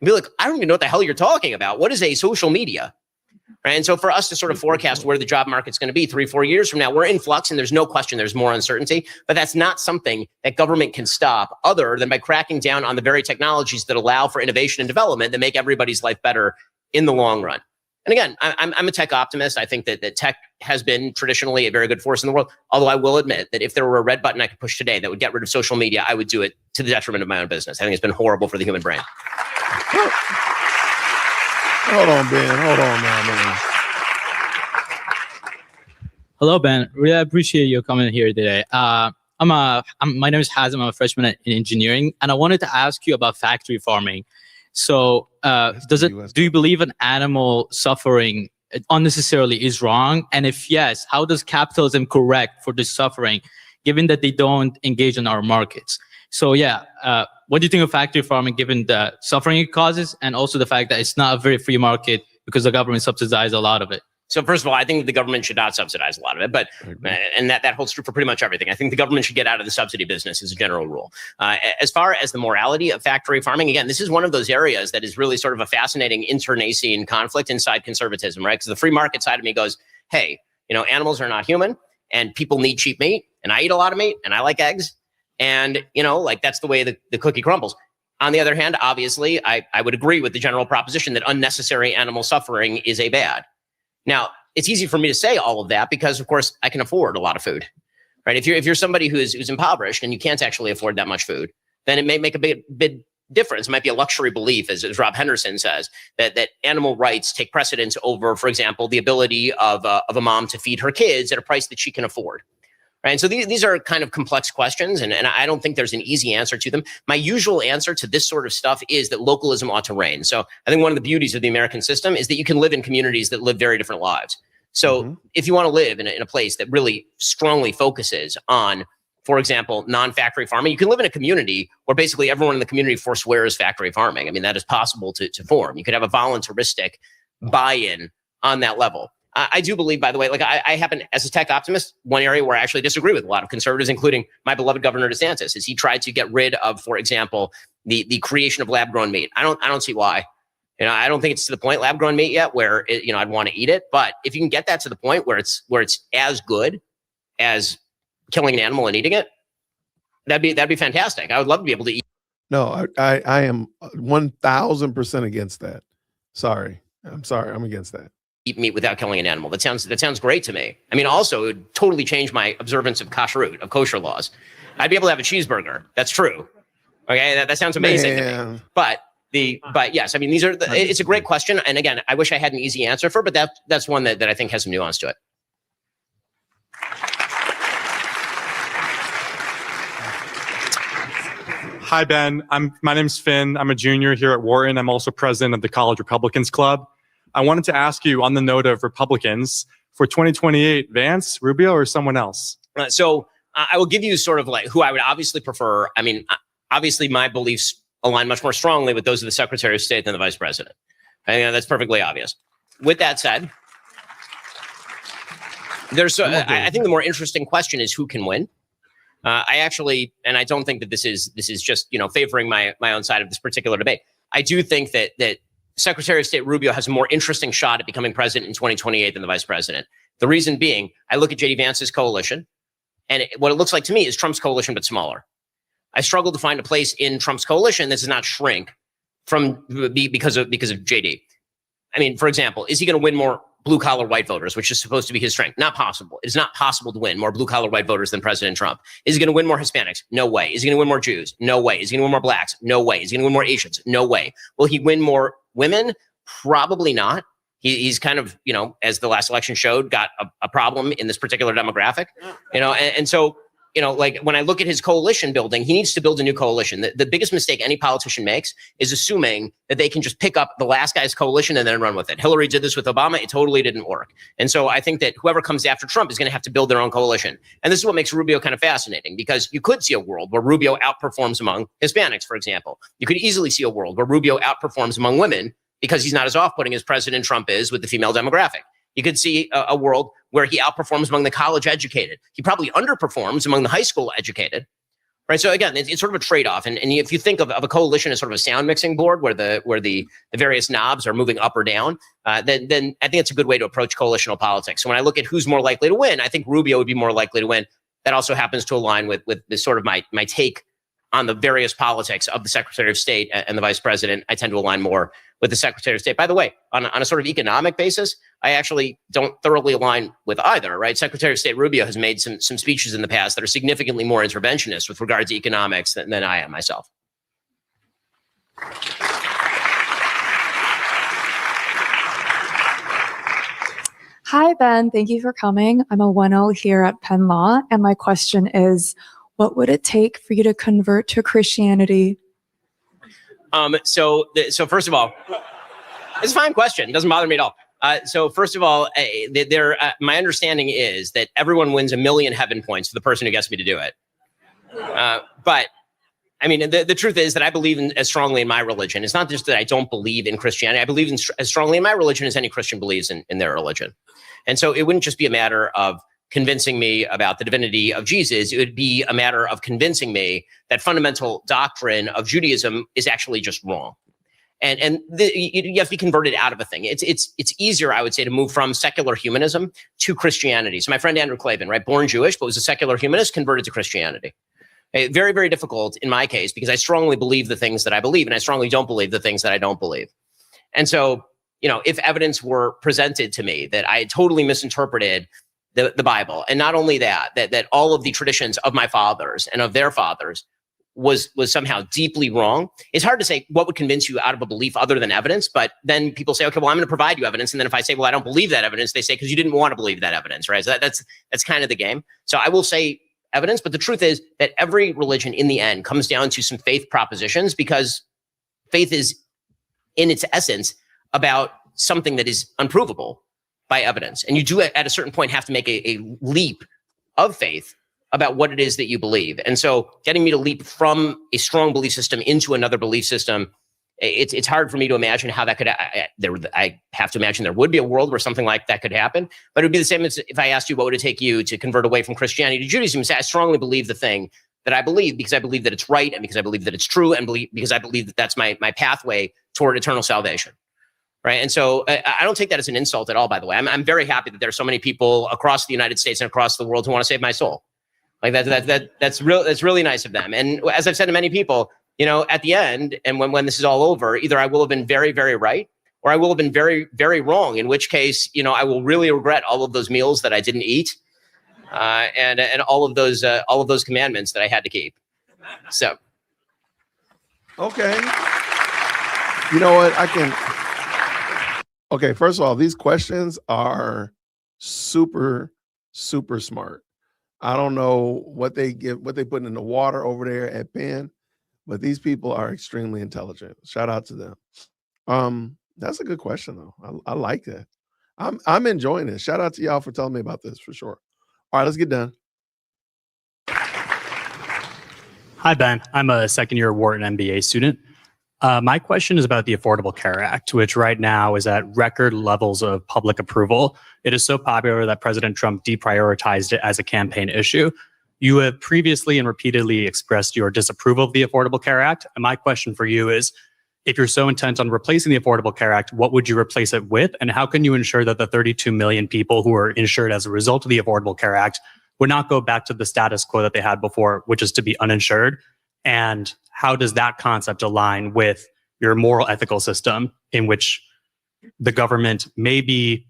And be like, I don't even know what the hell you're talking about. What is a social media? Right? And so for us to sort of forecast where the job market's going to be 3-4 years from now, we're in flux, and there's no question there's more uncertainty, but that's not something that government can stop other than by cracking down on the very technologies that allow for innovation and development that make everybody's life better in the long run. And again, I'm a tech optimist. I think that tech has been traditionally a very good force in the world. Although I will admit that if there were a red button I could push today that would get rid of social media, I would do it to the detriment of my own business. I think it's been horrible for the human brain. Hold on, Ben. Hold on now, man. Hello, Ben. Really appreciate you coming here today. My name is Hazem. I'm a freshman in engineering, and I wanted to ask you about factory farming. So, do you believe an animal suffering unnecessarily is wrong? And if yes, how does capitalism correct for this suffering, given that they don't engage in our markets? So, what do you think of factory farming, given the suffering it causes, and also the fact that it's not a very free market because the government subsidizes a lot of it? So first of all, I think the government should not subsidize a lot of it, but and that holds true for pretty much everything. I think the government should get out of the subsidy business as a general rule. As far as the morality of factory farming, again, this is one of those areas that is really sort of a fascinating internecine conflict inside conservatism, right? Because the free market side of me goes, hey, animals are not human, and people need cheap meat, and I eat a lot of meat, and I like eggs, and that's the way the cookie crumbles. On the other hand, obviously, I would agree with the general proposition that unnecessary animal suffering is a bad. Now, it's easy for me to say all of that because, of course, I can afford a lot of food, right? If you're somebody who's impoverished and you can't actually afford that much food, then it may make a big difference. It might be a luxury belief, as Rob Henderson says, that animal rights take precedence over, for example, the ability of a mom to feed her kids at a price that she can afford. Right. And so these are kind of complex questions, and I don't think there's an easy answer to them. My usual answer to this sort of stuff is that localism ought to reign. So I think one of the beauties of the American system is that you can live in communities that live very different lives. So if you want to live in a place that really strongly focuses on, for example, non-factory farming, you can live in a community where basically everyone in the community forswears factory farming. I mean, that is possible to form. You could have a voluntaristic buy-in on that level. I do believe, by the way, like I happen, as a tech optimist, one area where I actually disagree with a lot of conservatives, including my beloved Governor DeSantis, is he tried to get rid of, for example, the creation of lab-grown meat. I don't see why. I don't think it's to the point lab-grown meat yet where I'd want to eat it. But if you can get that to the point where it's as good as killing an animal and eating it, that'd be fantastic. I would love to be able to eat. No, I am 1,000% against that. Sorry. I'm sorry. I'm against that. eat meat without killing an animal. That sounds great to me. I mean, also, it would totally change my observance of kashrut, of kosher laws. I'd be able to have a cheeseburger. That's true. Okay, that sounds amazing to me. But yes, I mean, it's a great question. And again, I wish I had an easy answer for, but that's one that I think has some nuance to it. Hi, Ben. My name's Finn. I'm a junior here at Wharton. I'm also president of the College Republicans Club. I wanted to ask you, on the note of Republicans, for 2028, Vance, Rubio, or someone else? So I will give you sort of like who I would obviously prefer. I mean, obviously my beliefs align much more strongly with those of the Secretary of State than the Vice President. I think that's perfectly obvious. With that said, I think the more interesting question is who can win. And I don't think that this is just, favoring my own side of this particular debate. I do think that Secretary of State Rubio has a more interesting shot at becoming president in 2028 than the vice president. The reason being, I look at J.D. Vance's coalition, and what it looks like to me is Trump's coalition, but smaller. I struggle to find a place in Trump's coalition that does not shrink because of J.D. I mean, for example, is he going to win more blue-collar white voters, which is supposed to be his strength? Not possible. It is not possible to win more blue-collar white voters than President Trump. Is he going to win more Hispanics? No way. Is he going to win more Jews? No way. Is he going to win more blacks? No way. Is he going to win more Asians? No way. Will he win more women? Probably not. He's kind of, as the last election showed, got a problem in this particular demographic, and so, like when I look at his coalition building, he needs to build a new coalition. The biggest mistake any politician makes is assuming that they can just pick up the last guy's coalition and then run with it. Hillary did this with Obama. It totally didn't work. And so I think that whoever comes after Trump is going to have to build their own coalition. And this is what makes Rubio kind of fascinating, because you could see a world where Rubio outperforms among Hispanics, for example. You could easily see a world where Rubio outperforms among women because he's not as off-putting as President Trump is with the female demographic. You could see a world where he outperforms among the college educated. He probably underperforms among the high school educated, right? So again, it's sort of a trade-off. And if you think of a coalition as sort of a sound mixing board where the various knobs are moving up or down, then I think it's a good way to approach coalitional politics. So when I look at who's more likely to win, I think Rubio would be more likely to win. That also happens to align with this sort of my take on the various politics of the Secretary of State and the Vice President. I tend to align more with the Secretary of State. By the way, on a sort of economic basis, I actually don't thoroughly align with either, right? Secretary of State Rubio has made some speeches in the past that are significantly more interventionist with regard to economics than I am myself. Hi, Ben. Thank you for coming. I'm a 1L here at Penn Law, and my question is, what would it take for you to convert to Christianity? So first of all, it's a fine question. It doesn't bother me at all. So first of all, my understanding is that everyone wins 1 million heaven points for the person who gets me to do it. But I mean, the truth is that I believe as strongly in my religion. It's not just that I don't believe in Christianity. I believe as strongly in my religion as any Christian believes in their religion. And so it wouldn't just be a matter of convincing me about the divinity of Jesus. It would be a matter of convincing me that fundamental doctrine of Judaism is actually just wrong. And you have to be converted out of a thing. It's easier, I would say, to move from secular humanism to Christianity. So my friend Andrew Klavan, right, born Jewish, but was a secular humanist, converted to Christianity. Very, very difficult in my case, because I strongly believe the things that I believe, and I strongly don't believe the things that I don't believe. And so, if evidence were presented to me that I had totally misinterpreted the Bible, and not only that all of the traditions of my fathers and of their fathers was somehow deeply wrong. It's hard to say what would convince you out of a belief other than evidence, but then people say, okay, well, I'm going to provide you evidence. And then if I say, well, I don't believe that evidence, they say, because you didn't want to believe that evidence, right? So that's kind of the game. So I will say evidence, but the truth is that every religion in the end comes down to some faith propositions, because faith is in its essence about something that is unprovable by evidence. And you do at a certain point have to make a leap of faith about what it is that you believe. And so getting me to leap from a strong belief system into another belief system, it's hard for me to imagine how that could, I have to imagine there would be a world where something like that could happen, but it would be the same as if I asked you, what would it take you to convert away from Christianity to Judaism? You say, I strongly believe the thing that I believe because I believe that it's right, and because I believe that it's true, and because I believe that that's my pathway toward eternal salvation. Right. And so I don't take that as an insult at all, by the way. I'm very happy that there are so many people across the United States and across the world who want to save my soul. Like that's really nice of them. And as I've said to many people, at the end, and when this is all over, either I will have been very, very right, or I will have been very, very wrong, in which case, I will really regret all of those meals that I didn't eat, and all of those commandments that I had to keep. So, okay, you know what? Okay, first of all, these questions are super, super smart. I don't know what they put in the water over there at Penn, but these people are extremely intelligent. Shout out to them. That's a good question though. I like that. I'm enjoying this. Shout out to y'all for telling me about this for sure. All right, let's get done. Hi, Ben. I'm a second-year Wharton MBA student. My question is about the Affordable Care Act, which right now is at record levels of public approval. It is so popular that President Trump deprioritized it as a campaign issue. You have previously and repeatedly expressed your disapproval of the Affordable Care Act. And my question for you is, if you're so intent on replacing the Affordable Care Act, what would you replace it with? And how can you ensure that the 32 million people who are insured as a result of the Affordable Care Act would not go back to the status quo that they had before, which is to be uninsured? And how does that concept align with your moral ethical system in which the government may be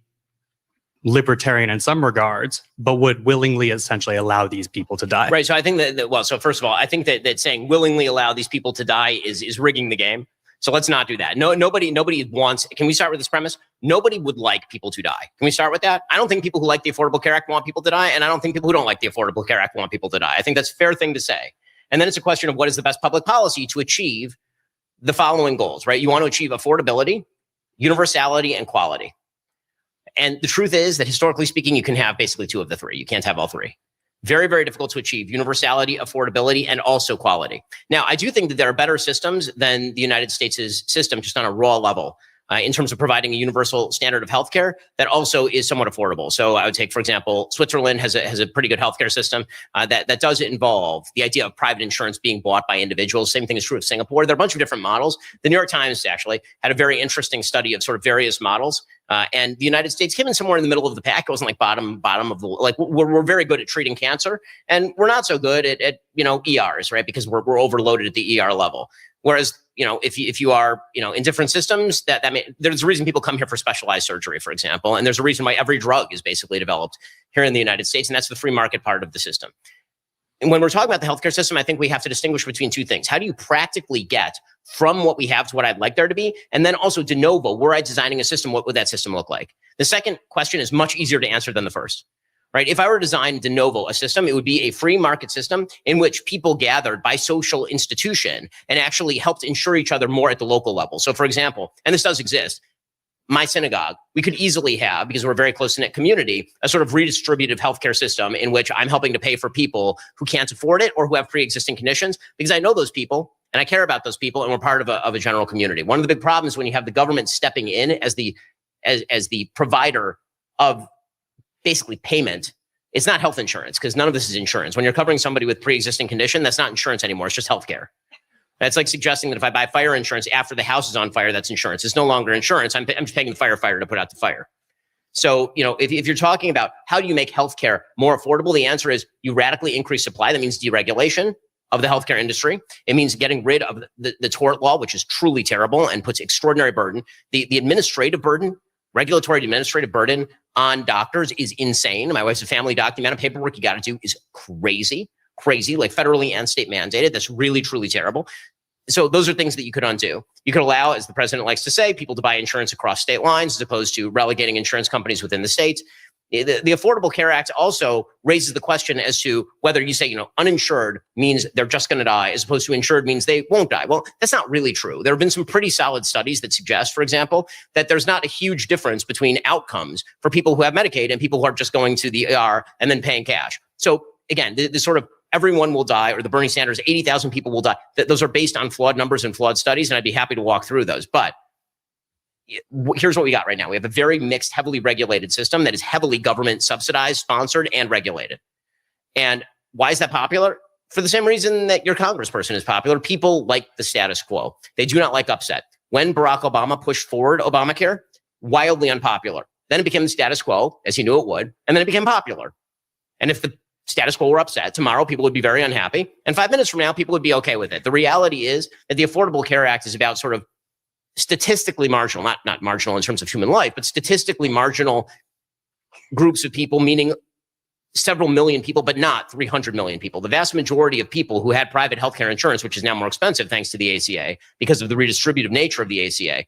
libertarian in some regards, but would willingly essentially allow these people to die? Right. So I think so first of all, I think that saying willingly allow these people to die is rigging the game. So let's not do that. Nobody wants, can we start with this premise? Nobody would like people to die. Can we start with that? I don't think people who like the Affordable Care Act want people to die. And I don't think people who don't like the Affordable Care Act want people to die. I think that's a fair thing to say. And then it's a question of what is the best public policy to achieve the following goals, right? You want to achieve affordability, universality, and quality. And the truth is that historically speaking, you can have basically two of the three. You can't have all three. Very, very difficult to achieve: universality, affordability, and also quality. Now, I do think that there are better systems than the United States' system, just on a raw level, in terms of providing a universal standard of healthcare that also is somewhat affordable. So I would take, for example, Switzerland has a pretty good healthcare system that does involve the idea of private insurance being bought by individuals. Same thing is true of Singapore. There are a bunch of different models. The New York Times actually had a very interesting study of sort of various models. And the United States came in somewhere in the middle of the pack. It wasn't like bottom of the, like we're very good at treating cancer, and we're not so good at ERs, right? Because we're overloaded at the ER level. Whereas, if you are, in different systems, there's a reason people come here for specialized surgery, for example. And there's a reason why every drug is basically developed here in the United States. And that's the free market part of the system. And when we're talking about the healthcare system, I think we have to distinguish between two things. How do you practically get from what we have to what I'd like there to be? And then also de novo, were I designing a system, what would that system look like? The second question is much easier to answer than the first. Right? If I were to design de novo a system, it would be a free market system in which people gathered by social institution and actually helped insure each other more at the local level. So for example, and this does exist, my synagogue, we could easily have, because we're a very close-knit community, a sort of redistributive healthcare system in which I'm helping to pay for people who can't afford it or who have pre-existing conditions, because I know those people and I care about those people and we're part of a general community. One of the big problems when you have the government stepping in as the provider of basically payment, it's not health insurance, because none of this is insurance. When you're covering somebody with pre-existing condition, that's not insurance anymore. It's just healthcare. That's like suggesting that if I buy fire insurance after the house is on fire, that's insurance. It's no longer insurance. I'm just paying the firefighter to put out the fire. So, if you're talking about how do you make healthcare more affordable, the answer is you radically increase supply. That means deregulation of the healthcare industry. It means getting rid of the tort law, which is truly terrible and puts extraordinary burden. The administrative burden, regulatory administrative burden on doctors is insane. My wife's a family doctor. The amount of paperwork you got to do is crazy, like federally and state mandated. That's really, truly terrible. So those are things that you could undo. You could allow, as the president likes to say, people to buy insurance across state lines as opposed to relegating insurance companies within the states. The Affordable Care Act also raises the question as to whether you say, uninsured means they're just going to die as opposed to insured means they won't die. Well, that's not really true. There have been some pretty solid studies that suggest, for example, that there's not a huge difference between outcomes for people who have Medicaid and people who are just going to the ER and then paying cash. So again, the sort of everyone will die, or the Bernie Sanders, 80,000 people will die. Those are based on flawed numbers and flawed studies, and I'd be happy to walk through those. But here's what we got right now. We have a very mixed, heavily regulated system that is heavily government subsidized, sponsored, and regulated. And why is that popular? For the same reason that your congressperson is popular. People like the status quo. They do not like upset. When Barack Obama pushed forward Obamacare, wildly unpopular. Then it became the status quo, as he knew it would, and then it became popular. And if the status quo were upset, tomorrow people would be very unhappy. And 5 minutes from now, people would be okay with it. The reality is that the Affordable Care Act is about sort of statistically marginal, not marginal in terms of human life, but statistically marginal groups of people, meaning several million people, but not 300 million people. The vast majority of people who had private healthcare insurance, which is now more expensive thanks to the ACA because of the redistributive nature of the ACA,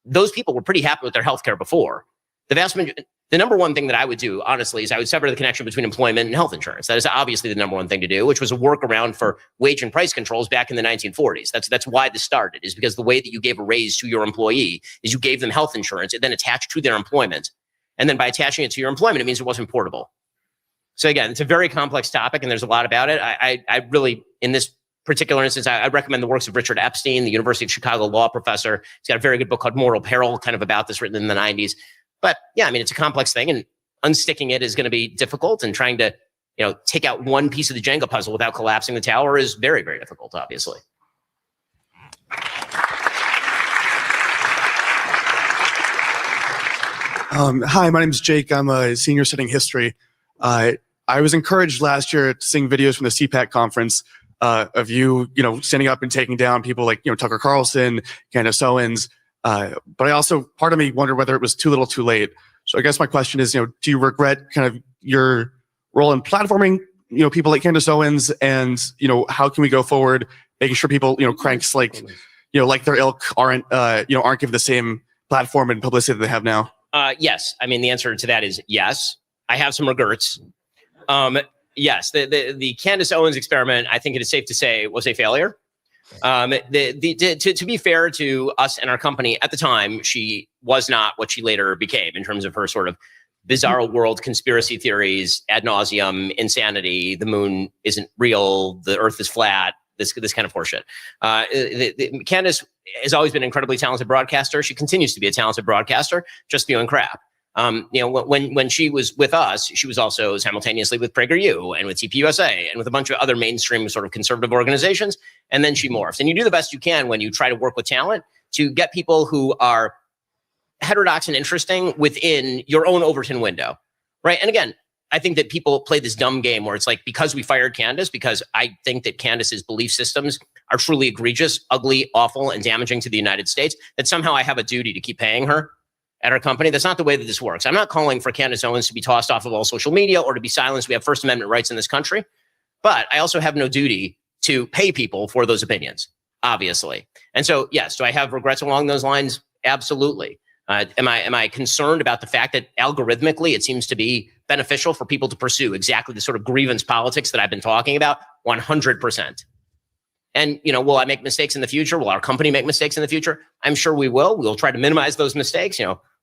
those people were pretty happy with their healthcare before. The number one thing that I would do, honestly, is I would sever the connection between employment and health insurance. That is obviously the number one thing to do, which was a workaround for wage and price controls back in the 1940s. That's why this started, is because the way that you gave a raise to your employee is you gave them health insurance, it then attached to their employment. And then by attaching it to your employment, it means it wasn't portable. So again, it's a very complex topic and there's a lot about it. I really, in this particular instance, I recommend the works of Richard Epstein, the University of Chicago law professor. He's got a very good book called Moral Peril, kind of about this, written in the 90s. But yeah, I mean, it's a complex thing, and unsticking it is going to be difficult, and trying to, take out one piece of the Jenga puzzle without collapsing the tower is very, very difficult, obviously. Hi, my name is Jake. I'm a senior studying history. I was encouraged last year to seeing videos from the CPAC conference of you, standing up and taking down people like, Tucker Carlson, Candace Owens. But I also, part of me wondered whether it was too little too late. So I guess my question is, do you regret kind of your role in platforming, people like Candace Owens, and, how can we go forward, making sure people, cranks like, like their ilk aren't given the same platform and publicity that they have now? Yes. I mean, the answer to that is yes. I have some regrets. Yes, the Candace Owens experiment, I think it is safe to say, was a failure. To be fair to us and our company at the time, she was not what she later became in terms of her sort of bizarre world conspiracy theories, ad nauseum, insanity, the moon isn't real, the earth is flat, this kind of horseshit. Candace has always been an incredibly talented broadcaster. She continues to be a talented broadcaster, just spewing crap. When she was with us, she was also simultaneously with PragerU and with TPUSA and with a bunch of other mainstream sort of conservative organizations. And then she morphs. And you do the best you can when you try to work with talent to get people who are heterodox and interesting within your own Overton window, right? And again, I think that people play this dumb game where it's like, because we fired Candace, because I think that Candace's belief systems are truly egregious, ugly, awful, and damaging to the United States, that somehow I have a duty to keep paying her at our company. That's not the way that this works. I'm not calling for Candace Owens to be tossed off of all social media or to be silenced. We have First Amendment rights in this country. But I also have no duty to pay people for those opinions, obviously. And so, yes, do I have regrets along those lines? Absolutely. Am I concerned about the fact that algorithmically it seems to be beneficial for people to pursue exactly the sort of grievance politics that I've been talking about? 100%. And, will I make mistakes in the future? Will our company make mistakes in the future? I'm sure we will. We'll try to minimize those mistakes.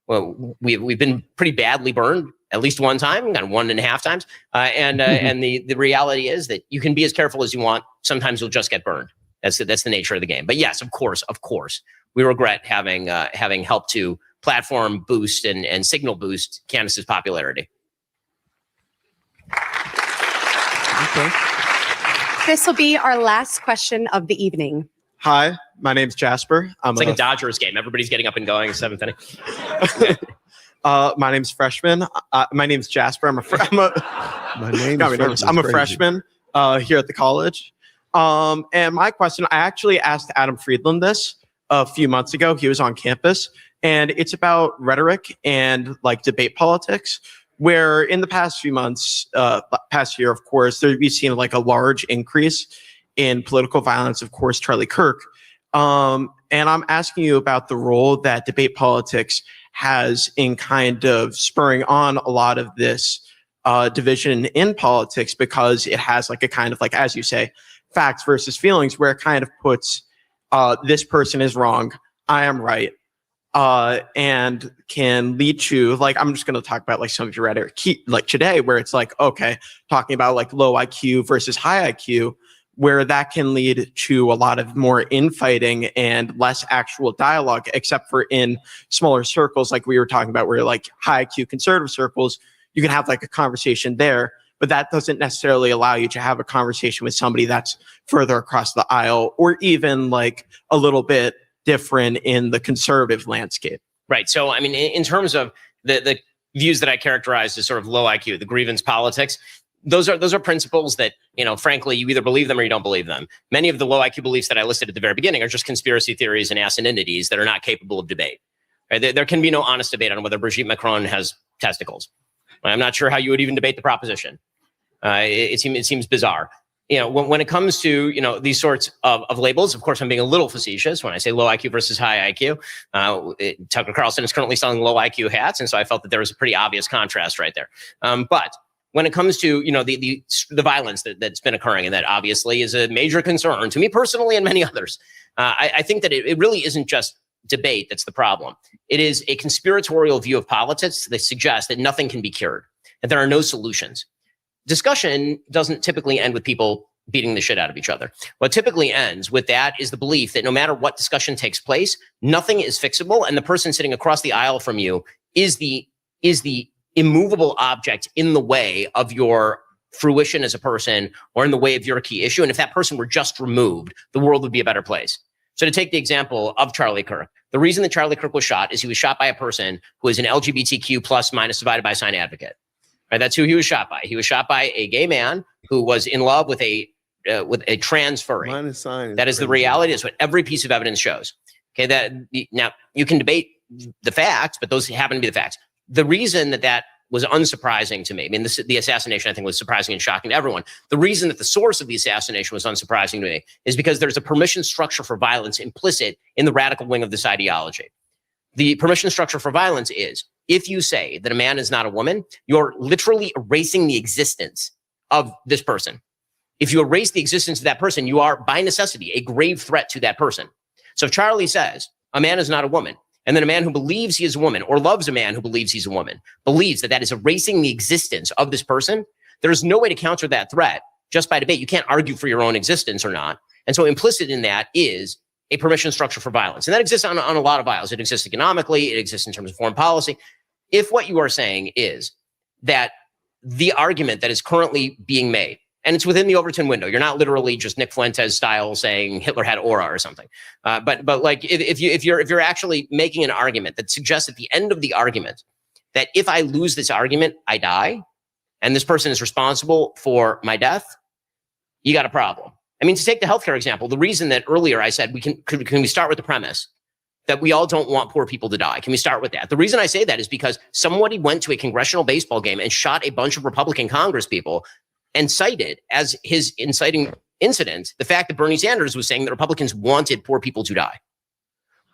Well, we've been pretty badly burned at least one time, kind of 1.5 times. And the reality is that you can be as careful as you want. Sometimes you'll just get burned. That's the nature of the game. But yes, of course, we regret having helped to platform boost and signal boost Candace's popularity. Okay. This will be our last question of the evening. Hi, my name's Jasper. It's like a Dodgers game. Everybody's getting up and going. 7th inning. My name's freshman. My name's Jasper. I'm a freshman here at the college. And my question, I actually asked Adam Friedland this a few months ago. He was on campus, and it's about rhetoric and like debate politics, where in the past few months, past year, of course, we've seen like a large increase in political violence, of course, Charlie Kirk. And I'm asking you about the role that debate politics has in kind of spurring on a lot of this division in politics, because it has like a kind of like, as you say, facts versus feelings, where it kind of puts this person is wrong, I am right. And can lead to, like, I'm just going to talk about like some of your rhetoric like today, where it's like, okay, talking about like low IQ versus high IQ, where that can lead to a lot of more infighting and less actual dialogue, except for in smaller circles, like we were talking about, where like high IQ conservative circles, you can have like a conversation there, but that doesn't necessarily allow you to have a conversation with somebody that's further across the aisle, or even like a little bit different in the conservative landscape. Right. So, I mean, in terms of the views that I characterized as sort of low IQ, the grievance politics, those are principles that, frankly, you either believe them or you don't believe them. Many of the low IQ beliefs that I listed at the very beginning are just conspiracy theories and asininities that are not capable of debate. Right? There can be no honest debate on whether Brigitte Macron has testicles. I'm not sure how you would even debate the proposition. It seems bizarre. When it comes to, these sorts of labels, of course, I'm being a little facetious when I say low IQ versus high IQ. Tucker Carlson is currently selling low IQ hats, and so I felt that there was a pretty obvious contrast right there. But when it comes to, the violence that's been occurring, and that obviously is a major concern to me personally and many others, I think that it really isn't just debate that's the problem. It is a conspiratorial view of politics that suggests that nothing can be cured, that there are no solutions. Discussion doesn't typically end with people beating the shit out of each other. What typically ends with that is the belief that no matter what discussion takes place, nothing is fixable, and the person sitting across the aisle from you is the immovable object in the way of your fruition as a person or in the way of your key issue. And if that person were just removed, the world would be a better place. So to take the example of Charlie Kirk, the reason that Charlie Kirk was shot is he was shot by a person who is an LGBTQ plus minus divided by sign advocate. Right, that's who he was shot by. He was shot by a gay man who was in love with a trans furry. That is the reality. That's what every piece of evidence shows. Okay, now you can debate the facts, but those happen to be the facts. The reason that was unsurprising to me, I mean, the assassination I think was surprising and shocking to everyone. The reason that the source of the assassination was unsurprising to me is because there's a permission structure for violence implicit in the radical wing of this ideology. The permission structure for violence is, if you say that a man is not a woman, you're literally erasing the existence of this person. If you erase the existence of that person, you are, by necessity, a grave threat to that person. So if Charlie says a man is not a woman, and then a man who believes he is a woman or loves a man who believes he's a woman, believes that is erasing the existence of this person, there's no way to counter that threat just by debate. You can't argue for your own existence or not. And so implicit in that is a permission structure for violence. And that exists on a lot of violence. It exists economically. It exists in terms of foreign policy. If what you are saying is that the argument that is currently being made, and it's within the Overton window, you're not literally just Nick Fuentes style saying Hitler had aura or something. But like if you're actually making an argument that suggests at the end of the argument that if I lose this argument, I die, and this person is responsible for my death, you got a problem. I mean, to take the healthcare example, the reason that earlier I said can we start with the premise that we all don't want poor people to die? Can we start with that? The reason I say that is because somebody went to a congressional baseball game and shot a bunch of Republican Congress people and cited as his inciting incident the fact that Bernie Sanders was saying that Republicans wanted poor people to die.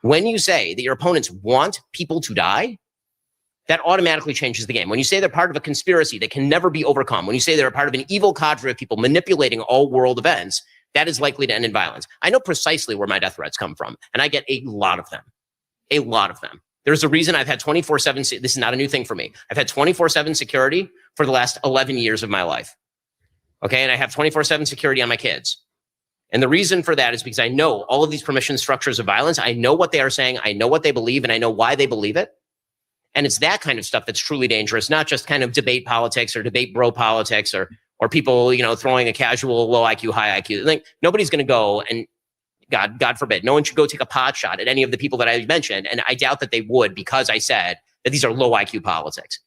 When you say that your opponents want people to die, that automatically changes the game. When you say they're part of a conspiracy that can never be overcome, when you say they're a part of an evil cadre of people manipulating all world events, that is likely to end in violence. I know precisely where my death threats come from, and I get a lot of them. A lot of them. There's a reason I've had 24/7, this is not a new thing for me. I've had 24/7 security for the last 11 years of my life. Okay, and I have 24/7 security on my kids. And the reason for that is because I know all of these permission structures of violence. I know what they are saying. I know what they believe, and I know why they believe it. And it's that kind of stuff that's truly dangerous, not just kind of debate politics or debate bro politics or people, throwing a casual low IQ, high IQ. Like nobody's going to go and God forbid, no one should go take a pot shot at any of the people that I mentioned. And I doubt that they would, because I said that these are low IQ politics.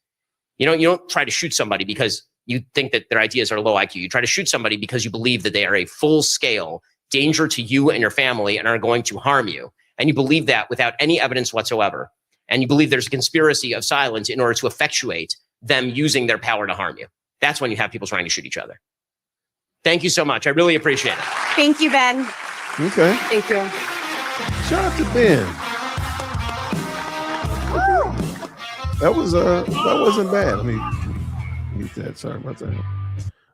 You don't try to shoot somebody because you think that their ideas are low IQ. You try to shoot somebody because you believe that they are a full scale danger to you and your family and are going to harm you. And you believe that without any evidence whatsoever. And you believe there's a conspiracy of silence in order to effectuate them using their power to harm you. That's when you have people trying to shoot each other. Thank you so much. I really appreciate it. Thank you, Ben. Okay. Thank you. Shout out to Ben. That wasn't bad. Let me mute that. Sorry about that.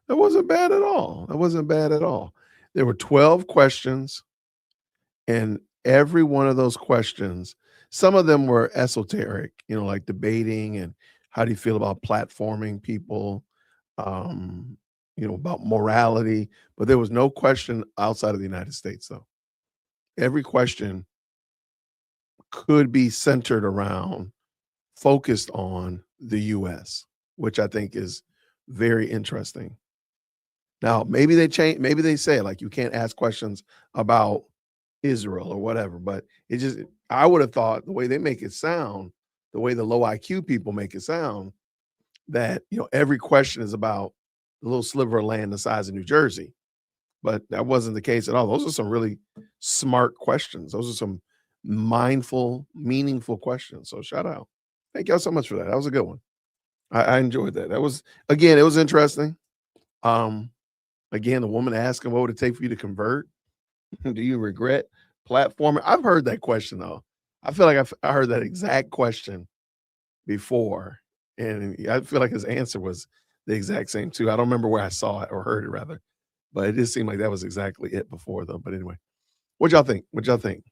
That wasn't bad at all. That wasn't bad at all. There were 12 questions, and every one of those questions, some of them were esoteric, like debating and how do you feel about platforming people, about morality, but there was no question outside of the United States, though. Every question could be centered around, focused on the U.S., which I think is very interesting. Now, maybe they change, maybe they say like you can't ask questions about Israel or whatever, but I would have thought the way they make it sound, the way the low IQ people make it sound, that every question is about little sliver of land the size of New Jersey. But that wasn't the case at all. Those are some really smart questions. Those are some mindful, meaningful questions. So shout out. Thank y'all so much for that. That was a good one. I enjoyed that. That was, again, it was interesting. Again, the woman asking what would it take for you to convert? Do you regret platforming? I've heard that question though. I feel like I heard that exact question before, and I feel like his answer was the exact same too. I don't remember where I saw it or heard it rather, but it did seem like that was exactly it before though. But anyway, what y'all think? What y'all think?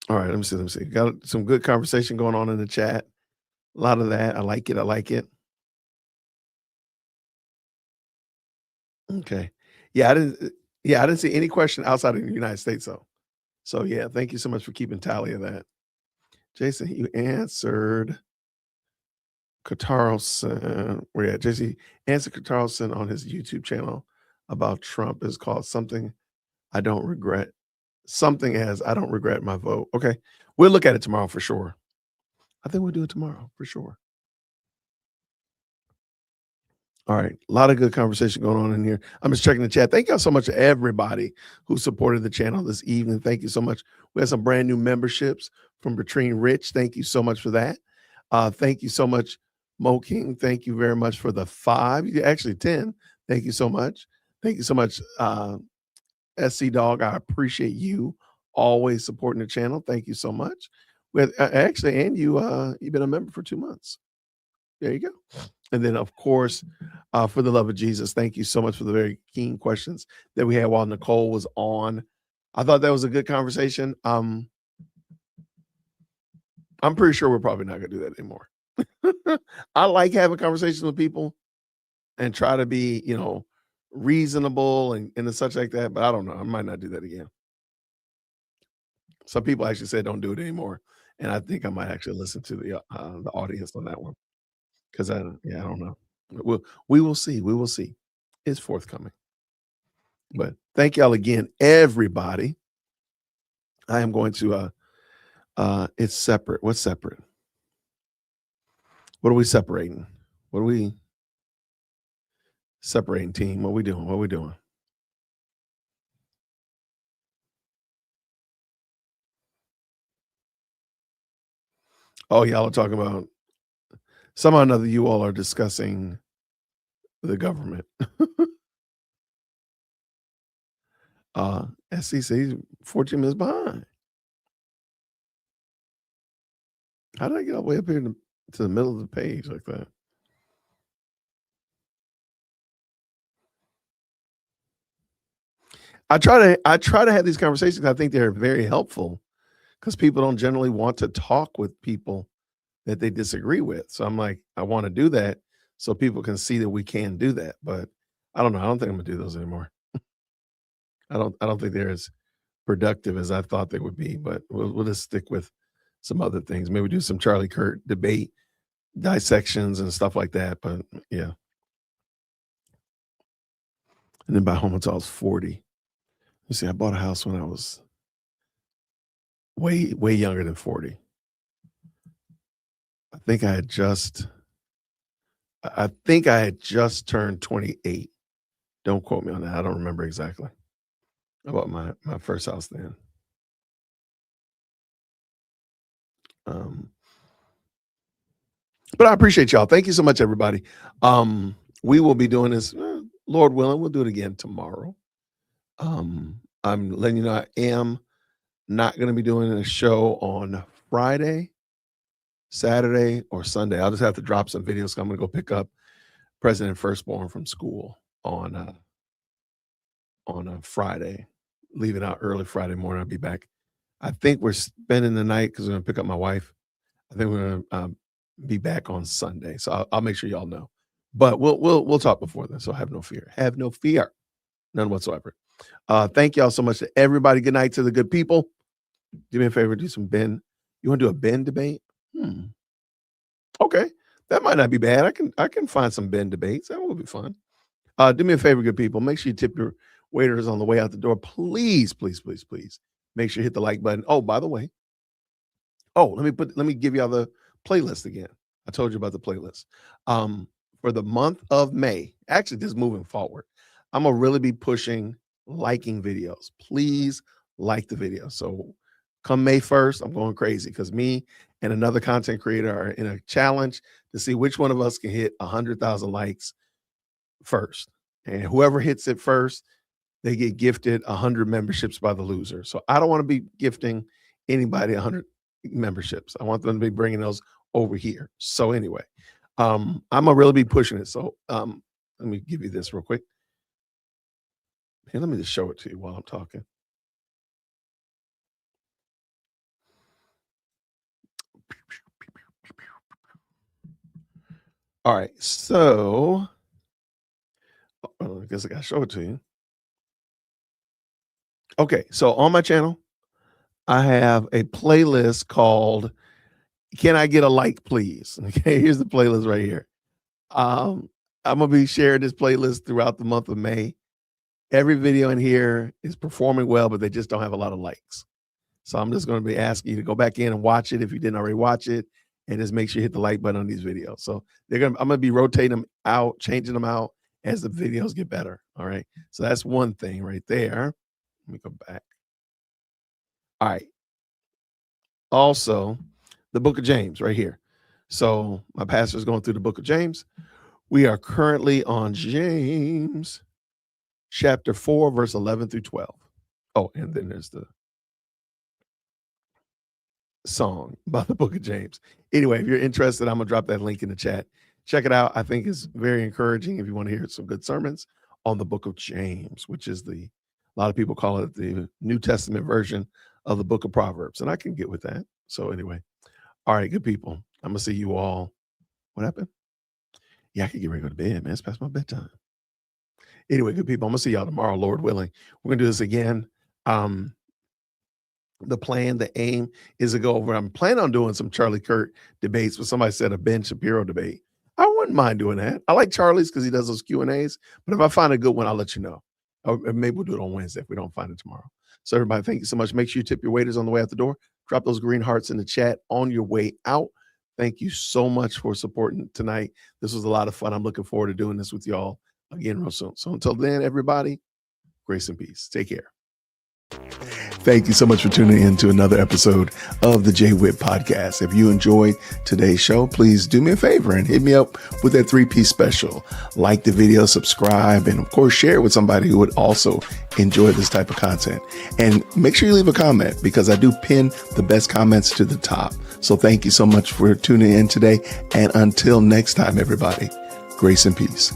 All right, let me see. Let me see. Got some good conversation going on in the chat. A lot of that. I like it. I like it. Okay. Yeah, I didn't see any question outside of the United States though. So yeah, thank you so much for keeping tally of that. Jason, you answered Carlson. Where you at? Jason answered Carlson on his YouTube channel about Trump. Is called Something I Don't Regret. Something as I don't regret my vote. Okay. We'll look at it tomorrow for sure. I think we'll do it tomorrow for sure. All right. A lot of good conversation going on in here. I'm just checking the chat. Thank y'all so much to everybody who supported the channel this evening. Thank you so much. We have some brand new memberships from Bertrine Rich. Thank you so much for that. Thank you so much, Mo King. Thank you very much for the 5. Actually 10. Thank you so much. Thank you so much, SC Dog. I appreciate you always supporting the channel. Thank you so much. With actually, and you've been a member for 2 months. There you go. And then, of course, for the love of Jesus, thank you so much for the very keen questions that we had while Nicole was on. I thought that was a good conversation. I'm pretty sure we're probably not going to do that anymore. I like having conversations with people and try to be, reasonable and such like that. But I don't know. I might not do that again. Some people actually said don't do it anymore. And I think I might actually listen to the audience on that one. Because I don't know. We will see. We will see. It's forthcoming. But thank y'all again, everybody. I am going to it's separate. What's separate? What are we separating? What are we separating, team? What are we doing? What are we doing? Oh, y'all are talking about somehow or another, you all are discussing the government. SEC 14 minutes behind. How did I get all the way up here to the middle of the page like that? I try to have these conversations. I think they're very helpful because people don't generally want to talk with people that they disagree with. So I'm like, I want to do that so people can see that we can do that. But I don't know. I don't think I'm gonna do those anymore. I don't think they're as productive as I thought they would be. But we'll just stick with some other things. Maybe do some Charlie Kirk debate dissections and stuff like that. But yeah. And then by home until I was 40. You see, I bought a house when I was way younger than 40. I think I had just turned 28. Don't quote me on that. I don't remember exactly. I bought my first house then. But I appreciate y'all. Thank you so much, everybody. We will be doing this, Lord willing. We'll do it again tomorrow. I'm letting you know I am not going to be doing a show on Friday, Saturday, or Sunday. I'll just have to drop some videos. I'm going to go pick up President Firstborn from school on a Friday, leaving out early Friday morning. I'll be back. I think we're spending the night because we're going to pick up my wife. I think we're going to be back on Sunday. So I'll make sure y'all know. But we'll talk before then. So have no fear. Have no fear. None whatsoever. Thank y'all so much to everybody. Good night to the good people. Do me a favor, do some Ben. You want to do a Ben debate? Okay. That might not be bad. I can find some Ben debates. That will be fun. Do me a favor, good people. Make sure you tip your waiters on the way out the door. Please, please, please, please. Make sure you hit the like button. Oh, by the way. let me give y'all the playlist again. I told you about the playlist. For the month of May, actually just moving forward, I'm gonna really be pushing liking videos. Please like the video. So come May 1st, I'm going crazy because me and another content creator are in a challenge to see which one of us can hit 100,000 likes first. And whoever hits it first, they get gifted 100 memberships by the loser. So I don't want to be gifting anybody 100 memberships. I want them to be bringing those over here. So anyway, I'm gonna really be pushing it. So let me give you this real quick. Here, let me just show it to you while I'm talking. All right, so I guess I gotta show it to you. Okay, so on my channel, I have a playlist called "Can I Get a Like, Please?" Okay, here's the playlist right here. I'm gonna be sharing this playlist throughout the month of May. Every video in here is performing well, but they just don't have a lot of likes. So I'm just going to be asking you to go back in and watch it if you didn't already watch it, and just make sure you hit the like button on these videos. So I'm going to be rotating them out, changing them out as the videos get better. All right. So that's one thing right there. Let me go back. All right. Also, the book of James right here. So my pastor is going through the book of James. We are currently on James chapter 4, verse 11 through 12. Oh, and then there's the song about the book of James. Anyway, if you're interested, I'm going to drop that link in the chat. Check it out. I think it's very encouraging if you want to hear some good sermons on the book of James, which is a lot of people call it the New Testament version of the book of Proverbs. And I can get with that. So anyway, all right, good people. I'm going to see you all. What happened? Yeah, I can get ready to go to bed, man. It's past my bedtime. Anyway, good people, I'm going to see y'all tomorrow, Lord willing. We're going to do this again. The plan, the aim is to go over. I'm planning on doing some Charlie Kirk debates, but somebody said a Ben Shapiro debate. I wouldn't mind doing that. I like Charlie's because he does those Q&As, but if I find a good one, I'll let you know. Or maybe we'll do it on Wednesday if we don't find it tomorrow. So everybody, thank you so much. Make sure you tip your waiters on the way out the door. Drop those green hearts in the chat on your way out. Thank you so much for supporting tonight. This was a lot of fun. I'm looking forward to doing this with y'all again real soon. So until then, everybody, grace and peace. Take care. Thank you so much for tuning in to another episode of the Jay Witt Podcast. If you enjoyed today's show, please do me a favor and hit me up with that 3-piece special. Like the video, subscribe, and of course, share it with somebody who would also enjoy this type of content. And make sure you leave a comment because I do pin the best comments to the top. So thank you so much for tuning in today. And until next time, everybody, grace and peace.